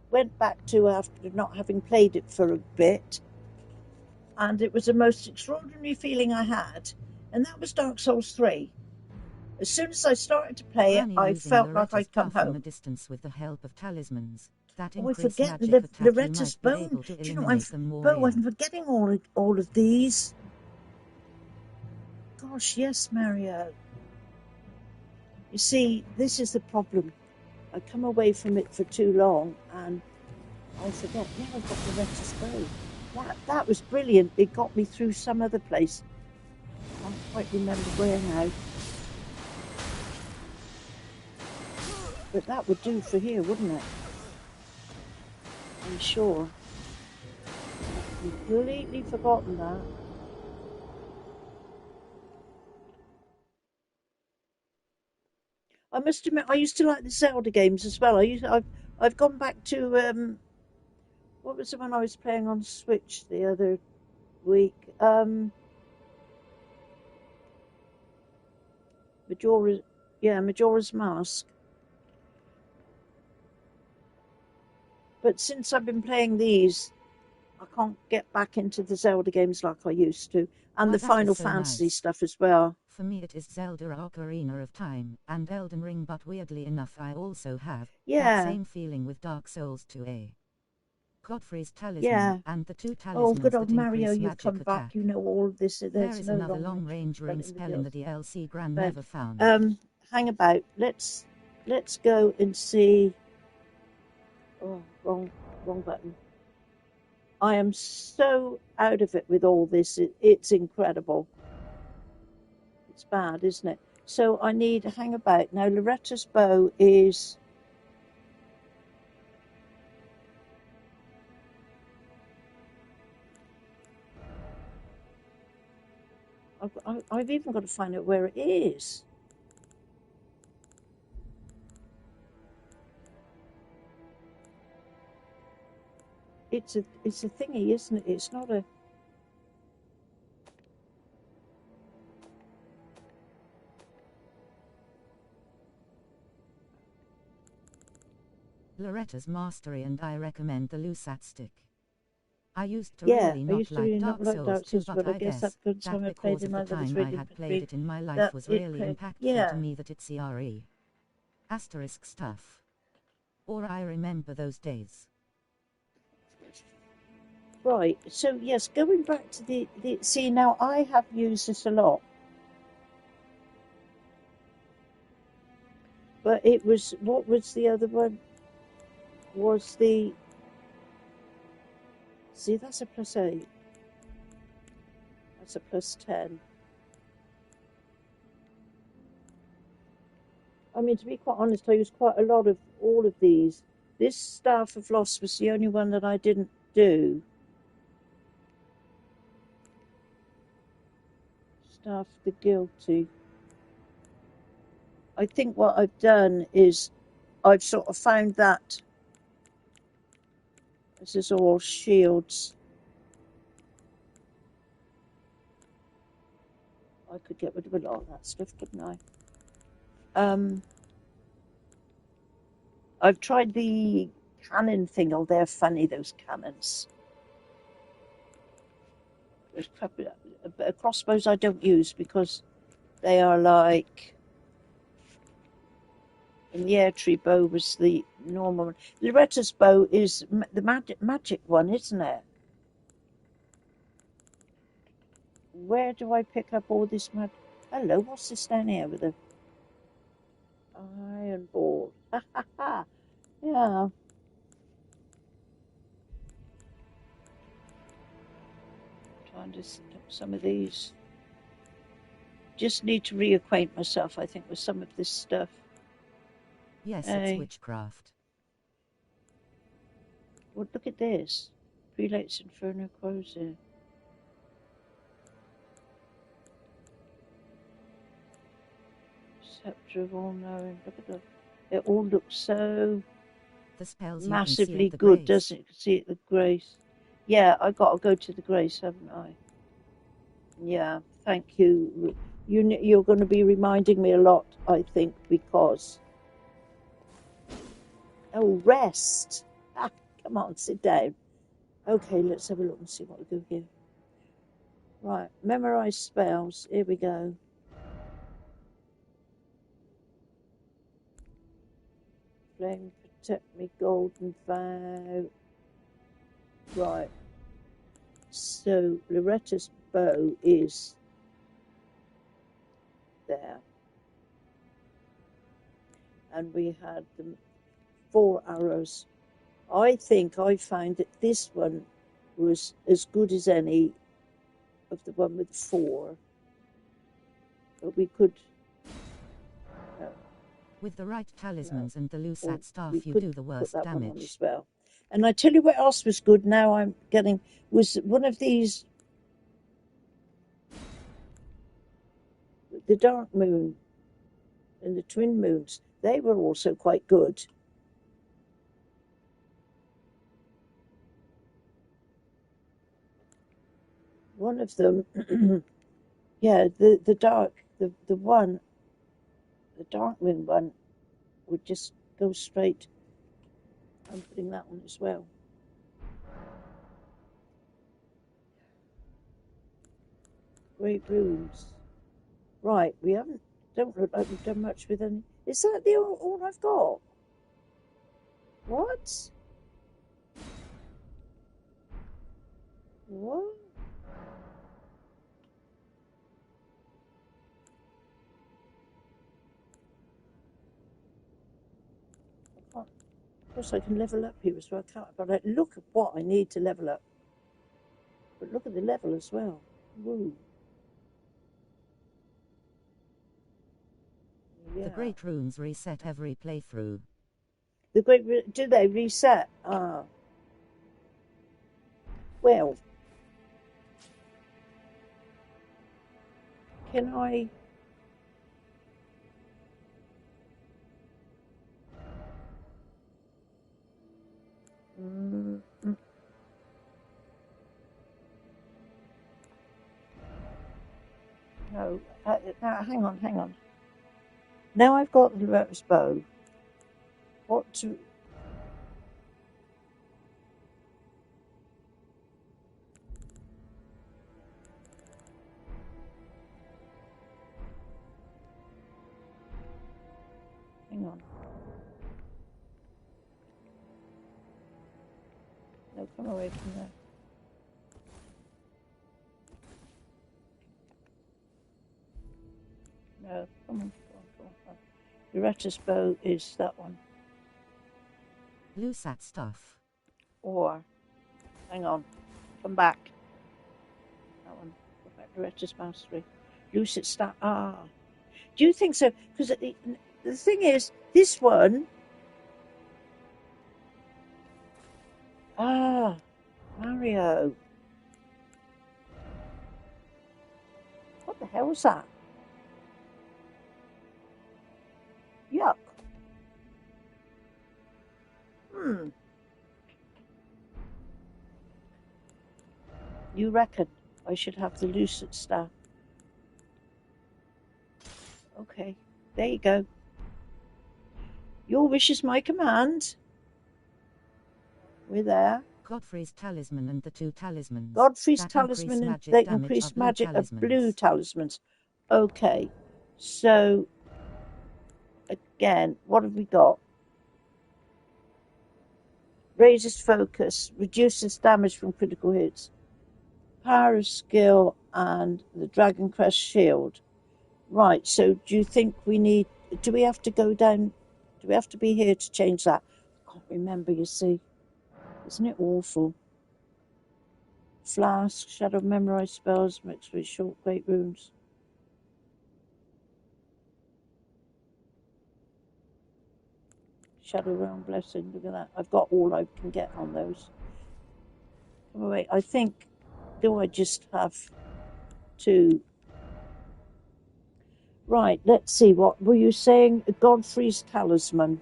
went back to after not having played it for a bit, and it was the most extraordinary feeling I had, and that was Dark Souls 3. As soon as I started to play it, I felt like I'd come home. The distance with the help of talismans. That I forget Loretta's bow. Do you know, I'm forgetting all of these. Gosh, yes, Mario. You see, this is the problem. I come away from it for too long and I forget. Yeah, I've got Loretta's bow. That was brilliant. It got me through some other place. I can't quite remember where now. But that would do for here, wouldn't it? I'm sure. I've completely forgotten that. I must admit, I used to like the Zelda games as well. I've gone back to what was the one I was playing on Switch the other week? Majora's Mask. But since I've been playing these, I can't get back into the Zelda games like I used to, and the Final Fantasy stuff as well. For me it is Zelda Ocarina of Time and Elden Ring, but weirdly enough I also have that same feeling with Dark Souls 2A. Godfrey's talisman and the two talismans. Oh, good old Mario, you've come back. You know all of this. There is another long-range ring spell in the DLC Gran never found. Hang about. Let's go and see. Oh, wrong button. I am so out of it with all this. It's incredible. It's bad, isn't it? So I need to hang about. Now, Loretta's bow is... I've even got to find out where it is. It's a thingy, isn't it? It's not a... Loretta's mastery, and I recommend the Lusat stick. I used to really not like Dark Souls 2, but I guess that because of the time I had played it in my life was really impactful to me that it's CRE. Asterisk stuff. Or I remember those days. Right, so yes, going back to the see, now I have used this a lot. But it was, what was the other one? Was the... See, that's a +8. That's a +10. I mean, to be quite honest, I used quite a lot of all of these. This Staff of Loss was the only one that I didn't do. Staff the Guilty. I think what I've done is I've sort of found that this is all shields. I could get rid of a lot of that stuff, couldn't I? I've tried the cannon thing. Oh, they're funny, those cannons. There's a couple of crossbows I don't use because they are like... And the air tree bow was the normal one. Loretta's bow is the magic one, isn't it? Where do I pick up all this magic? Hello, what's this down here with a iron board? Ha ha ha! Yeah. Trying to set up some of these. Just need to reacquaint myself, I think, with some of this stuff. Yes, it's witchcraft. Well, look at this. Prelate's Inferno quotes here. Sceptre of all knowing. Look at that. It all looks so the spells massively good, doesn't it? You can see it, the grace. Yeah, I got to go to the grace, haven't I? Yeah, thank you. You're going to be reminding me a lot, I think, because... Oh, rest. Ah, come on, sit down. Okay, let's have a look and see what we do here. Right, memorize spells. Here we go. Flame, protect me, golden vow. Right. So, Loretta's bow is there. And we had the 4 arrows. I think I found that this one was as good as any of the one with 4. But we could... No. With the right talismans and the loadout staff, you do the worst put that damage. one on as well. And I tell you what else was good. Now I'm getting... Was one of these... The Dark Moon and the Twin Moons. They were also quite good. One of them... yeah, the Dark Moon one would just go straight. I'm putting that one as well. Great runes. Right, we don't look like we've done much with any. Is that all I've got? What? What? I can't. Of course, I can level up here as well. I can't. But look at what I need to level up. But look at the level as well. Woo. Yeah. The great runes reset every playthrough. Do they reset? Ah. Well. Can I... No. Hang on. Now I've got the Loretta's bow. What to... Hang on. No, come away from there. No, come on. Loretta's bow is that one. Loadout stuff. Or, hang on, come back. That one. Go back. Loretta's mastery. Lucid staff. Ah. Do you think so? Because the thing is, this one. Ah, Mario. What the hell was that? Yuck. You reckon I should have the lucid staff? Okay, there you go. Your wish is my command. We're there. Godfrey's talisman and the 2 talismans. Godfrey's talisman and they increase magic of blue talismans. Okay, so again, what have we got? Raises focus, reduces damage from critical hits. Power of skill and the Dragon Crest shield. Right, so do you think we need... Do we have to go down... Do we have to be here to change that? I can't remember, you see. Isn't it awful? Flask, shadow memorize spells, mixed with short great runes. Shadow realm blessing, look at that. I've got all I can get on those. Oh, wait, I think, do I just have to... Right, let's see, what were you saying? Godfrey's talisman.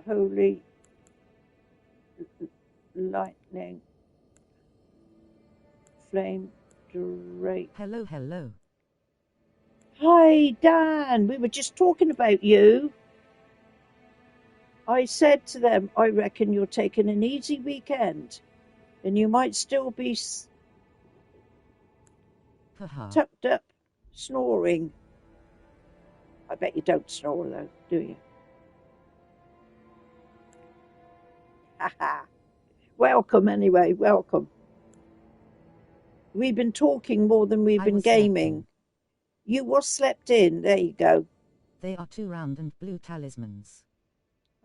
Holy lightning flame drake. Hello, hello. Hi, Dan. We were just talking about you. I said to them, I reckon you're taking an easy weekend, and you might still be tucked up, snoring. I bet you don't snore, though, do you? Haha. Welcome, anyway. Welcome. We've been talking more than we've been gaming. You was slept in. There you go. They are 2 round and blue talismans.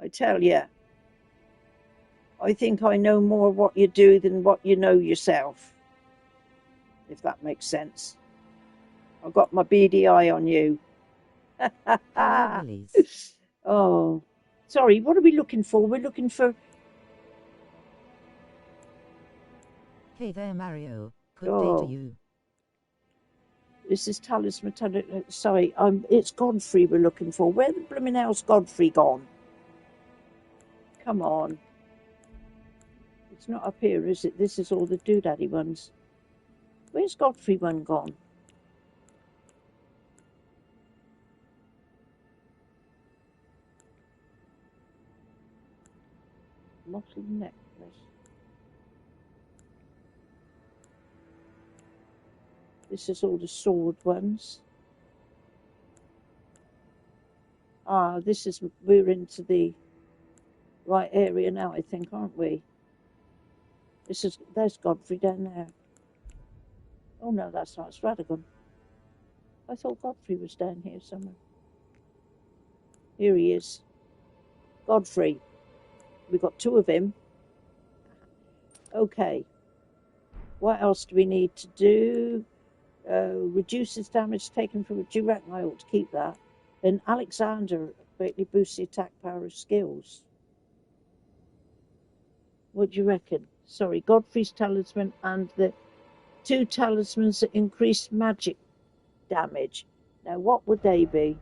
I tell you, I think I know more what you do than what you know yourself, if that makes sense. I've got my beady eye on you. Oh, sorry, what are we looking for? We're looking for... Hey there, Mario. Good day to you. This is talisman. Sorry, it's Godfrey we're looking for. Where the blooming hell's Godfrey gone? Come on. It's not up here, is it? This is all the doodaddy ones. Where's Godfrey one gone? Mottled necklace. This is all the sword ones. Ah, this is... We're into the right area now, I think, aren't we? There's Godfrey down there. Oh no, that's not Stradagon. I thought Godfrey was down here somewhere. Here he is. Godfrey. We've got 2 of him. Okay. What else do we need to do? Reduces damage taken from a... Do you reckon I ought to keep that? And Alexander greatly boosts the attack power of skills. What do you reckon? Sorry, Godfrey's talisman and the 2 talismans that increase magic damage. Now, what would they be?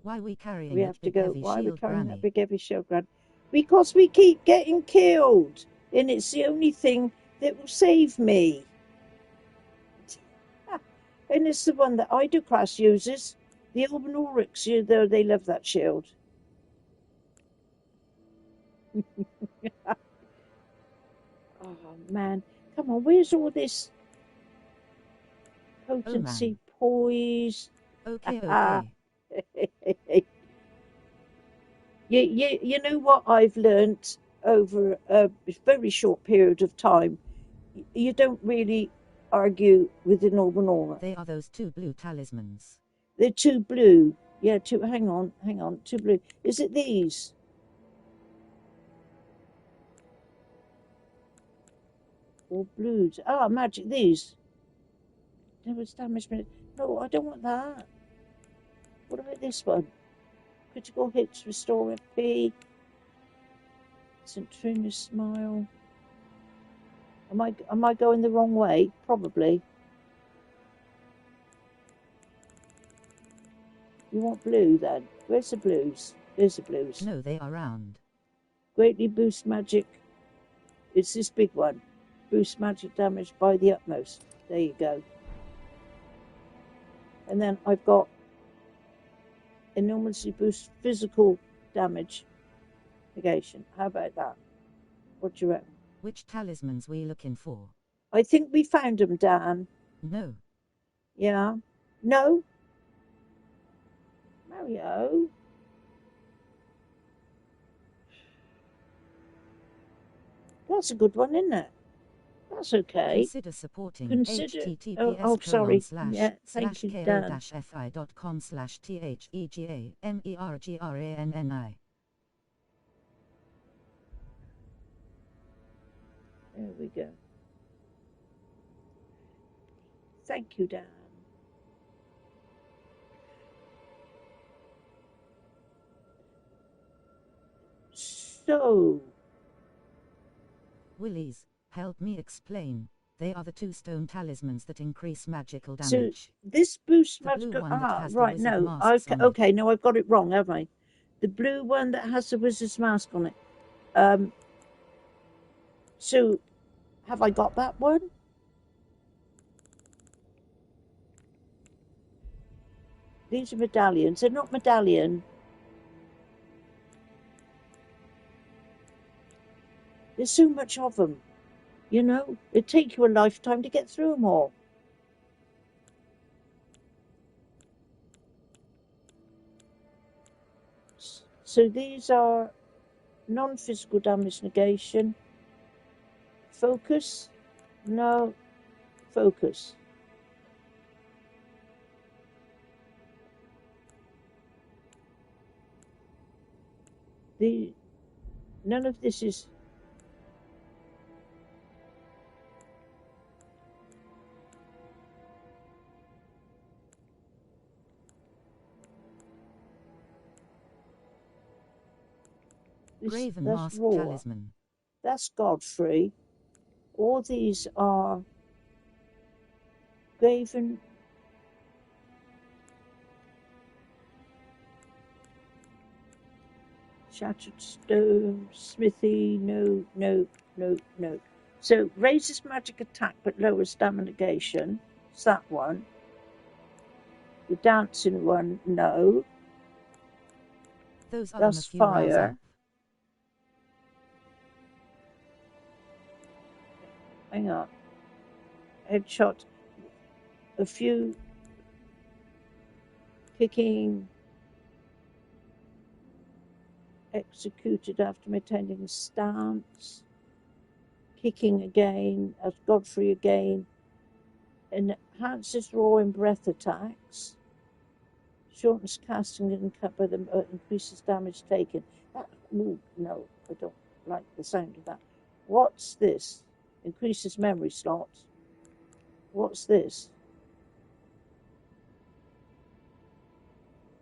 Why are we carrying we have to go? Why are we carrying that big heavy shield, Granny? Because we keep getting killed, and it's the only thing that will save me. And it's the one that Idocrass uses. The Urban Oryx, they love that shield. Oh man, come on! Where's all this potency, poise? Okay. You know what I've learnt over a very short period of time? You don't really argue with an Urban Aura. They are those 2 blue talismans. They're 2 blue. Yeah, 2. Hang on. 2 blue. Is it these? Or blues? Ah, magic. These. There was damage. No, I don't want that. What about this one? Critical hits, restore FP. St. Trina's smile. Am I going the wrong way? Probably. You want blue then? Where's the blues? There's the blues. No, they are round. Greatly boost magic. It's this big one. Boost magic damage by the utmost. There you go. And then I've got enormously boost physical damage negation. How about that? What do you reckon? Which talismans we looking for? I think we found them, Dan. No. Yeah. No? Mario? That's a good one, isn't it? That's okay. Consider supporting https sorry. Yeah, thank you, ko-fi.com/Thegamergranni. There we go. Thank you, Dan. So... Willies, help me explain. They are the 2 stone talismans that increase magical damage. So this boosts the blue magical... one that has right, the no. masks on Okay, no, I've got it wrong, haven't I? The blue one that has the wizard's mask on it. So, have I got that one? These are medallions. They're not medallion. There's so much of them. You know, it'd take you a lifetime to get through them all. So these are non-physical damage negation. Focus? No. Focus. None of this is... Graven that's mask raw. talisman. That's Godfrey. All these are graven... Shattered stone, smithy, no. So, raises magic attack but lowers stamina negation. It's that one. The dancing one, no. That's fire. Hang on. Headshot. A few kicking. Executed after maintaining a stance. Kicking again, as Godfrey again. Enhances raw and breath attacks. Shortens casting and cut by the increases damage taken. No, I don't like the sound of that. What's this? Increases memory slots. What's this?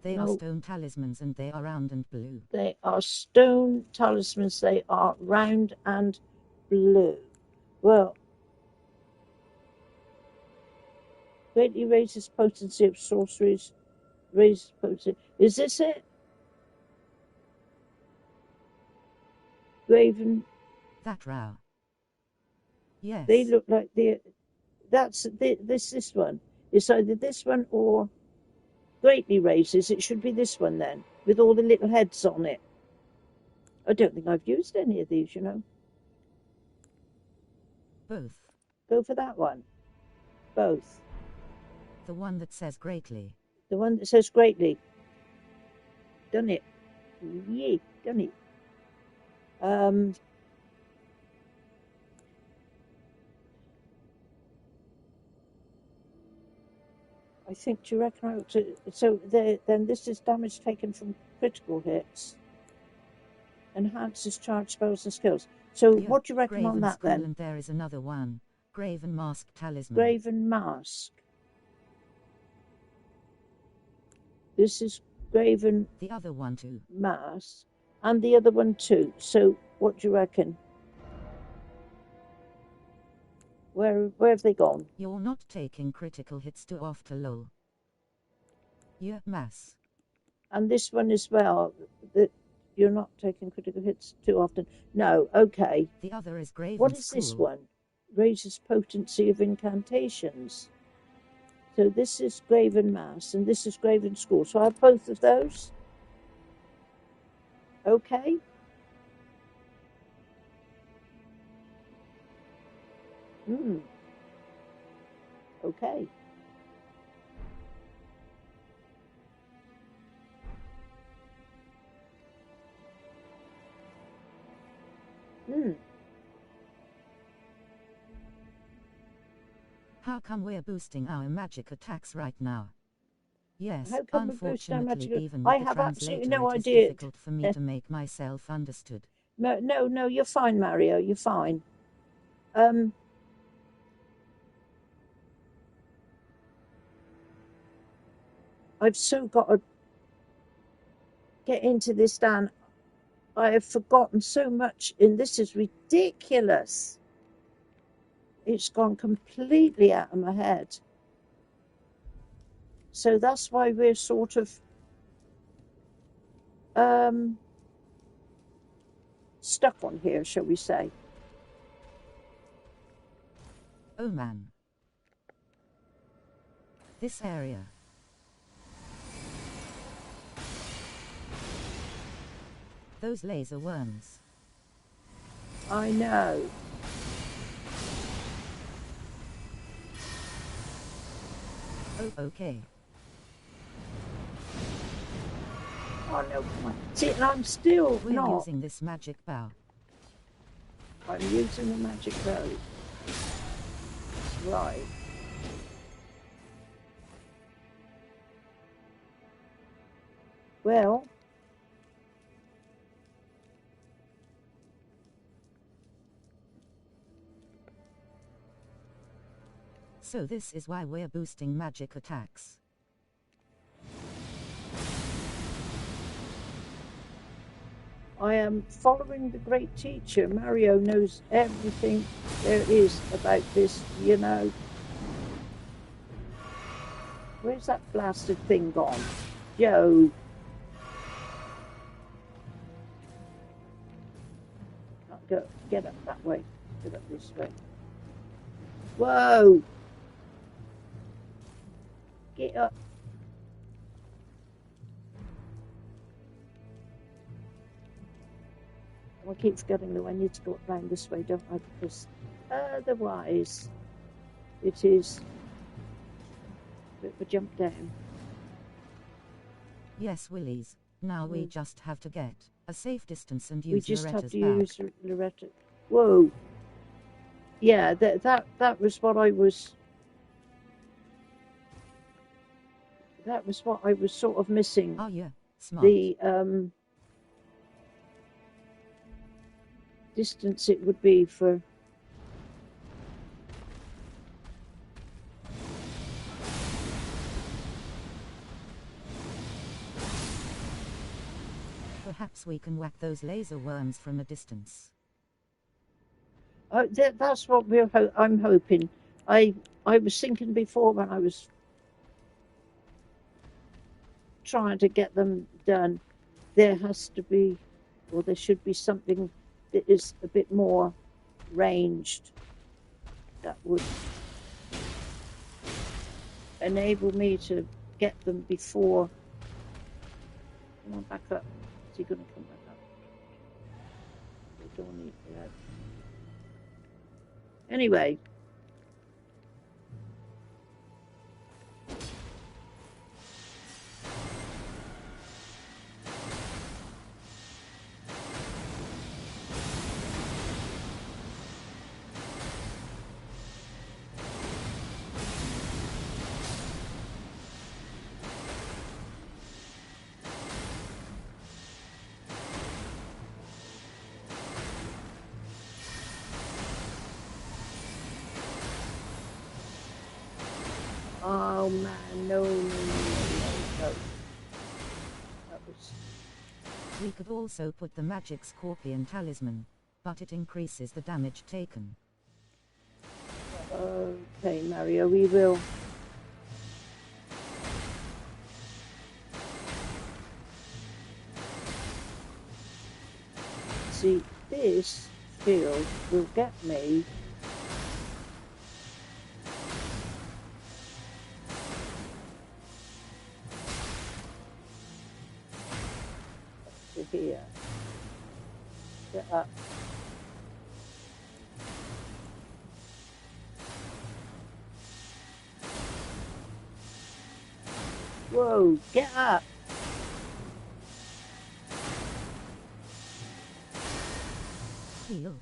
They are stone talismans and they are round and blue. They are stone talismans. They are round and blue. Well, greatly raises potency of sorceries. Raises potency. Is this it? Graven. That row. Yes. They look like this one. It's either this one or greatly raises. It should be this one then, with all the little heads on it. I don't think I've used any of these, you know. Both. Go for that one. Both. The one that says greatly. The one that says greatly. Done it. Yeah, done it. I think, do you reckon I ought to... So then this is damage taken from critical hits. Enhances charge spells and skills. So what do you reckon on that then? And there is another one. Graven mask talisman. Graven mask. This is graven... The other one too. Mask. And the other one too. So what do you reckon? Where have they gone? You're not taking critical hits too often, lol. Yeah, mass. And this one as well. You're not taking critical hits too often. No, okay. The other is Graven What is School. this one? Raises potency of incantations. So this is Graven Mass and this is Graven School. So I have both of those. Okay. Okay. How come we're boosting our magic attacks right now? Yes, How come unfortunately, even I with have the absolutely translator, no it is idea. difficult for me to make myself understood. No, you're fine, Mario. You're fine. I've so got to get into this, Dan. I have forgotten so much, and this is ridiculous. It's gone completely out of my head. So that's why we're sort of stuck on here, shall we say. Oh man. This area. Those laser worms. I know. Oh, okay. Oh no, come on. See, and I'm still We're not. using this magic bow. I'm using the magic bow. Right. Well. So this is why we're boosting magic attacks. I am following the great teacher. Mario knows everything there is about this, you know. Where's that blasted thing gone? Joe. Can't go. Get up that way. Get up this way. Whoa! Get up. I keep forgetting that I need to go around this way, don't I? Because otherwise it is a bit of a jump down. Yes, Willies. Now we just have to get a safe distance and use We just Loretta's have to back. use Loretta. Whoa. Yeah, that was what I was. That was what I was sort of missing. Oh yeah, smart. The distance it would be for. Perhaps we can whack those laser worms from a distance. That's what I'm hoping. I was thinking before when I was trying to get them done, there has to be, or there should be something that is a bit more ranged that would enable me to get them before. Come on, back up. Is he going to come back up? We don't need that. Anyway. Oh man, no. That was... We could also put the magic scorpion talisman, but it increases the damage taken. Okay, Mario, we will. See, this field will get me to here. Get up. Whoa, get up. Heal.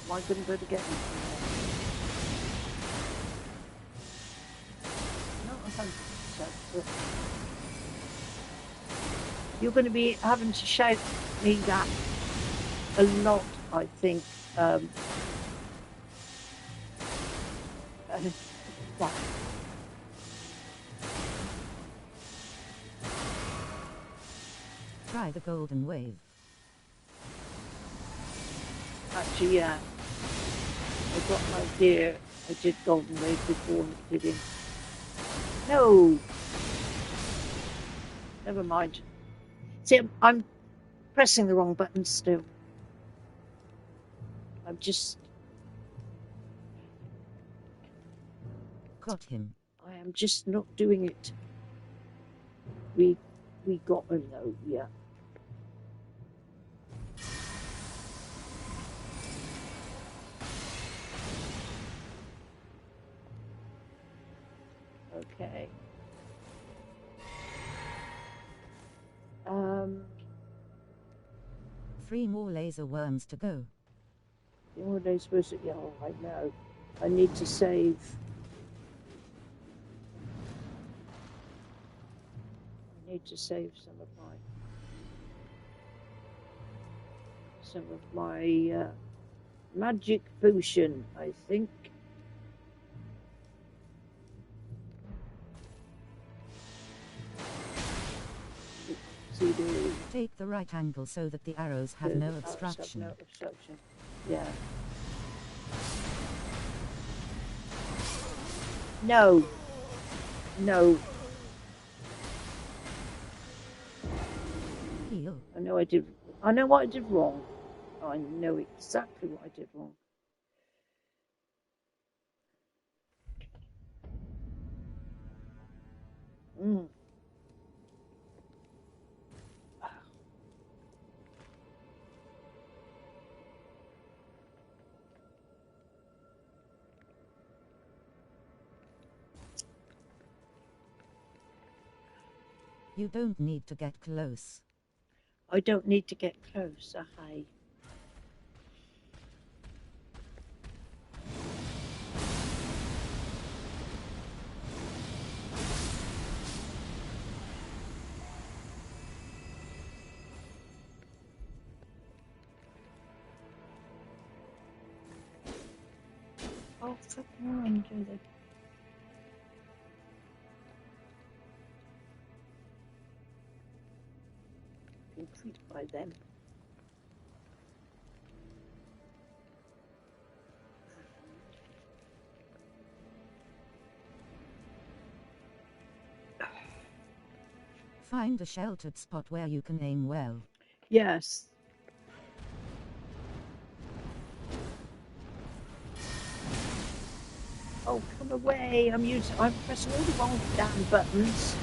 Am I going to go to get you? Not 100%, but you're going to be having to shout me that a lot, I think. That. Try the golden wave. Actually, yeah. I got an idea. I did golden wave before, did it? No! Never mind. See, I'm pressing the wrong button still. I'm just... Got him. I am just not doing it. We got a no, yeah. Okay. 3 more laser worms to go. 3 more days supposed to... Yeah, I know. I need to save... I need to save some of my magic potion, I think. Take the right angle so that the arrows have no obstruction. Yeah. No. No. Heal. I know what I did wrong. I know exactly what I did wrong. You don't need to get close. I don't need to get close. Hi. Oh, fucking on, do they? Intrigued by them. Find a sheltered spot where you can aim well. Yes. Oh, come away. I'm pressing all the wrong damn buttons.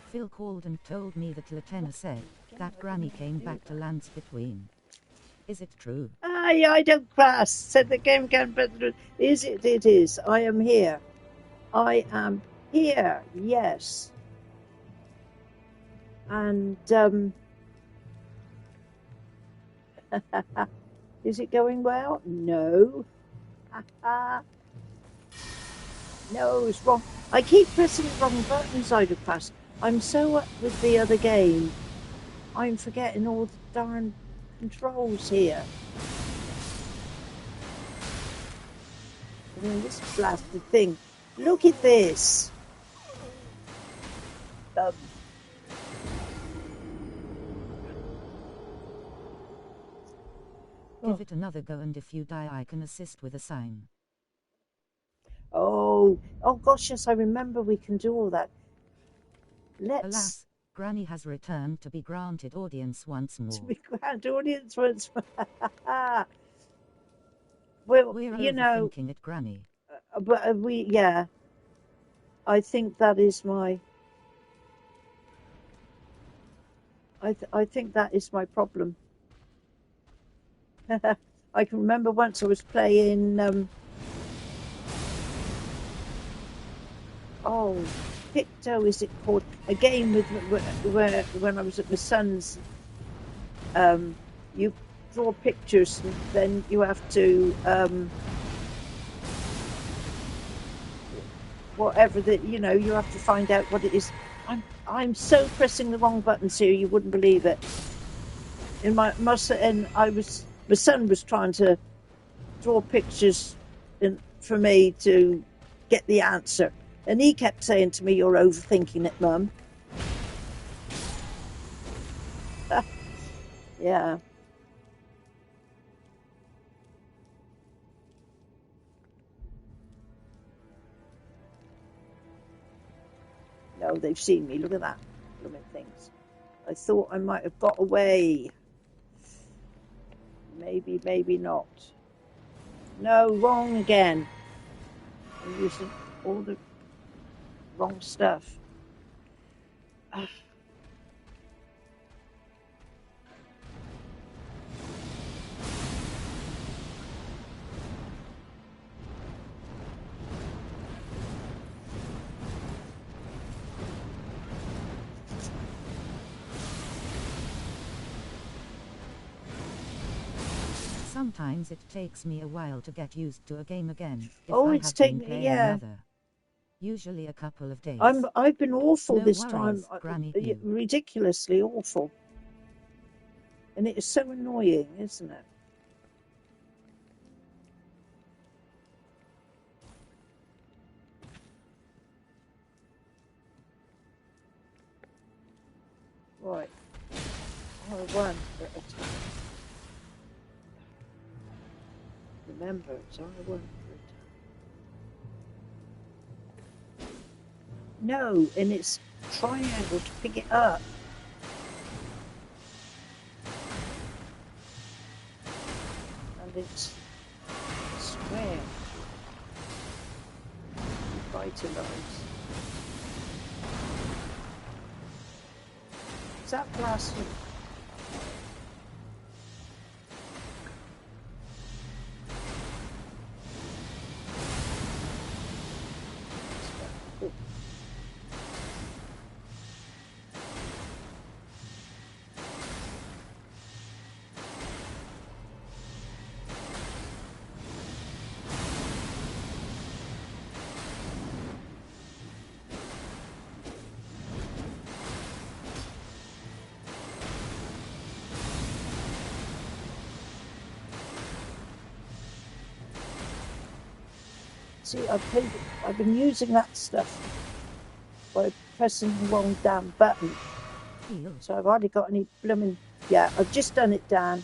Phil called and told me that Lieutenant said that Granny came back to lands between. Is it true? I don't crash, said the game can, but is it? It is. I am here. I am here, yes. And, is it going well? No. No, it's wrong. I keep pressing the wrong buttons, Idoclass. I'm so up with the other game. I'm forgetting all the darn controls here. I mean, this blasted thing. Look at this. Give it another go, and if you die I can assist with a sign. Oh gosh, yes, I remember we can do all that. Alas, Granny has returned to be granted audience once more. To be granted audience once more. Well, we're overthinking it, Granny. But yeah. I think that is my... I think that is my problem. I can remember once I was playing... Picto, is it called? A game with where when I was at my son's, you draw pictures, and then you have to whatever that you have to find out what it is. I'm so pressing the wrong buttons here, you wouldn't believe it. And my son was trying to draw pictures for me to get the answer, and he kept saying to me, "You're overthinking it, Mum." Yeah. No, they've seen me. Look at that. Blooming things. I thought I might have got away. Maybe, maybe not. No, wrong again. I'm using all the wrong stuff. Sometimes it takes me a while to get used to a game again. It's taken me, yeah. Usually a couple of days. I've been awful no this worries, time. Granny Ridiculously awful. And it is so annoying, isn't it? Right. R1 for attack. Remember, it's R1 for attack. No, and it's triangle to pick it up. And it's square to vitalize. Is that blasting? See, I've been using that stuff by pressing the wrong damn button. So I've hardly got any blooming... Yeah, I've just done it, Dan.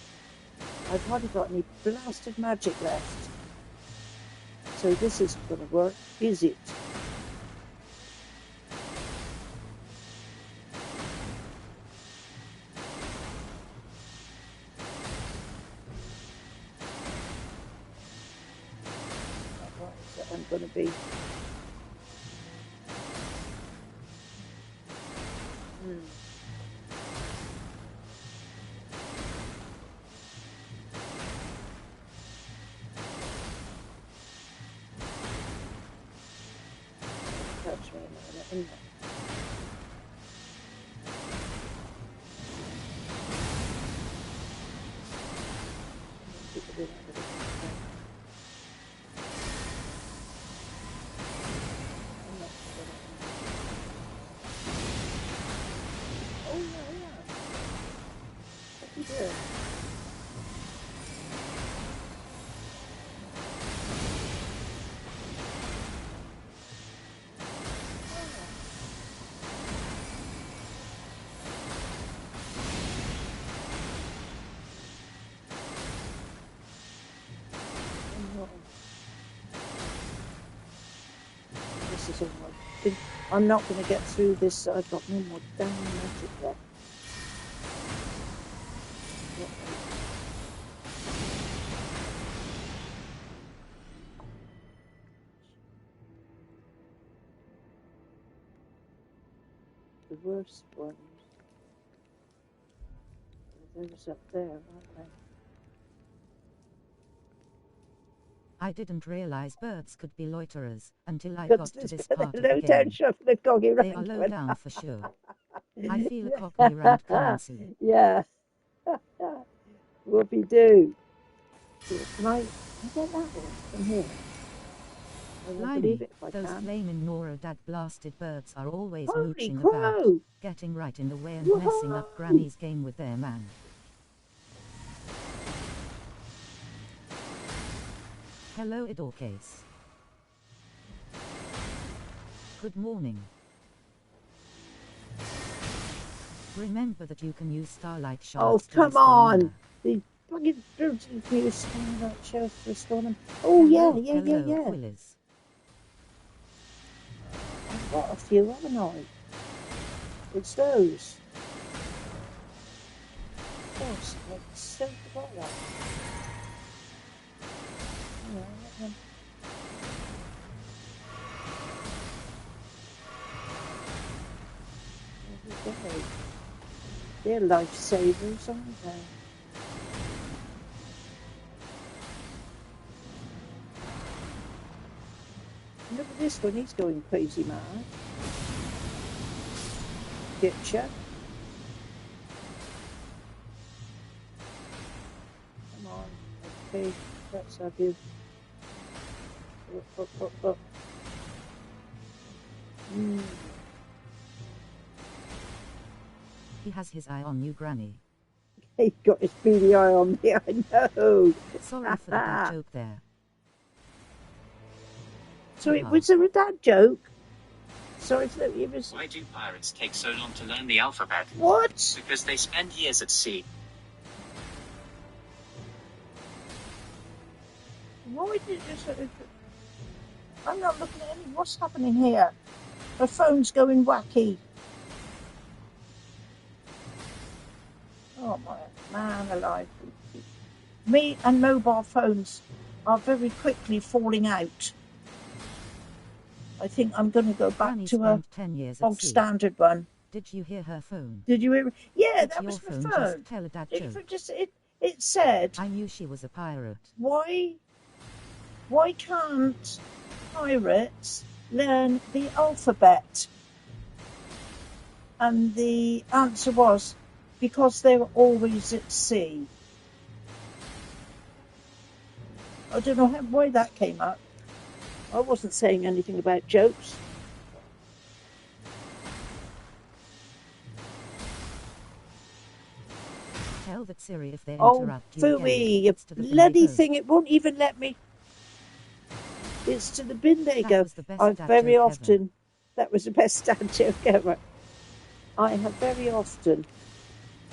I've hardly got any blasted magic left. So this isn't going to work, is it? I'm going to be... Touch me a minute, This is all I'm not going to get through this. I've got no more damn magic left. The worst ones. Those up there, aren't they? I didn't realize birds could be loiterers until I Got got to to this this part of low the down game. shot from the coggy They rank are low one. down for sure. I feel a cockney rant coming soon. Yeah. Whoopie do. Can I get that one from here? I will believe it if I those can. flaming Nora dad blasted birds are always Holy mooching crow! about, getting right in the way and messing up Granny's game with their man. Hello Idorcase. Good morning. Remember that you can use starlight shards to come restore on! mana. The fucking birds can use starlight shards to restore them. Oh Hello, yeah. Willis. I've got a few, haven't I? It's those. Of course, I so forgot that. They're lifesavers, aren't they? Look at this one, he's going crazy mad. Getcha. Come on, okay, let's have you. Up. He has his eye on you, Granny. He got his beady eye on me, I know. Sorry for the dad joke there. Sorry, was there a dad joke? Sorry for that. Why do pirates take so long to learn the alphabet? What? Because they spend years at sea. Why did you... I'm not looking at any... What's happening here? My phone's going wacky. Oh my man alive. Me and mobile phones are very quickly falling out. I think I'm going to go back Granny to a 10 years bog standard one. Did you hear her phone? Did you hear? Yeah, Did that your was my phone. phone. Just tell a dad joke. It said. I knew she was a pirate. Why can't pirates learn the alphabet? And the answer was because they were always at sea. I don't know why that came up. I wasn't saying anything about jokes. Tell that Siri if they interrupt you Fooey, you bloody thing, it won't even let me. It's to the bin they go. I've very often, that was the best dad joke ever. I have very often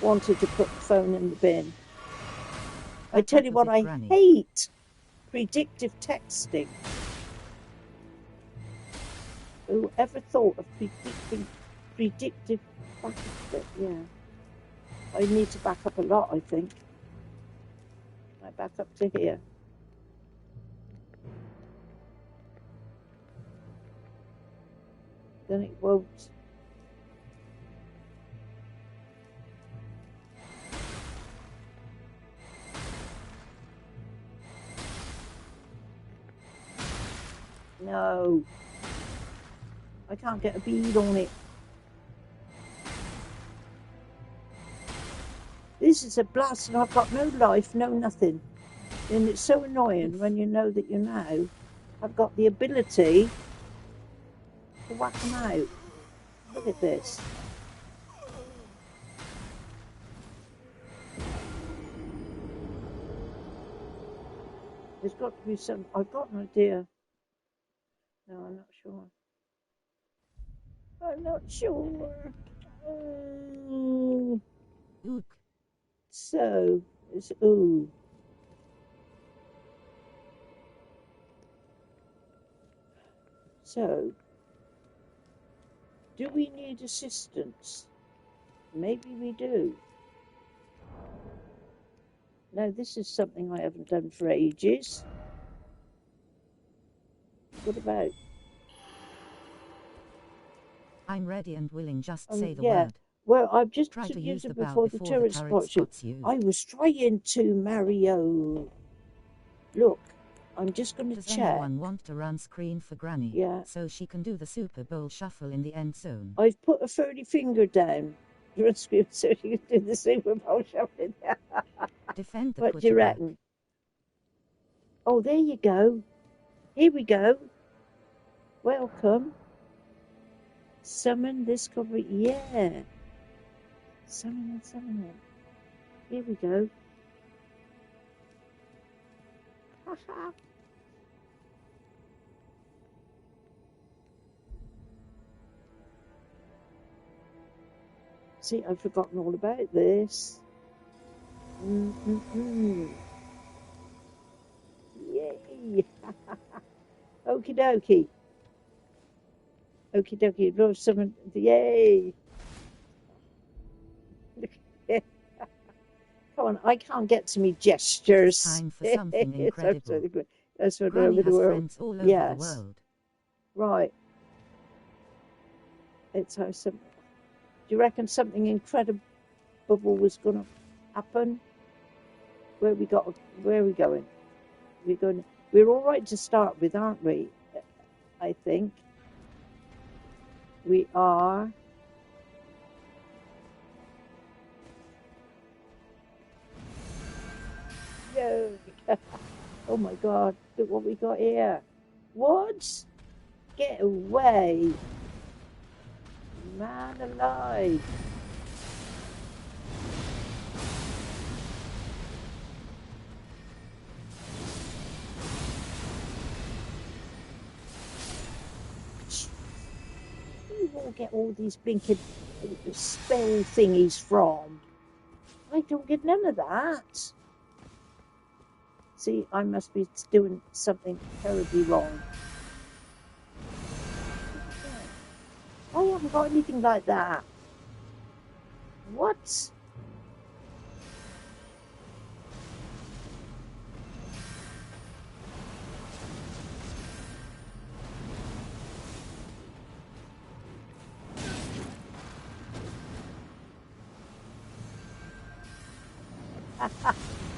wanted to put the phone in the bin. I tell you what, I hate predictive texting. Whoever thought of predictive backup? Yeah. I need to back up a lot, I think. I back up to here. Then it won't. No. I can't get a bead on it. This is a blast and I've got no life, no nothing. And it's so annoying when you know that you now have got the ability to whack them out. Look at this. There's got to be some... I've got an idea. No, I'm not sure. I'm not sure. So, it's ooh. So, do we need assistance? Maybe we do. Now, this is something I haven't done for ages. What about? I'm ready and willing, just say the word. Well, I've just tried to used use it before the turret spots you. I was trying to Mario. Look, I'm just going to Does check. anyone want to run screen for Granny? Yeah. So she can do the Super Bowl shuffle in the end zone. I've put a 30 finger down. Run screen so you can do the Super Bowl shuffle. Defend the What do you reckon? Oh, there you go. Here we go. Welcome. Summon this cover. Yeah. Summon it, summon it. Here we go. Haha. See, I've forgotten all about this. Yay! Okie dokie. Okie dokie. Love summon. Yay! Come on, I can't get to me gestures. Time for something incredible. That's what Granny over has the world. friends all over Yes. the world. Right. It's how some. Do you reckon something incredible was going to happen? Where are we going? We're all right to start with, aren't we? I think we are. No. Oh my God! Look what we got here. What? Get away, man alive! You all get all these blinking spell thingies from? I don't get none of that. See, I must be doing something terribly wrong. I haven't got anything like that. What?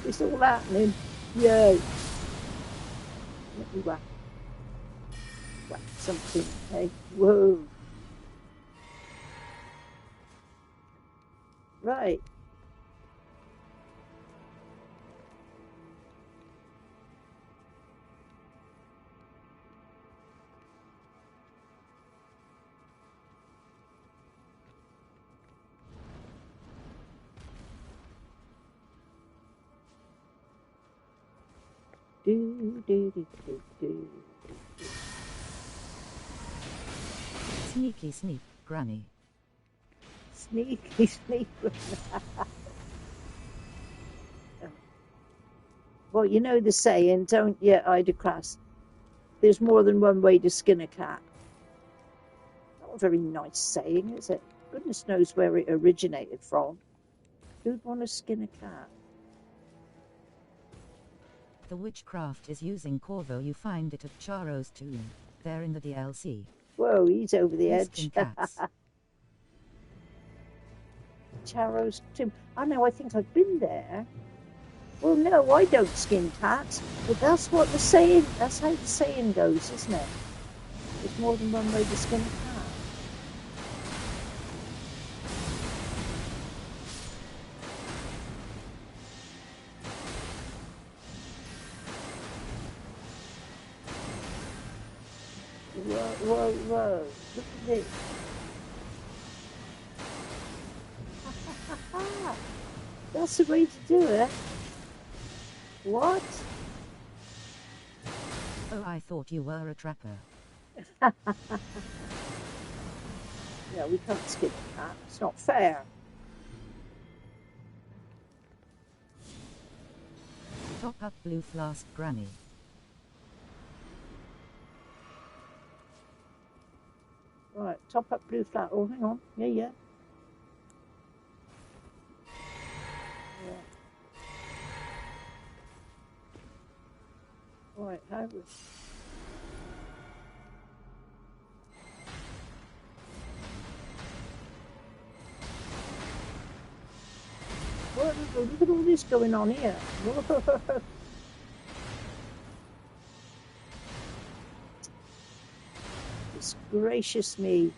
It's all happening. Yay. Let me whack something. Hey, whoa. Right. Do. Sneaky sneak, Granny. Sneaky sneak. Well, you know the saying, don't you, Ida Crass? There's more than one way to skin a cat. Not a very nice saying, is it? Goodness knows where it originated from. Who'd want to skin a cat? The witchcraft is using Corvo. You find it at Charo's tomb. There in the DLC. Whoa, he's over the edge. Cats. Charo's tomb. I know, I think I've been there. Well, no, I don't skin cats. But that's what the saying, that's how the saying goes, isn't it? There's more than one way to skin a cat. Whoa. Look at this. That's the way to do it. What? Oh, I thought you were a trapper. Yeah, we can't skip a cat. It's not fair. Top up blue flask, Granny. Right, top up blue flat. Oh, hang on. Yeah. Right, how was... Whoa, look at all this going on here. Whoa. Goodness gracious me.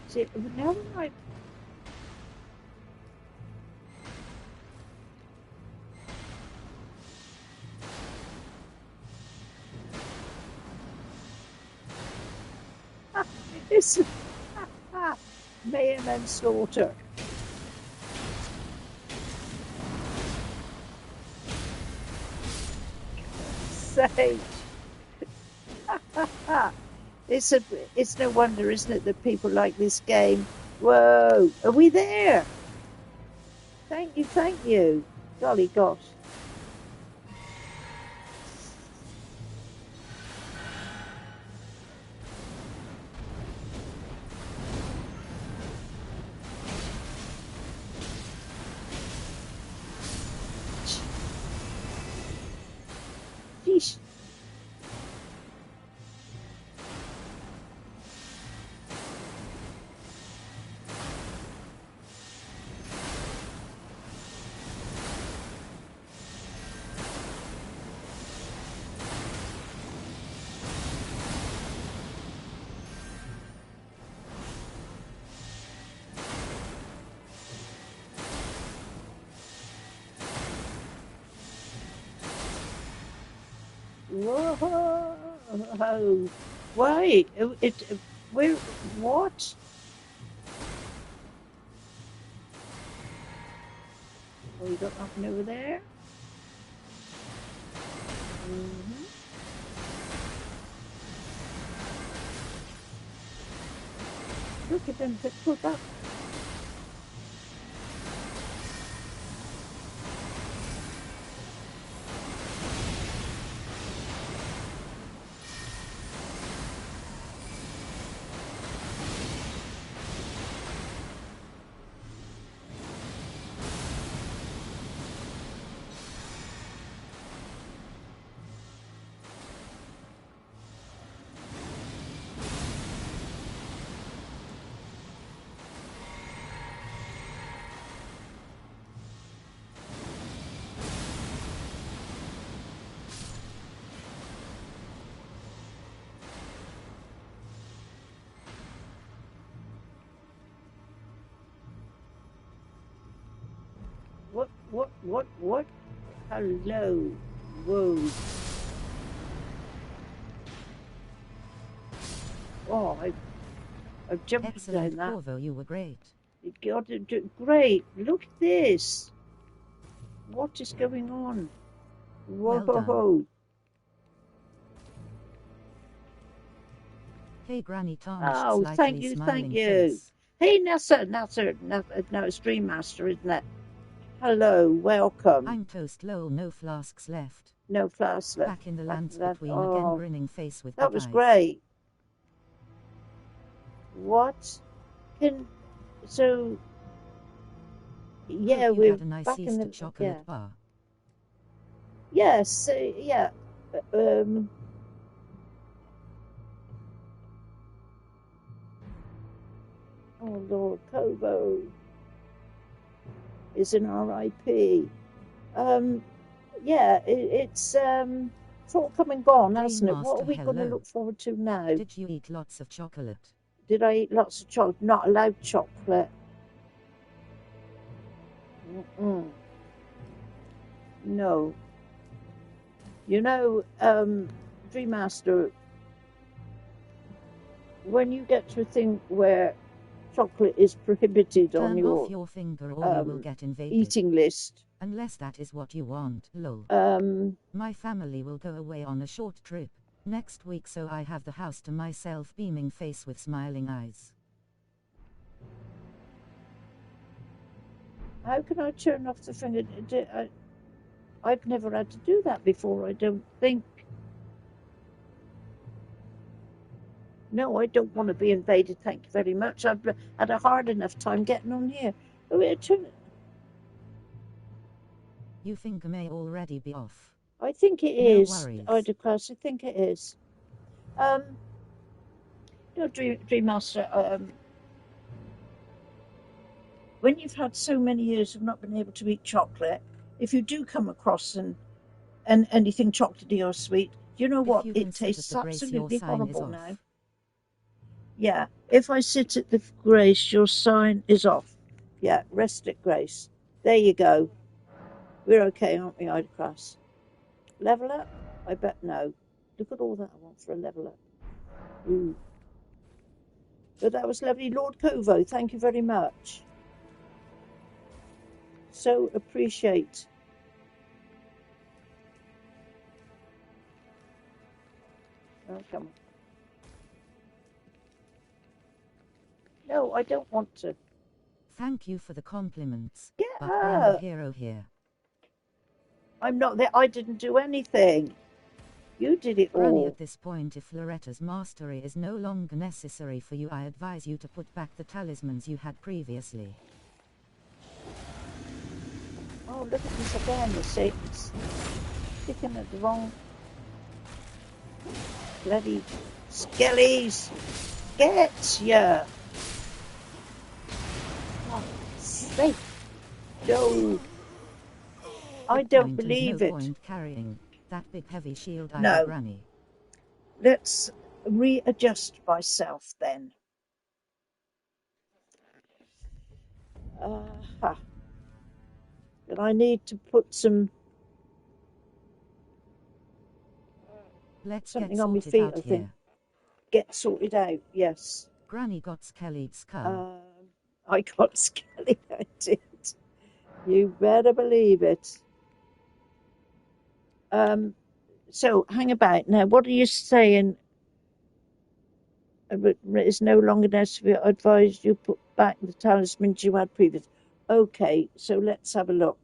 See, now when I it's mayhem and slaughter. Say, it's no wonder, isn't it, that people like this game. Whoa, are we there? Thank you. Golly gosh. Sheesh. Whoa! Why? Where? What? Oh, you got nothing over there? Look at them put up. What? Hello. Whoa. Oh, I've jumped Excellent, down that. Corvo, you were great. Great. Look at this. What is going on? Whoa. Well done. Hey, Granny tarnished thank you. Face. Hey, now it's Dream Master, isn't it? Hello, welcome. I'm toast low, no flasks left. No flasks left. Back in the lands between, again grinning face with that was great. What? Yeah, we're had a nice back Easter in the chocolate bar. Yes, yeah. Oh Lord, Kobo is an RIP. Yeah, it's all come and gone, hasn't it? What are we going to look forward to now? Did you eat lots of chocolate? Did I eat lots of chocolate? Not allowed chocolate. No. You know, Dream Master, when you get to a thing where chocolate is prohibited on your finger or you will get invaded. Eating list. Unless that is what you want, lol. My family will go away on a short trip next week, so I have the house to myself, beaming face with smiling eyes. How can I turn off the finger? I've never had to do that before, I don't think. No, I don't want to be invaded, thank you very much. I've had a hard enough time getting on here. You think it may already be off? I think it No is, worries. Idaclass, I think it is. Dream Master, when you've had so many years of not being able to eat chocolate, if you do come across and anything chocolatey or sweet, you know what? It tastes absolutely horrible now. Yeah, if I sit at the grace, your sign is off. Yeah, rest at grace. There you go. We're okay, aren't we, Idaclass? Level up? I bet no. Look at all that I want for a level up. Ooh. But that was lovely. Lord Covo, thank you very much. So appreciate. Oh, come on. No, I don't want to. Thank you for the compliments. Get but her. I'm the hero here. I'm not there. I didn't do anything. You did it Granny, all. at this point, if Loretta's mastery is no longer necessary for you, I advise you to put back the talismans you had previously. Oh, look at this again. The Satan's sticking at the wrong bloody skellies. Get ya. Oh, sake. No. I don't believe it. No point carrying that big heavy shield, No. Granny. Let's readjust myself then. But I need to put something on my feet, I think. Get sorted out, yes. Granny got Skelly's skull. I got Skelly, I did. You better believe it. So, hang about. Now, what are you saying? It's no longer necessary. I advise you put back the talismans you had previous. Okay, so let's have a look.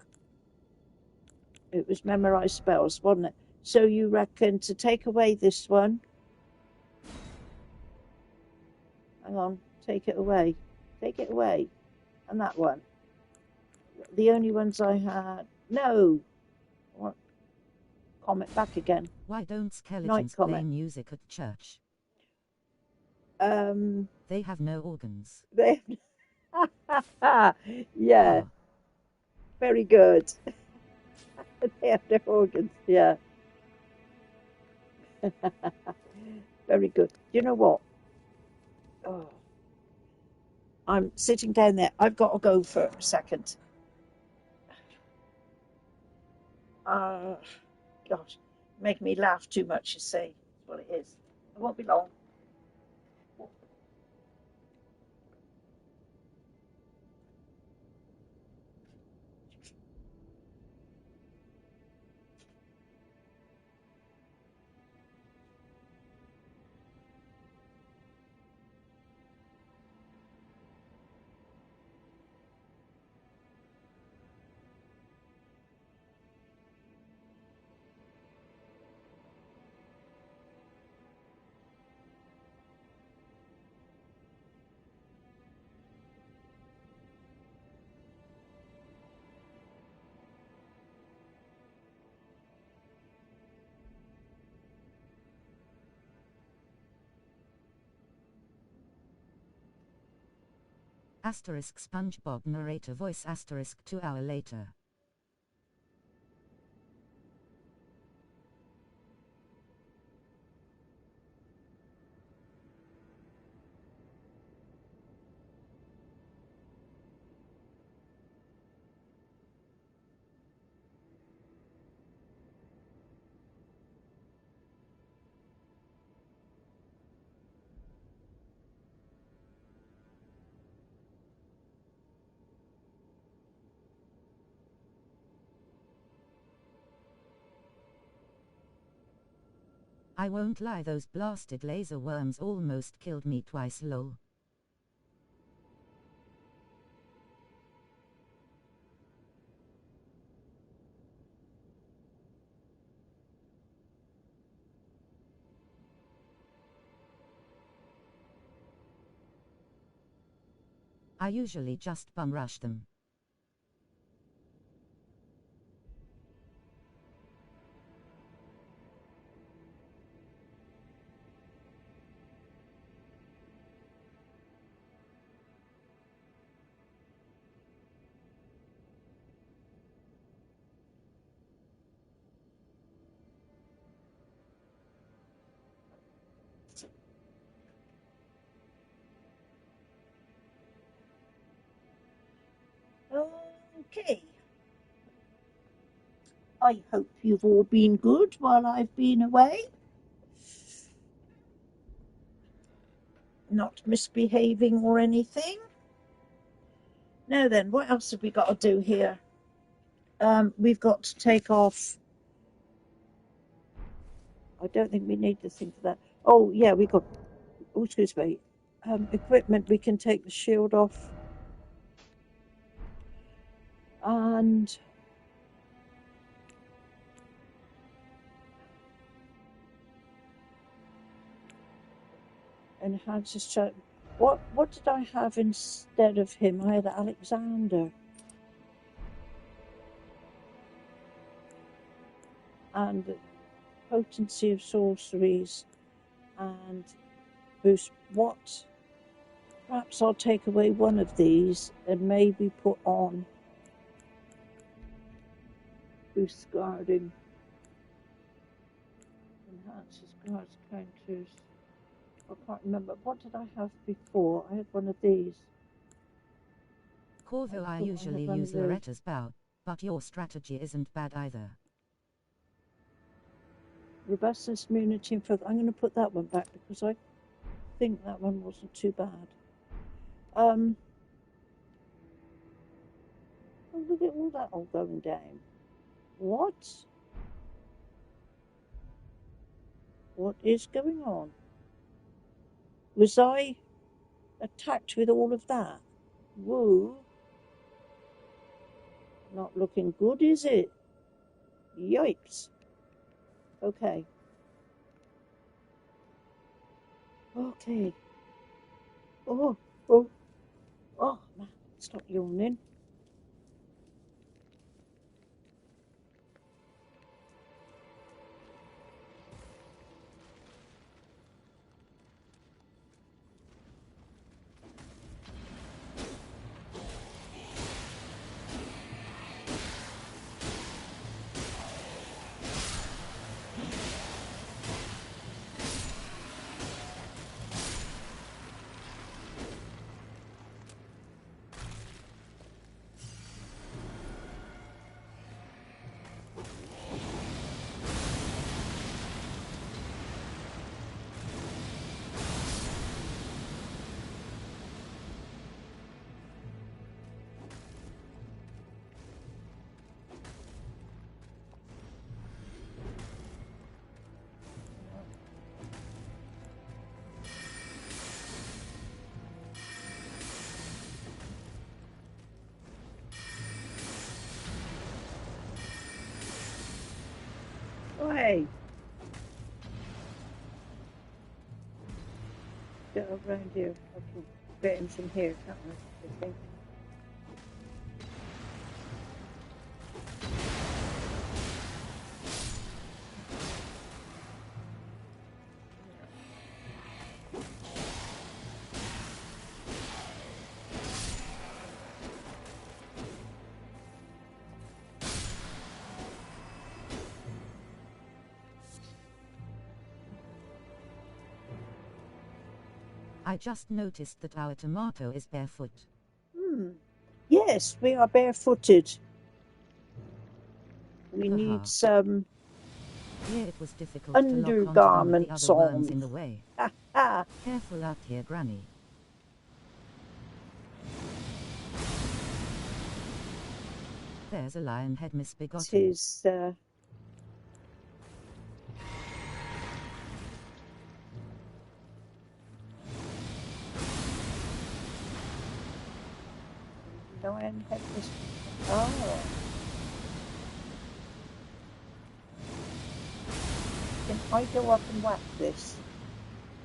It was memorized spells, wasn't it? So you reckon to take away this one? Hang on, take it away. Take it away. And that one. The only ones I had. No. What? Comment back again. Why don't skeletons play music at church? They have no organs. They yeah. Very good. They have no organs, yeah. Very good. You know what? Oh. I'm sitting down there. I've got to go for a second. Gosh, make me laugh too much, you see. That's what it is. It won't be long. Asterisk SpongeBob narrator voice asterisk 2 hour later. I won't lie, those blasted laser worms almost killed me twice, lol. I usually just bum rush them. Okay. I hope you've all been good while I've been away. Not misbehaving or anything. Now then, what else have we got to do here? We've got to take off. I don't think we need to think of that. Oh, yeah, we got. Oh, excuse me. Equipment. We can take the shield off. And enhance his chat. What did I have instead of him? I had Alexander. And potency of sorceries and boost. What? Perhaps I'll take away one of these and maybe put on boost guarding. Enhances guards counters. I can't remember. What did I have before? I had one of these. Corvo, I usually use Loretta's bow, but your strategy isn't bad either. Robustness, immunity, and further. I'm going to put that one back because I think that one wasn't too bad. Oh, look at all that all going down. What? What is going on? Was I attacked with all of that? Whoa. Not looking good, is it? Yikes. Okay. Okay. Oh, man. Stop yawning. Hey. Get around here. I can get him from here, can't I think. I just noticed that our tomato is barefoot. Yes, we are barefooted. We need some yeah, it was difficult undergarments to lock onto them with the other on. worms in the way. Careful out here, Granny. There's a lion head misbegotten. It is, lion head misbegotten. Oh. Can I go up and whack this?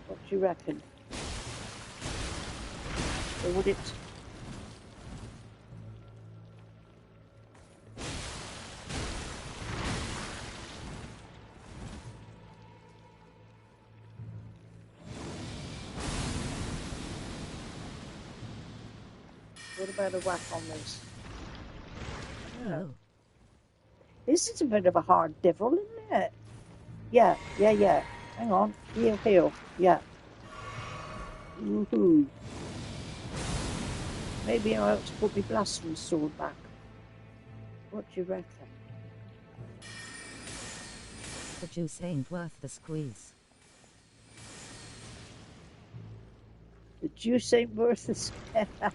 What do you reckon? Or would it... What about a whack on this? Oh. This is a bit of a hard devil, isn't it? Yeah. Hang on. Heal. Yeah. Woohoo. Maybe I ought to put my blasphemy sword back. What do you reckon? The juice ain't worth the squeeze. The juice ain't worth the squeeze. Come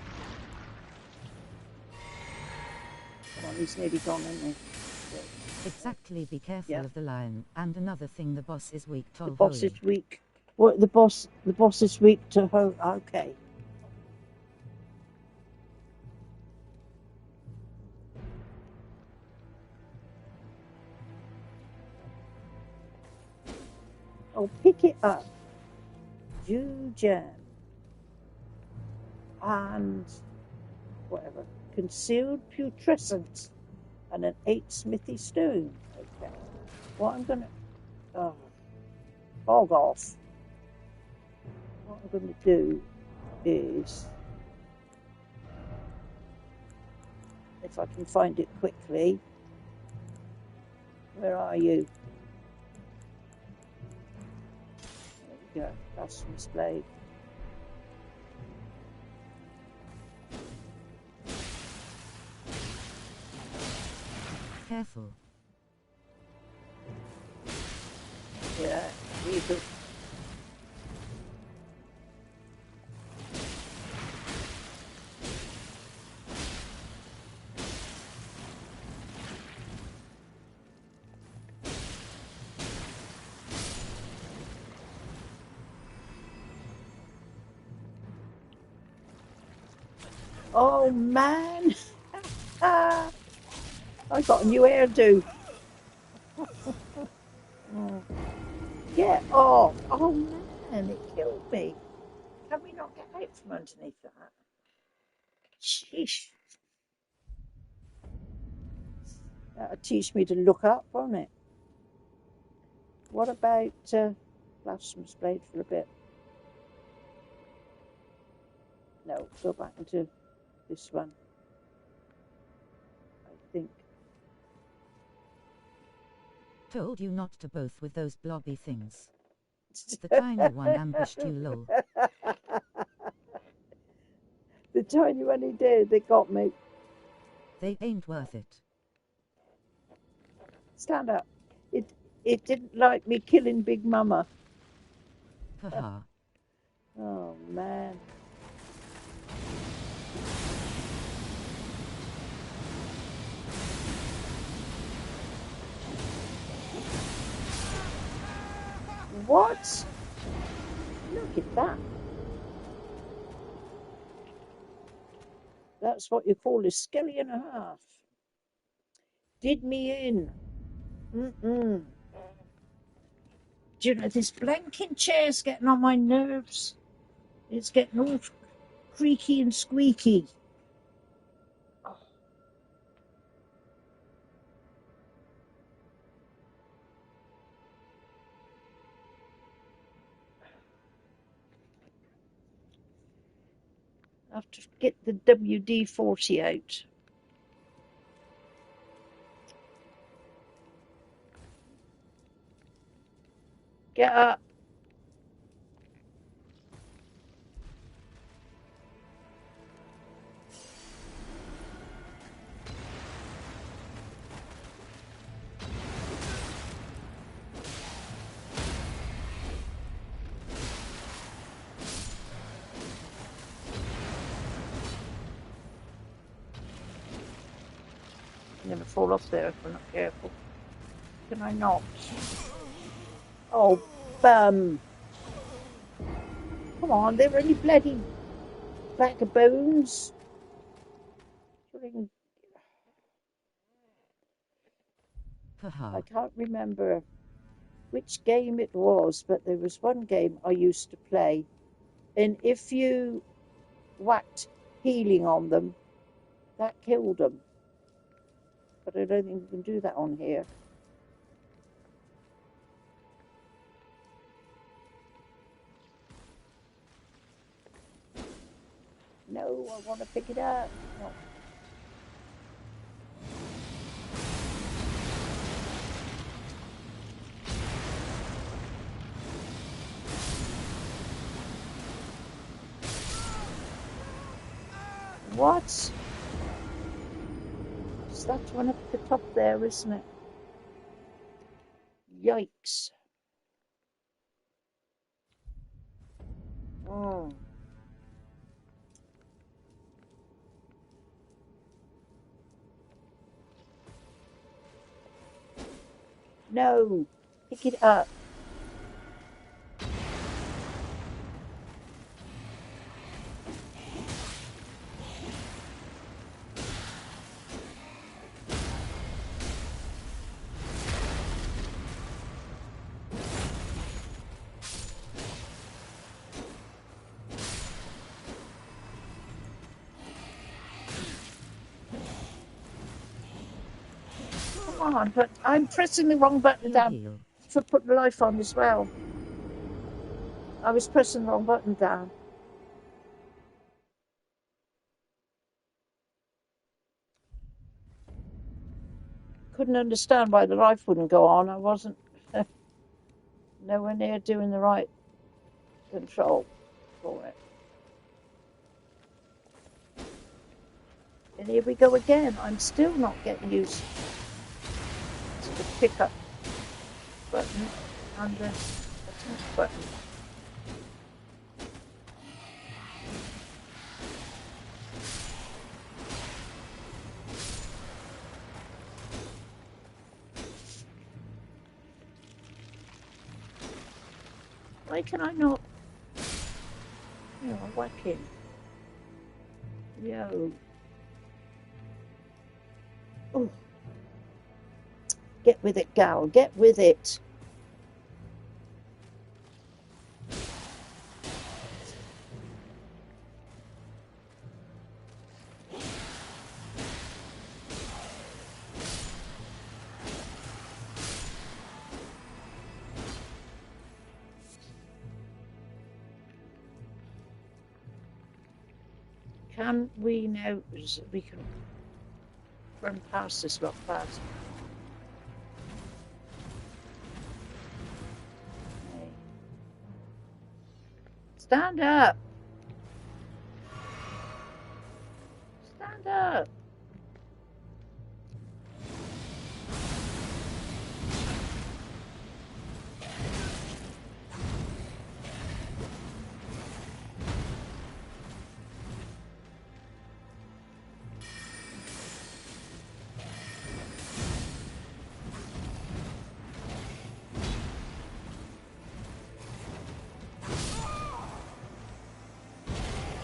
on, he's nearly gone, isn't he? Exactly, be careful of the lion. And another thing, the boss is weak to The boss holy. is weak. What, the boss is weak to holy. Okay. Oh, pick it up. Jew jam. And whatever. Concealed putrescent. And an 8 smithy stone. Okay. What I'm gonna bog off. What I'm gonna do is, if I can find it quickly. Where are you? There we go. Blasphemous blade. Careful. Yeah, you could. Oh man, I got a new hairdo. Get off! Oh man, it killed me. Can we not get out from underneath that? Sheesh. That'll teach me to look up, won't it? What about Blasphemous Blade for a bit? No, go back into this one. I think. Told you not to both with those blobby things. The tiny one ambushed you, lol. The tiny one he did, they got me. They ain't worth it. Stand up. It didn't like me killing Big Mama. Haha. Oh man. What? Look at that. That's what you call a skelly and a half. Did me in. Do you know, this blanking chair's getting on my nerves. It's getting all creaky and squeaky. Oh. I have to get the WD-40 out. Get up. I'm going to fall off there if we're not careful. Can I not? Oh, bum. Come on, they're only bloody vagabonds. Haha. I can't remember which game it was, but there was one game I used to play, and if you whacked healing on them, that killed them. But I don't think you can do that on here. No, I want to pick it up. No. What? It's that one up at the top there, isn't it? Yikes. Oh. No, pick it up. Come on, but I'm pressing the wrong button down to put the life on as well. I was pressing the wrong button down. Couldn't understand why the life wouldn't go on. I wasn't nowhere near doing the right control for it. And here we go again. I'm still not getting used to the pickup button and the attack button. Why can I not? You know, whack him. Yo. Oh. Get with it, gal. Get with it. Can we now? We can run past this lot fast. Okay. Stand up. Stand up.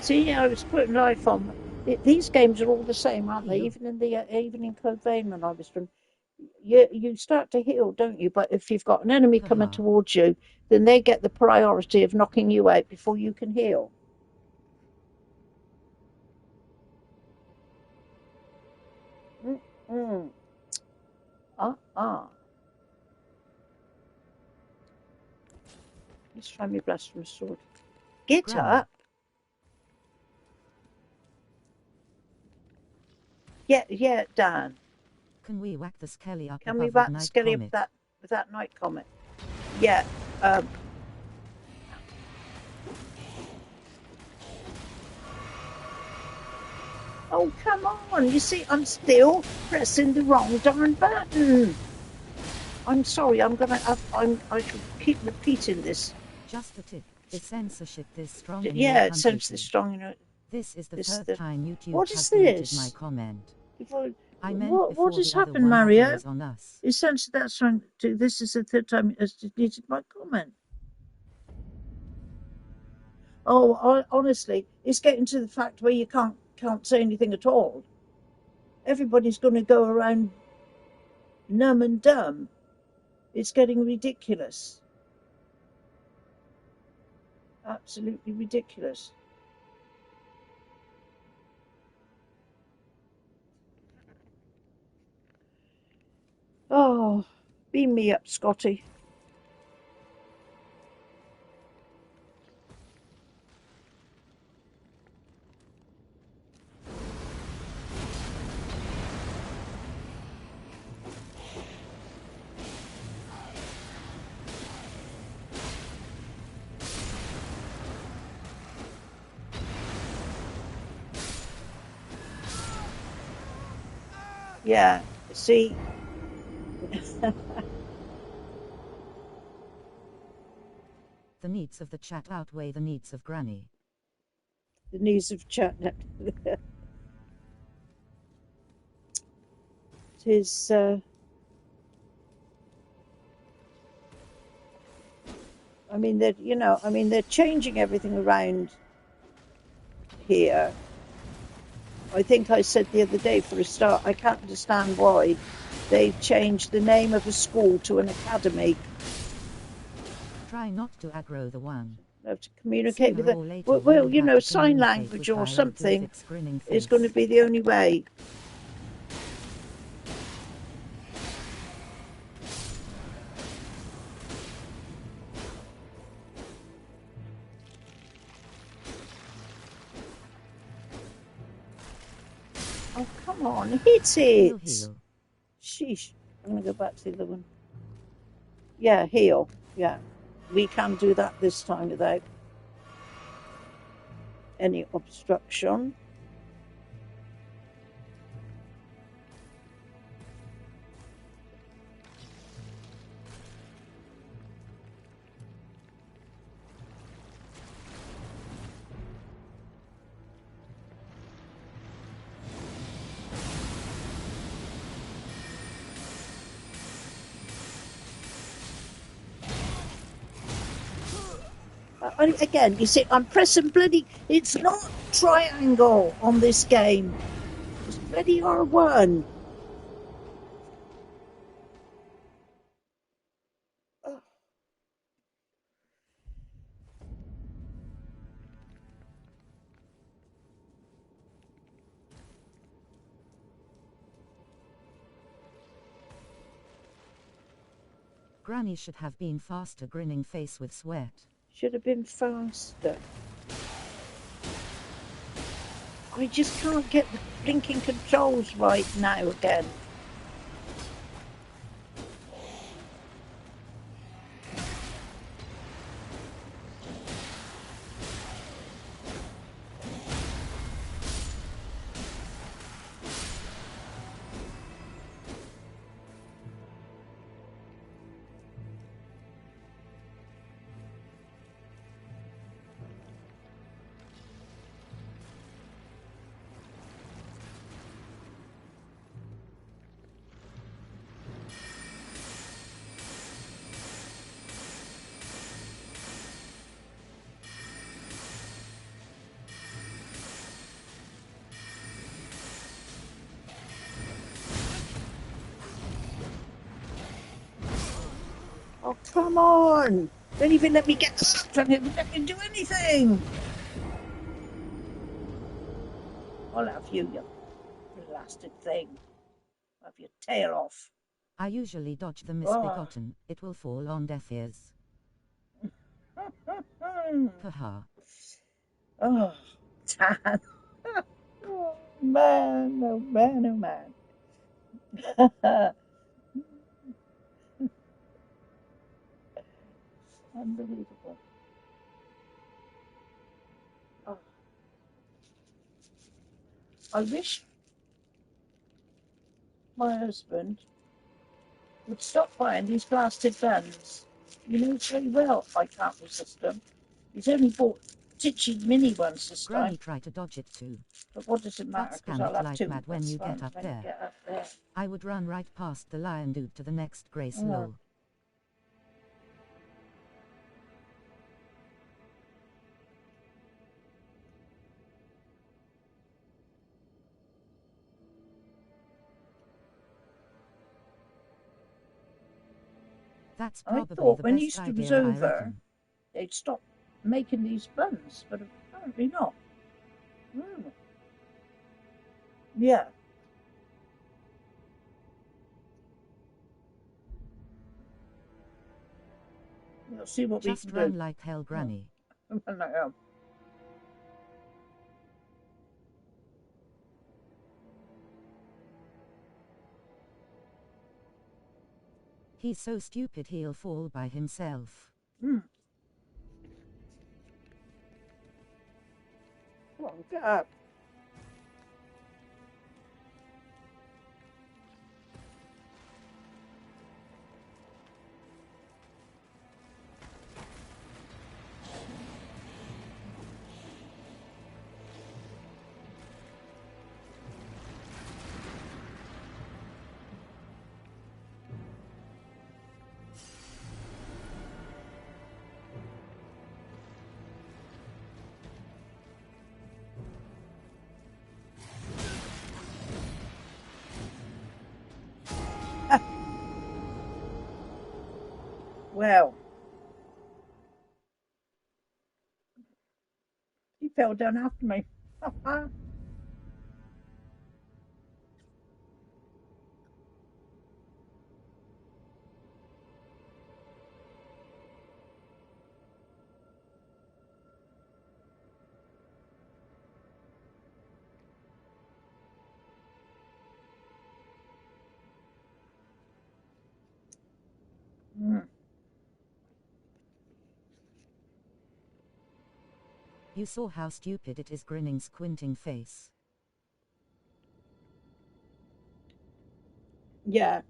See, I was putting life on. These games are all the same, aren't they? Even in Code Vein when I was from. You start to heal, don't you? But if you've got an enemy coming towards you, then they get the priority of knocking you out before you can heal. Let's try my blast from a sword. Get up. Yeah, Dan. Can we whack the skelly up? Can we whack the skelly up with that night comet? Yeah. Oh, come on. You see, I'm still pressing the wrong darn button. I'm sorry. I should keep repeating this. Just a tip. Is censorship this strong? Yeah, it's censorship strong. You know. This is the third time YouTube has deleted my comment. What has happened, Mario? Is censored that strong too? This is the third time it has deleted my comment. Oh, honestly, it's getting to the fact where you can't say anything at all. Everybody's going to go around numb and dumb. It's getting ridiculous. Absolutely ridiculous. Oh, beam me up, Scotty. Yeah, see. The needs of the chat outweigh the needs of Granny. The needs of chat. It is. I mean, they're changing everything around here. I think I said the other day, for a start, I can't understand why they've changed the name of a school to an academy. Try not to aggro the one. I have to communicate with them. Well, sign language or something is going to be the only way. Oh, come on, hit it! Heal. Sheesh. I'm going to go back to the other one. Yeah, heal. Yeah. We can do that this time without any obstruction. Again, you see, I'm pressing bloody... It's not triangle on this game. It's bloody R1. Oh. Granny should have been faster, grinning face with sweat. Should have been faster. I just can't get the blinking controls right now again. Oh, come on! Don't even let me get stuck. Don't even let me do anything. I'll have you, you blasted thing. I'll have your tail off. I usually dodge the misbegotten. It will fall on deaf ears. Haha. Oh, Tan. Oh, man, oh, man, oh, man. Unbelievable. Oh. I wish my husband would stop buying these blasted guns. You know very well I can't resist them. He's only bought titchy mini ones this Granny time. tried to dodge it too. But what does it matter? Because I'll have like two. Mad when you get up there. I would run right past the lion dude to the next grey slow. That's probably I thought the when best Easter idea, was over, they'd stop making these buns, but apparently not. Yeah. We'll see what Just we run can do. like hell, Granny. He's so stupid he'll fall by himself. Come on, get up. Well, he fell down after me. You saw how stupid it is, grinning, squinting face. Yeah.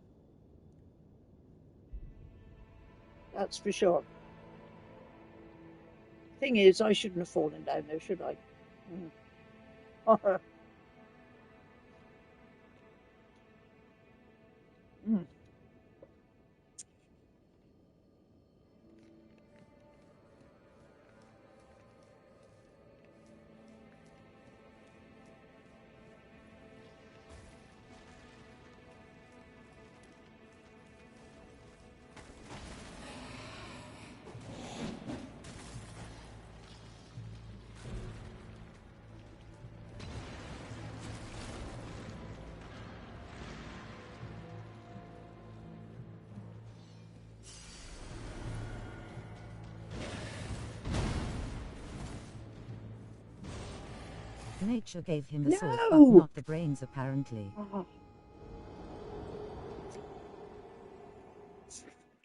That's for sure. Thing is, I shouldn't have fallen down there, should I? Nature gave him the sword, but not the brains, apparently.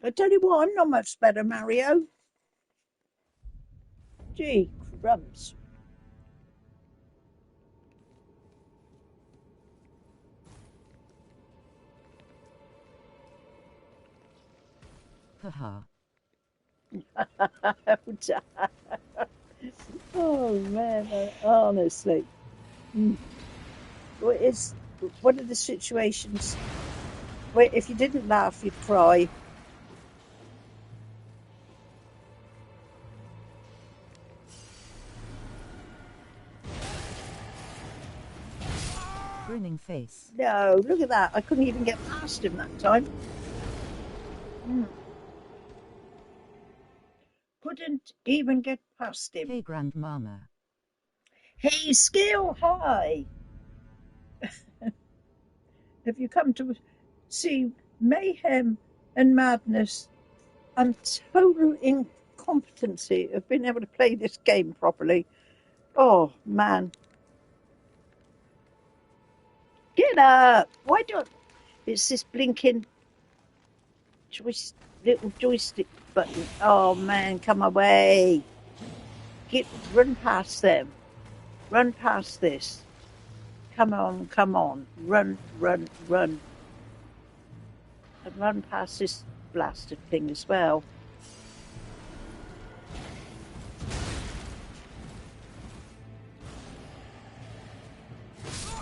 I tell you what, I'm not much better, Mario. Gee, crumbs. Haha. Oh man, honestly. It's one of the situations where if you didn't laugh, you'd cry. Grinning face. No, look at that. I couldn't even get past him that time. Couldn't even get past him. Hey, Grandmama. Hey, Skill, hi. Have you come to see mayhem and madness and total incompetency of being able to play this game properly? Oh, man. Get up! Why don't... It's this blinking little joystick button. Oh, man, come away. Run past them. Run past this. Come on, come on. Run, run, run. And run past this blasted thing as well.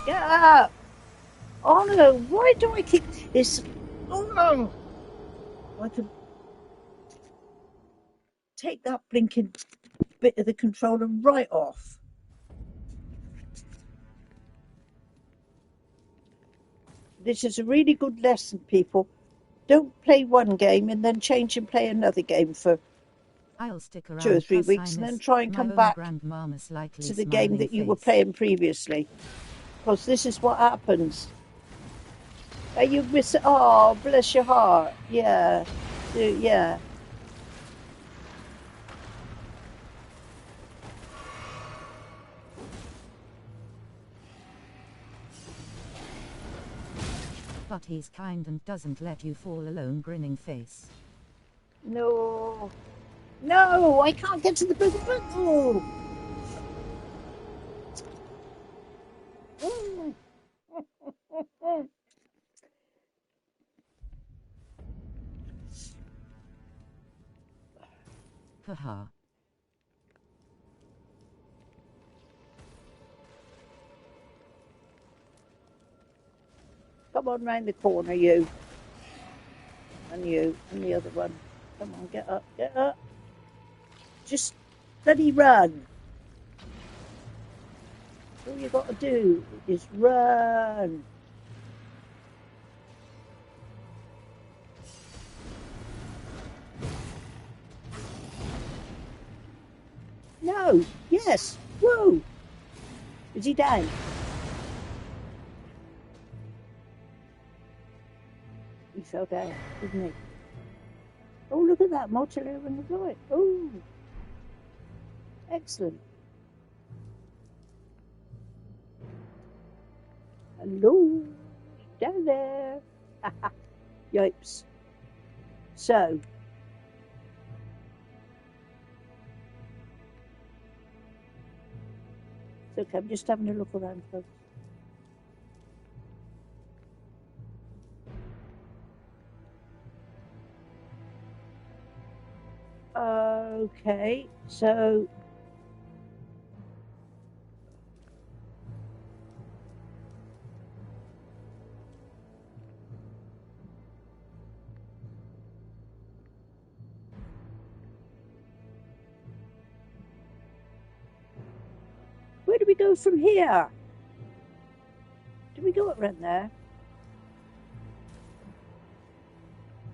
Get up! Oh no, why do I keep this? Oh no! I could take that blinking bit of the controller right off. This is a really good lesson, people. Don't play one game and then change and play another game for I'll stick around 2 or 3 weeks and then try and come back to the game that you were playing previously. Because this is what happens. Are you miss? Oh, bless your heart. Yeah, yeah. But he's kind and doesn't let you fall alone, grinning face. No. No, I can't get to the big button. Haha. Come on round the corner, you. And you, and the other one. Come on, get up, get up. Just bloody run. All you got to do is run. No. Yes. Whoa. Is he down? He fell down, didn't he? Oh, look at that. Multi-layer ring of light. Oh. Excellent. Hello. Down there. Yipes. So. It's okay, I'm just having a look around, folks. Okay, so where do we go from here? Do we go up around there?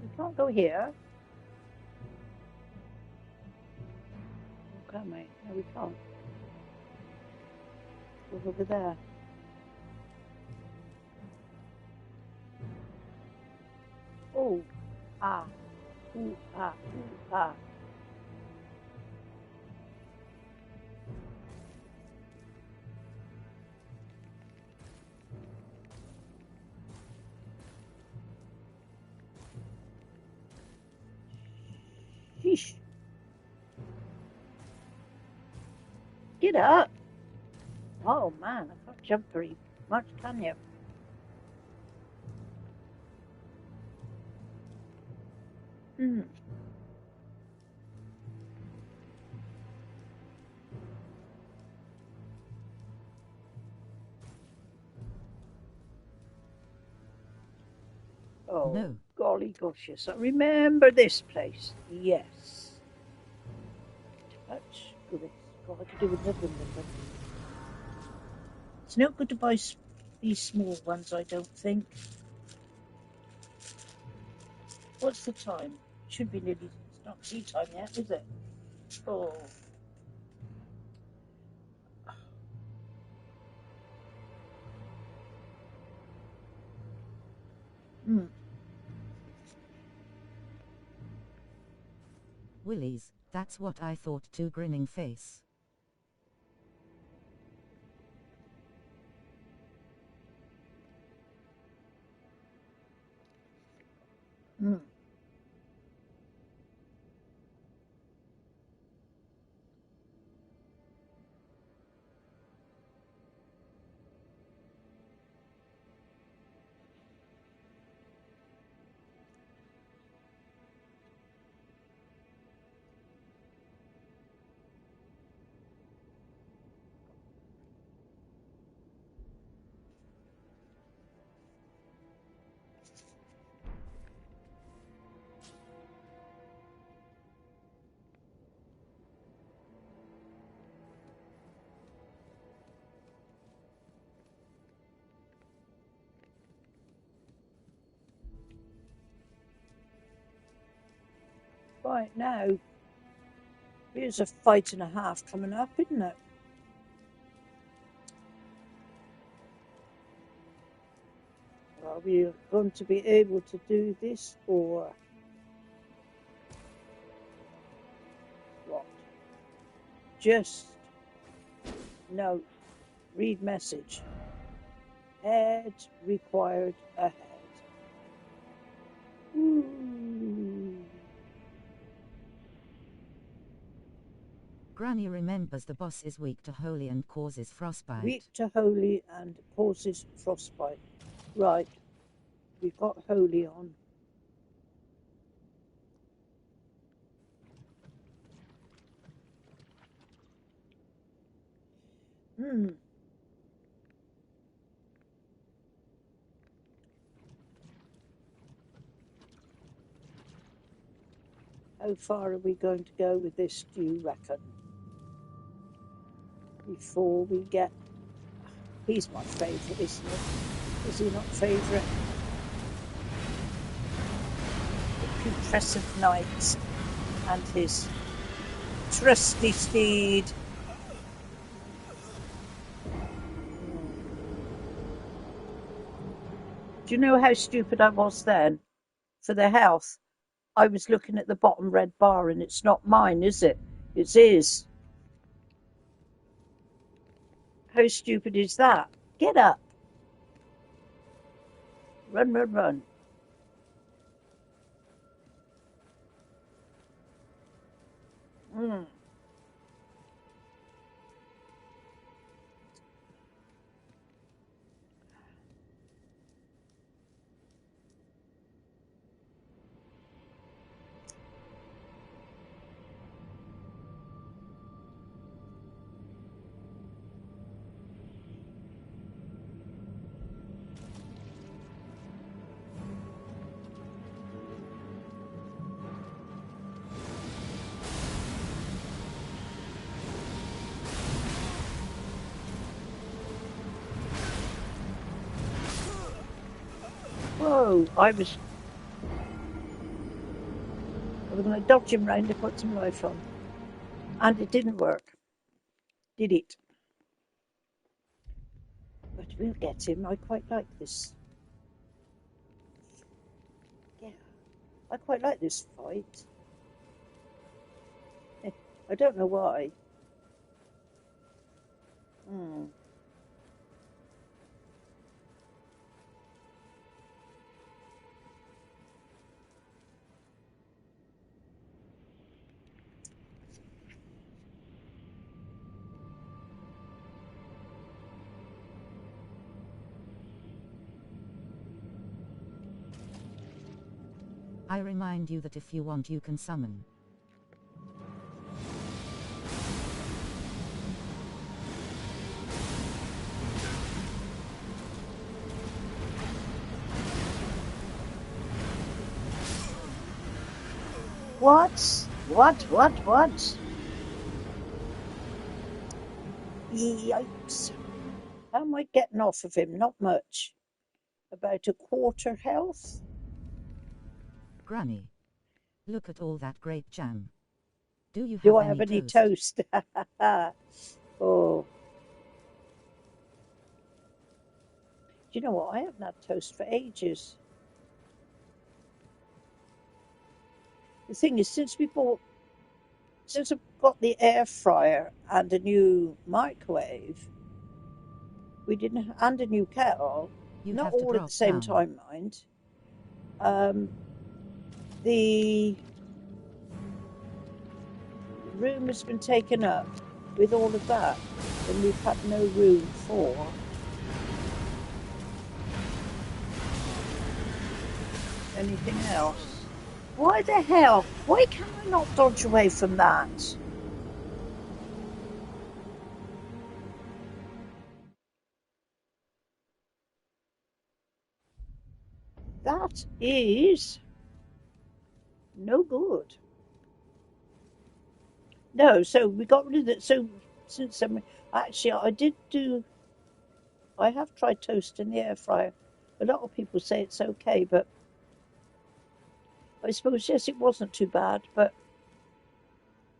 We can't go here. Can we? No, we can't. Go over there. Oh, ah, ooh, ah, ooh, ah. Sheesh. Get up. Oh man, I can't jump very much, can you? Hmm. Oh, no. Golly gosh, yes. I remember this place. Yes. Touch. Goodness. God, I could do with another one. It's no good to buy these small ones, I don't think. What's the time? It should be nearly... It's not tea time yet, is it? Oh. Hmm. Willies, that's what I thought too, grinning face. Hmm. Right now, here's a fight and a half coming up, isn't it? Are we going to be able to do this or what? Just no. Read message. Head required ahead. Ooh. Granny remembers the boss is weak to holy and causes frostbite. Weak to holy and causes frostbite. Right. We've got holy on. Hmm. How far are we going to go with this, do you reckon? Before we get... He's my favourite, isn't he? Is he not favourite? The putrescent knight and his trusty steed. Do you know how stupid I was then? For the health, I was looking at the bottom red bar, and it's not mine, is it? It's his. How stupid is that? Get up. Run, run, run. Whoa, I was going to dodge him round to put some life on. And it didn't work. Did it? But we'll get him. I quite like this. Yeah, I quite like this fight. I don't know why. I remind you that if you want, you can summon. What? What? Yikes. How am I getting off of him? Not much. About a quarter health? Granny, look at all that great jam. Do I have any toast? Oh. Do you know what? I haven't had toast for ages. The thing is, since I've got the air fryer and a new microwave, and a new kettle, not all at the same time, mind. The room has been taken up with all of that, and we've had no room for anything else. Why the hell? Why can I not dodge away from that? That is no good. No, so we got rid of it. So since actually, I have tried toast in the air fryer. A lot of people say it's okay, but I suppose, yes, it wasn't too bad, but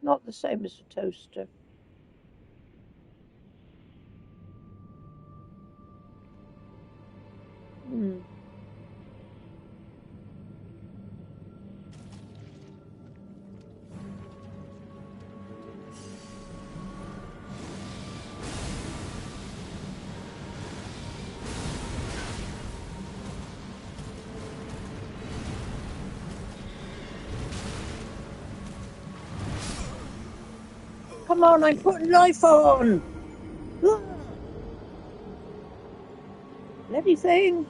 not the same as a toaster. Come on, I'm putting life on. Bloody thing.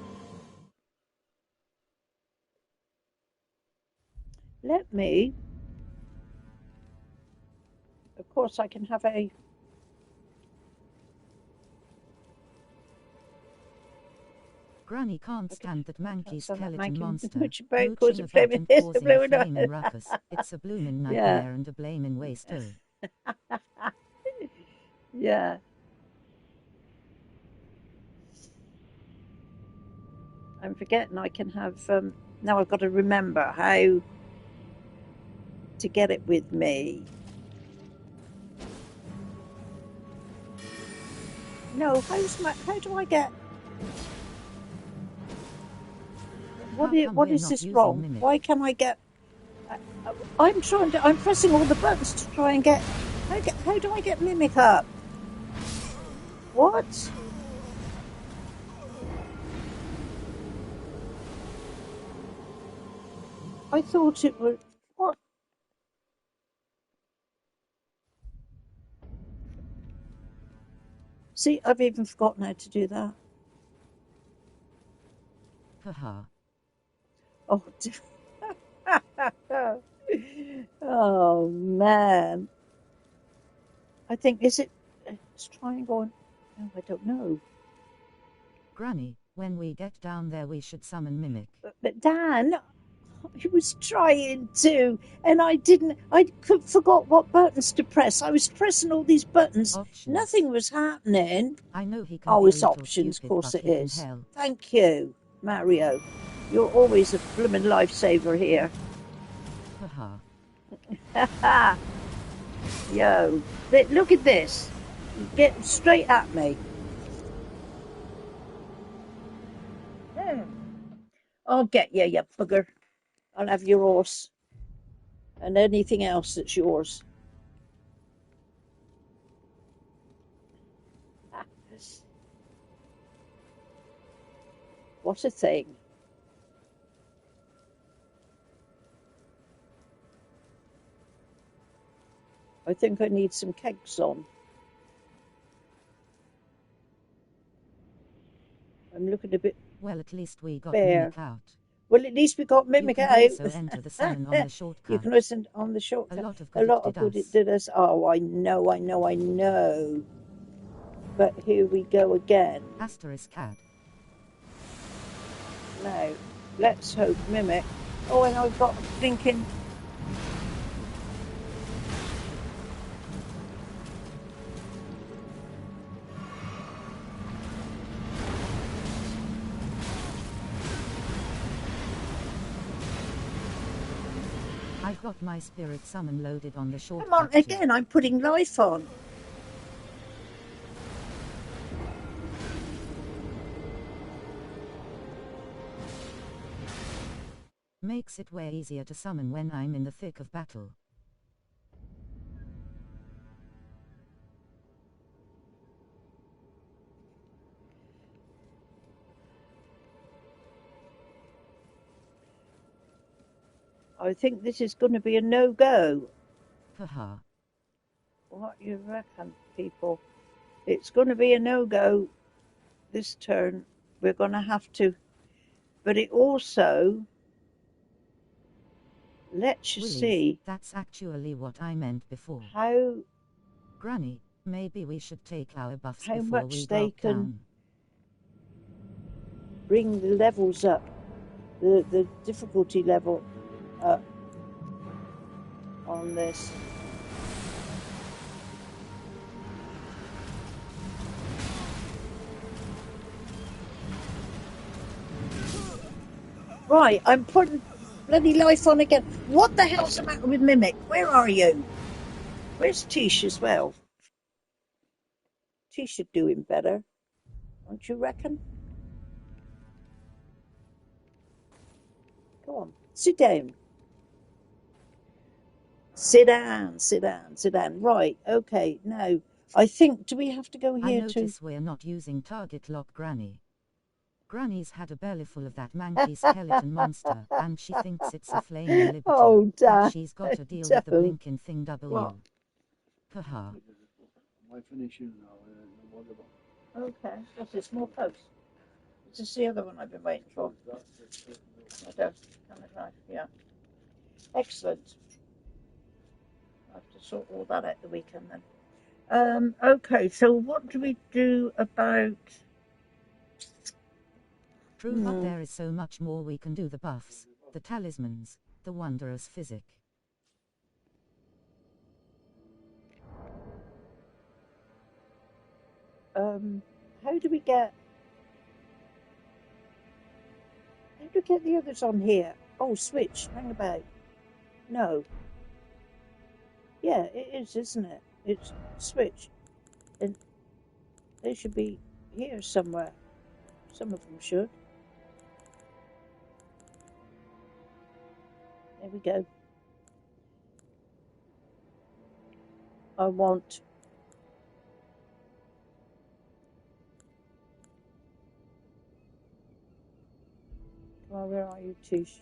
Let me. Of course, I can have a. Granny can't stand that manky skeleton monster. Which about causing a flaming ruckus. It's a bloomin' nightmare and a blamin' waste too. Yeah. I'm forgetting I can have. Now I've got to remember how to get it with me. No, how do I get... What is this wrong? Mimic? Why can I get... I'm pressing all the buttons to try and get... How do I get Mimic up? What? I thought it was... What? See, I've even forgotten how to do that. Haha. Oh, oh, man. I think, is it... It's triangle... Oh, I don't know. Granny, when we get down there we should summon Mimic. But Dan, I was trying to, and I forgot what buttons to press. I was pressing all these buttons. Options. Nothing was happening. I know he can it's options, stupid, of course it is. Hell. Thank you, Mario. You're always a blooming lifesaver here. Haha. Yo, look at this. Get straight at me. I'll get you, you bugger. I'll have your horse and anything else that's yours. What a thing. I think I need some kegs on. I'm looking a bit... Well, at least we got bare. Mimic out. Well, at least we got Mimic out. You can also enter the summon on the shortcut. You can listen on the shortcut. A lot of good it did us. Oh, I know. But here we go again. Asterisk cat. Now, let's hope Mimic. Oh, and I've got thinking... I've got my spirit summon loaded on the shortcut. Come on, again, I'm putting life on. Makes it way easier to summon when I'm in the thick of battle. I think this is going to be a no-go. Haha. What you reckon, people? It's going to be a no-go this turn. We're going to have to... But it also... Let's you see... That's actually what I meant before. How... Granny, maybe we should take our buffs how before much we they can down. Bring the levels up. The difficulty level up on this. Right, I'm putting bloody life on again. What the hell's the matter with Mimic? Where are you? Where's Tish as well? Tish should do him better, don't you reckon? Go on, sit down. Sit down. Right, okay, now, I think, do we have to go here I notice we're not using target lock Granny. Granny's had a belly full of that manky skeleton monster, and she thinks it's a flaming liberty. Oh, damn. She's got to deal with the blinking thing W. Haha. My finishing now. Okay, what's this? More posts? Is this the other one I've been waiting for? I don't. Yeah. Excellent. I have to sort all that out the weekend then. Okay, so what do we do about... True, but there is so much more we can do. The buffs, the talismans, the wondrous physic. How do we get the others on here? Oh, switch, hang about. No. Yeah, it is, isn't it? It's switch. And They should be here somewhere. Some of them should. There we go. I want... Well, where are you, Tish?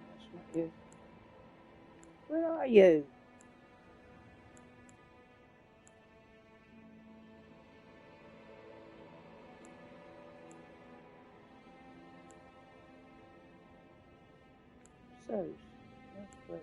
That's not you. Where are you? So, that's great.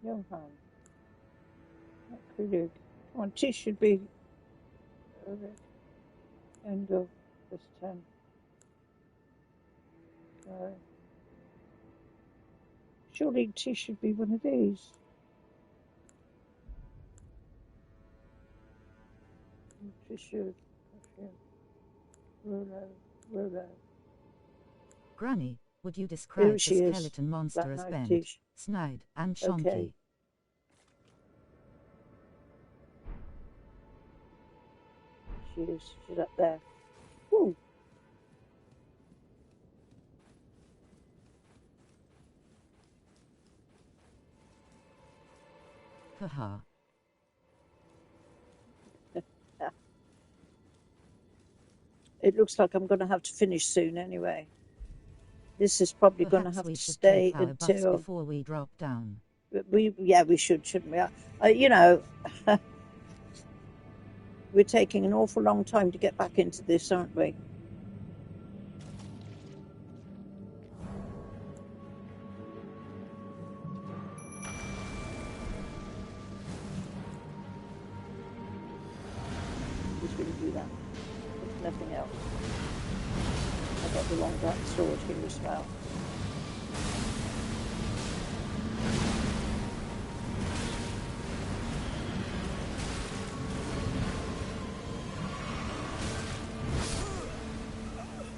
Johan. Not Krug. Come on, Tish should be end of this 10. Surely Tish should be one of these. Fissure, Rolo. Granny, would you describe the skeleton monster Black as Knight bent, Tish. snide, and chonky? Okay. She's up there. Woo! Haha. It looks like I'm going to have to finish soon anyway. This is probably going to have to stay until before we drop down. We should, shouldn't we? You know, we're taking an awful long time to get back into this, aren't we? Who's going to do that? There's nothing else. I got the long black sword here as well.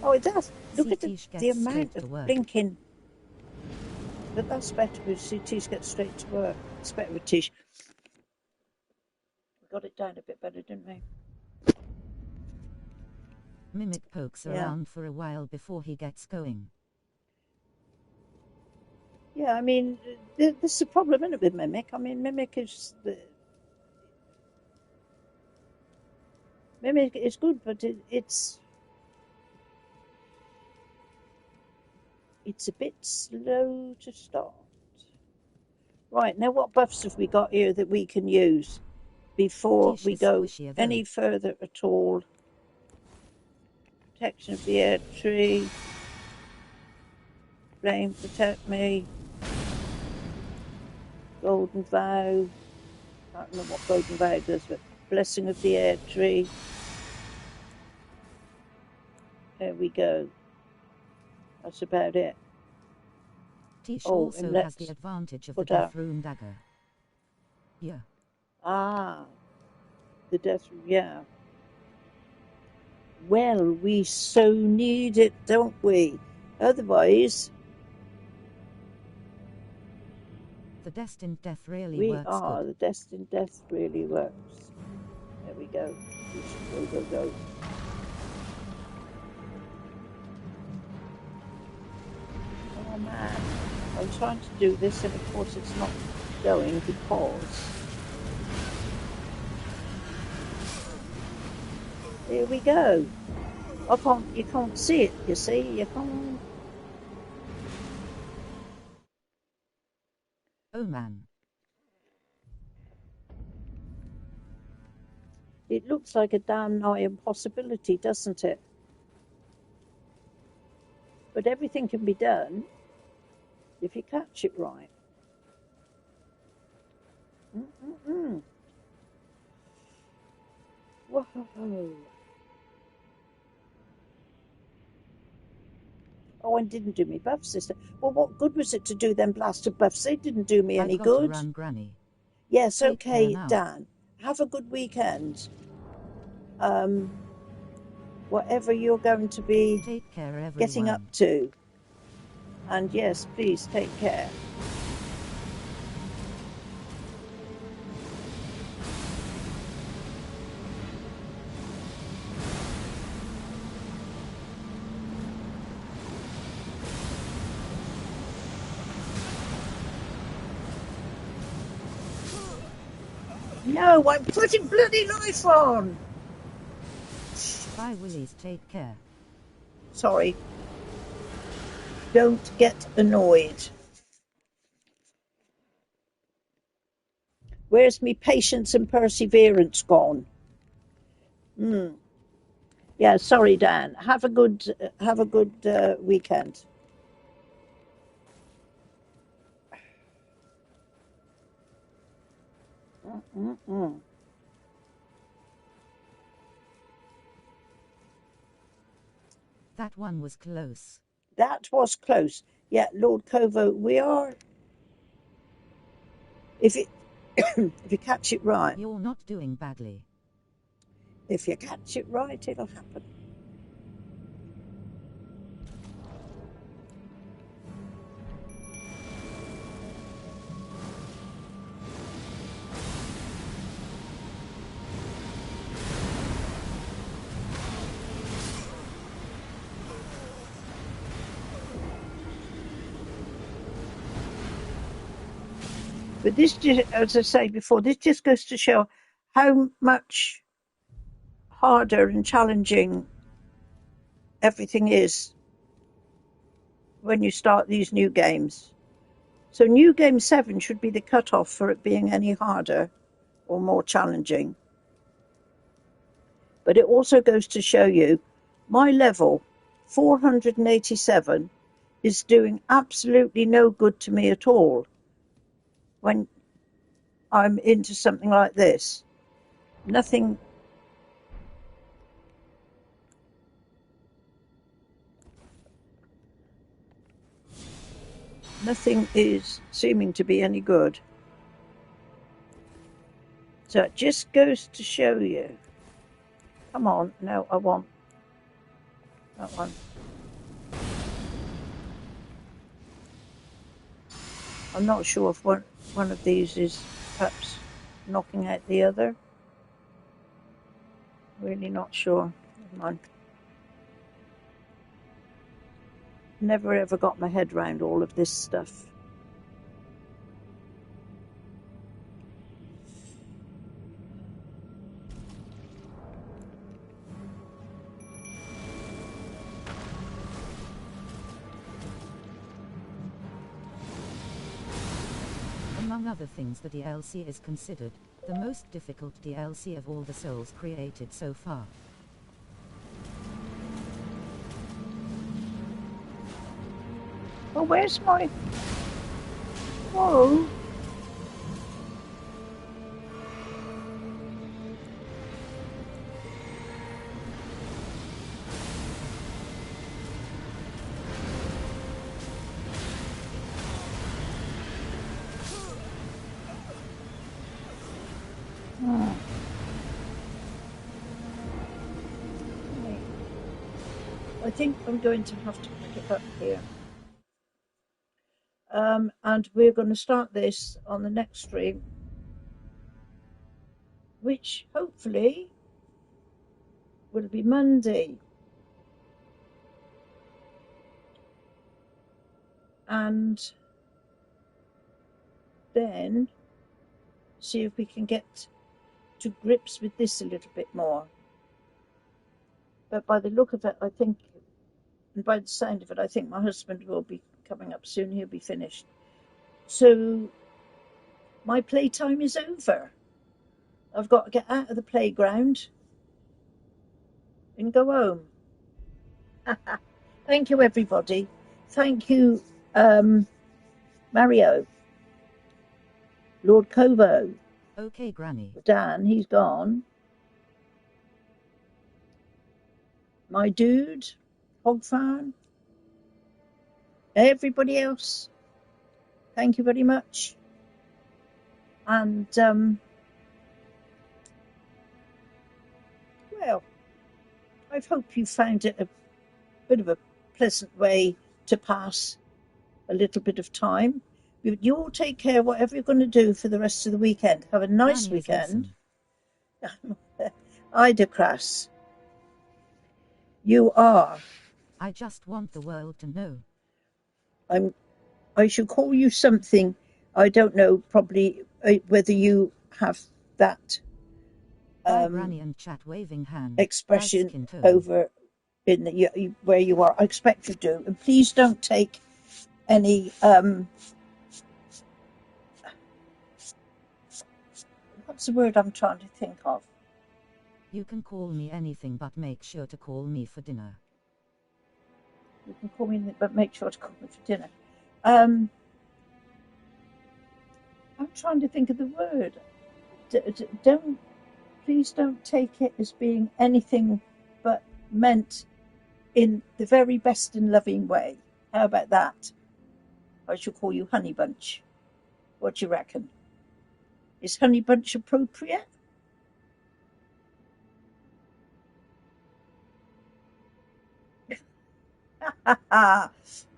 Oh, it does. Look at the amount of blinking. But that's better with CTs get straight to work. It's better with Tish. We got it down a bit better, didn't we? Mimic pokes around for a while before he gets going. Yeah, I mean, this is a problem, isn't it, with Mimic? I mean, Mimic is good, but it's a bit slow to start. Right, now what buffs have we got here that we can use before we go any further at all? Protection of the air tree. Flame protect me. Golden vow. I don't know what golden vow does, but blessing of the air tree. There we go. That's about it. Tish also has the advantage of the death rune dagger. Yeah. Ah, the death rune, yeah. Well, we so need it, don't we? Otherwise, the destined death really works. The destined death really works. There we go. Go. Oh man, I'm trying to do this, and of course it's not going because. Here we go. You can't see it, you see? You can't. Oh man. It looks like a damn nigh impossibility, doesn't it? But everything can be done if you catch it right. Whoa. Oh, and didn't do me buffs, sister. Well, what good was it to do them blasted buffs? They didn't do me any good. I've got to run, Granny. Yes, Take okay, care now. Dan. Have a good weekend. Whatever you're going to be Take care, everyone. Getting up to. And yes, please take care. No, I'm putting bloody life on. Bye, Willies. Take care. Sorry. Don't get annoyed. Where's me patience and perseverance gone? Yeah, sorry, Dan. Have a good weekend. That one was close. That was close. Yeah, Lord Kovo, we are. If you catch it right. You're not doing badly. If you catch it right, it'll happen. But this, as I say before, this just goes to show how much harder and challenging everything is when you start these new games. So new game 7 should be the cutoff for it being any harder or more challenging. But it also goes to show you my level, 487, is doing absolutely no good to me at all when I'm into something like this. Nothing is seeming to be any good. So it just goes to show you. Come on, no, I want that one. I'm not sure if one of these is perhaps knocking out the other. Really not sure. Never mind. Never ever got my head round all of this stuff. Among other things, the DLC is considered the most difficult DLC of all the Souls created so far. Well, where's my... Whoa. I think I'm going to have to pick it up here. And we're going to start this on the next stream, which hopefully will be Monday. And then see if we can get to grips with this a little bit more. But by the look of it, I think, and by the sound of it, I think my husband will be coming up soon. He'll be finished. So my playtime is over. I've got to get out of the playground and go home. Thank you, everybody. Thank you, Mario, Lord Kovo. Okay, Granny. Dan, he's gone. my dude, Hogfan, everybody else, thank you very much. And, well, I hope you found it a bit of a pleasant way to pass a little bit of time. You all take care, whatever you're going to do for the rest of the weekend. Have a nice weekend. Ida Crass, you are. I just want the world to know. I should call you something. I don't know, probably whether you have that Granny and chat waving hand expression over in the, where you are. I expect you do. And please don't take any what's the word I'm trying to think of? You can call me anything, but make sure to call me for dinner. You can call me, but make sure to call me for dinner. I'm trying to think of the word. Please don't take it as being anything but meant in the very best and loving way. How about that? I shall call you Honey Bunch. What do you reckon? Is Honey Bunch appropriate?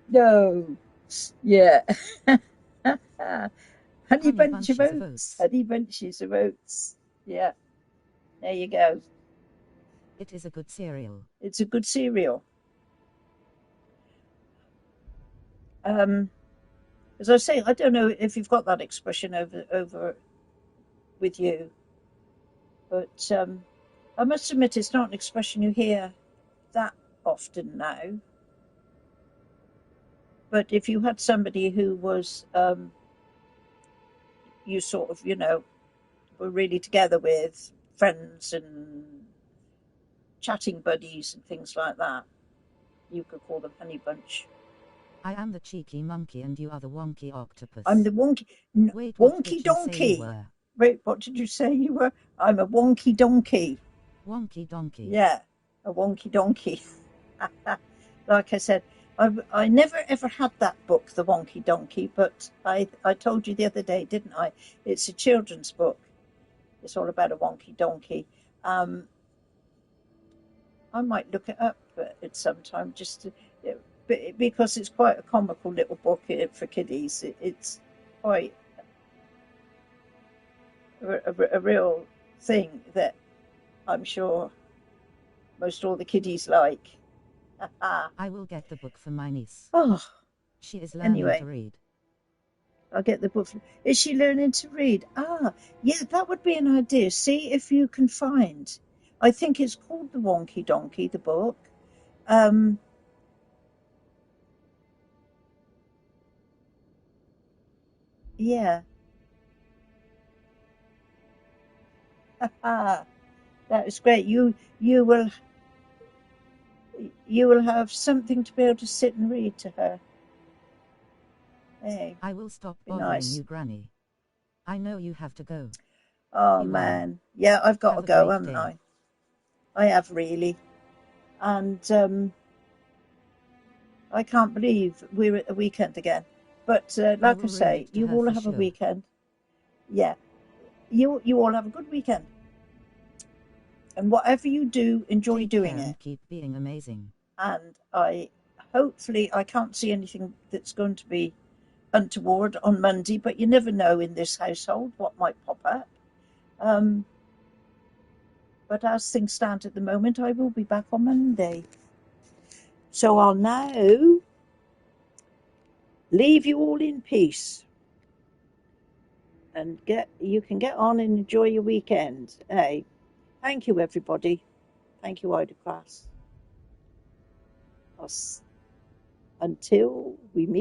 No. Yeah. Honey bunch of oats. Honey bunches of oats. Yeah. There you go. It is a good cereal. It's a good cereal. As I say, I don't know if you've got that expression over with you, but I must admit it's not an expression you hear that often now. But if you had somebody who was you sort of, were really together with, friends and chatting buddies and things like that, you could call them Honey Bunch. I am the cheeky monkey and you are the wonky octopus. I'm the wonky... Wait, wonky donkey. Wait, what did you say you were? I'm a wonky donkey. Wonky donkey. Yeah, a wonky donkey. Like I said, I never ever had that book, The Wonky Donkey, but I told you the other day, didn't I? It's a children's book. It's all about a wonky donkey. I might look it up at some time, just to, because it's quite a comical little book for kiddies. It's quite a real thing that I'm sure most all the kiddies like. I will get the book for my niece. Oh, she is learning to read. I'll get the book. Is she learning to read? Ah, yeah, that would be an idea. See if you can find. I think it's called The Wonky Donkey, the book. Yeah. That is great. You will have something to be able to sit and read to her. Hey, I will stop bothering you, Granny. I know you have to go. Oh, man. Yeah, I've got to go, haven't I? I have, really. And I can't believe we're at the weekend again. But like I say, you all have a weekend. Yeah. You all have a good weekend. And whatever you do, enjoy doing it. Keep being amazing. And hopefully I can't see anything that's going to be untoward on Monday, but you never know in this household what might pop up. But as things stand at the moment, I will be back on Monday. So I'll now leave you all in peace. And you can get on and enjoy your weekend. Hey, thank you, everybody. Thank you, Ida Crass. Until we meet.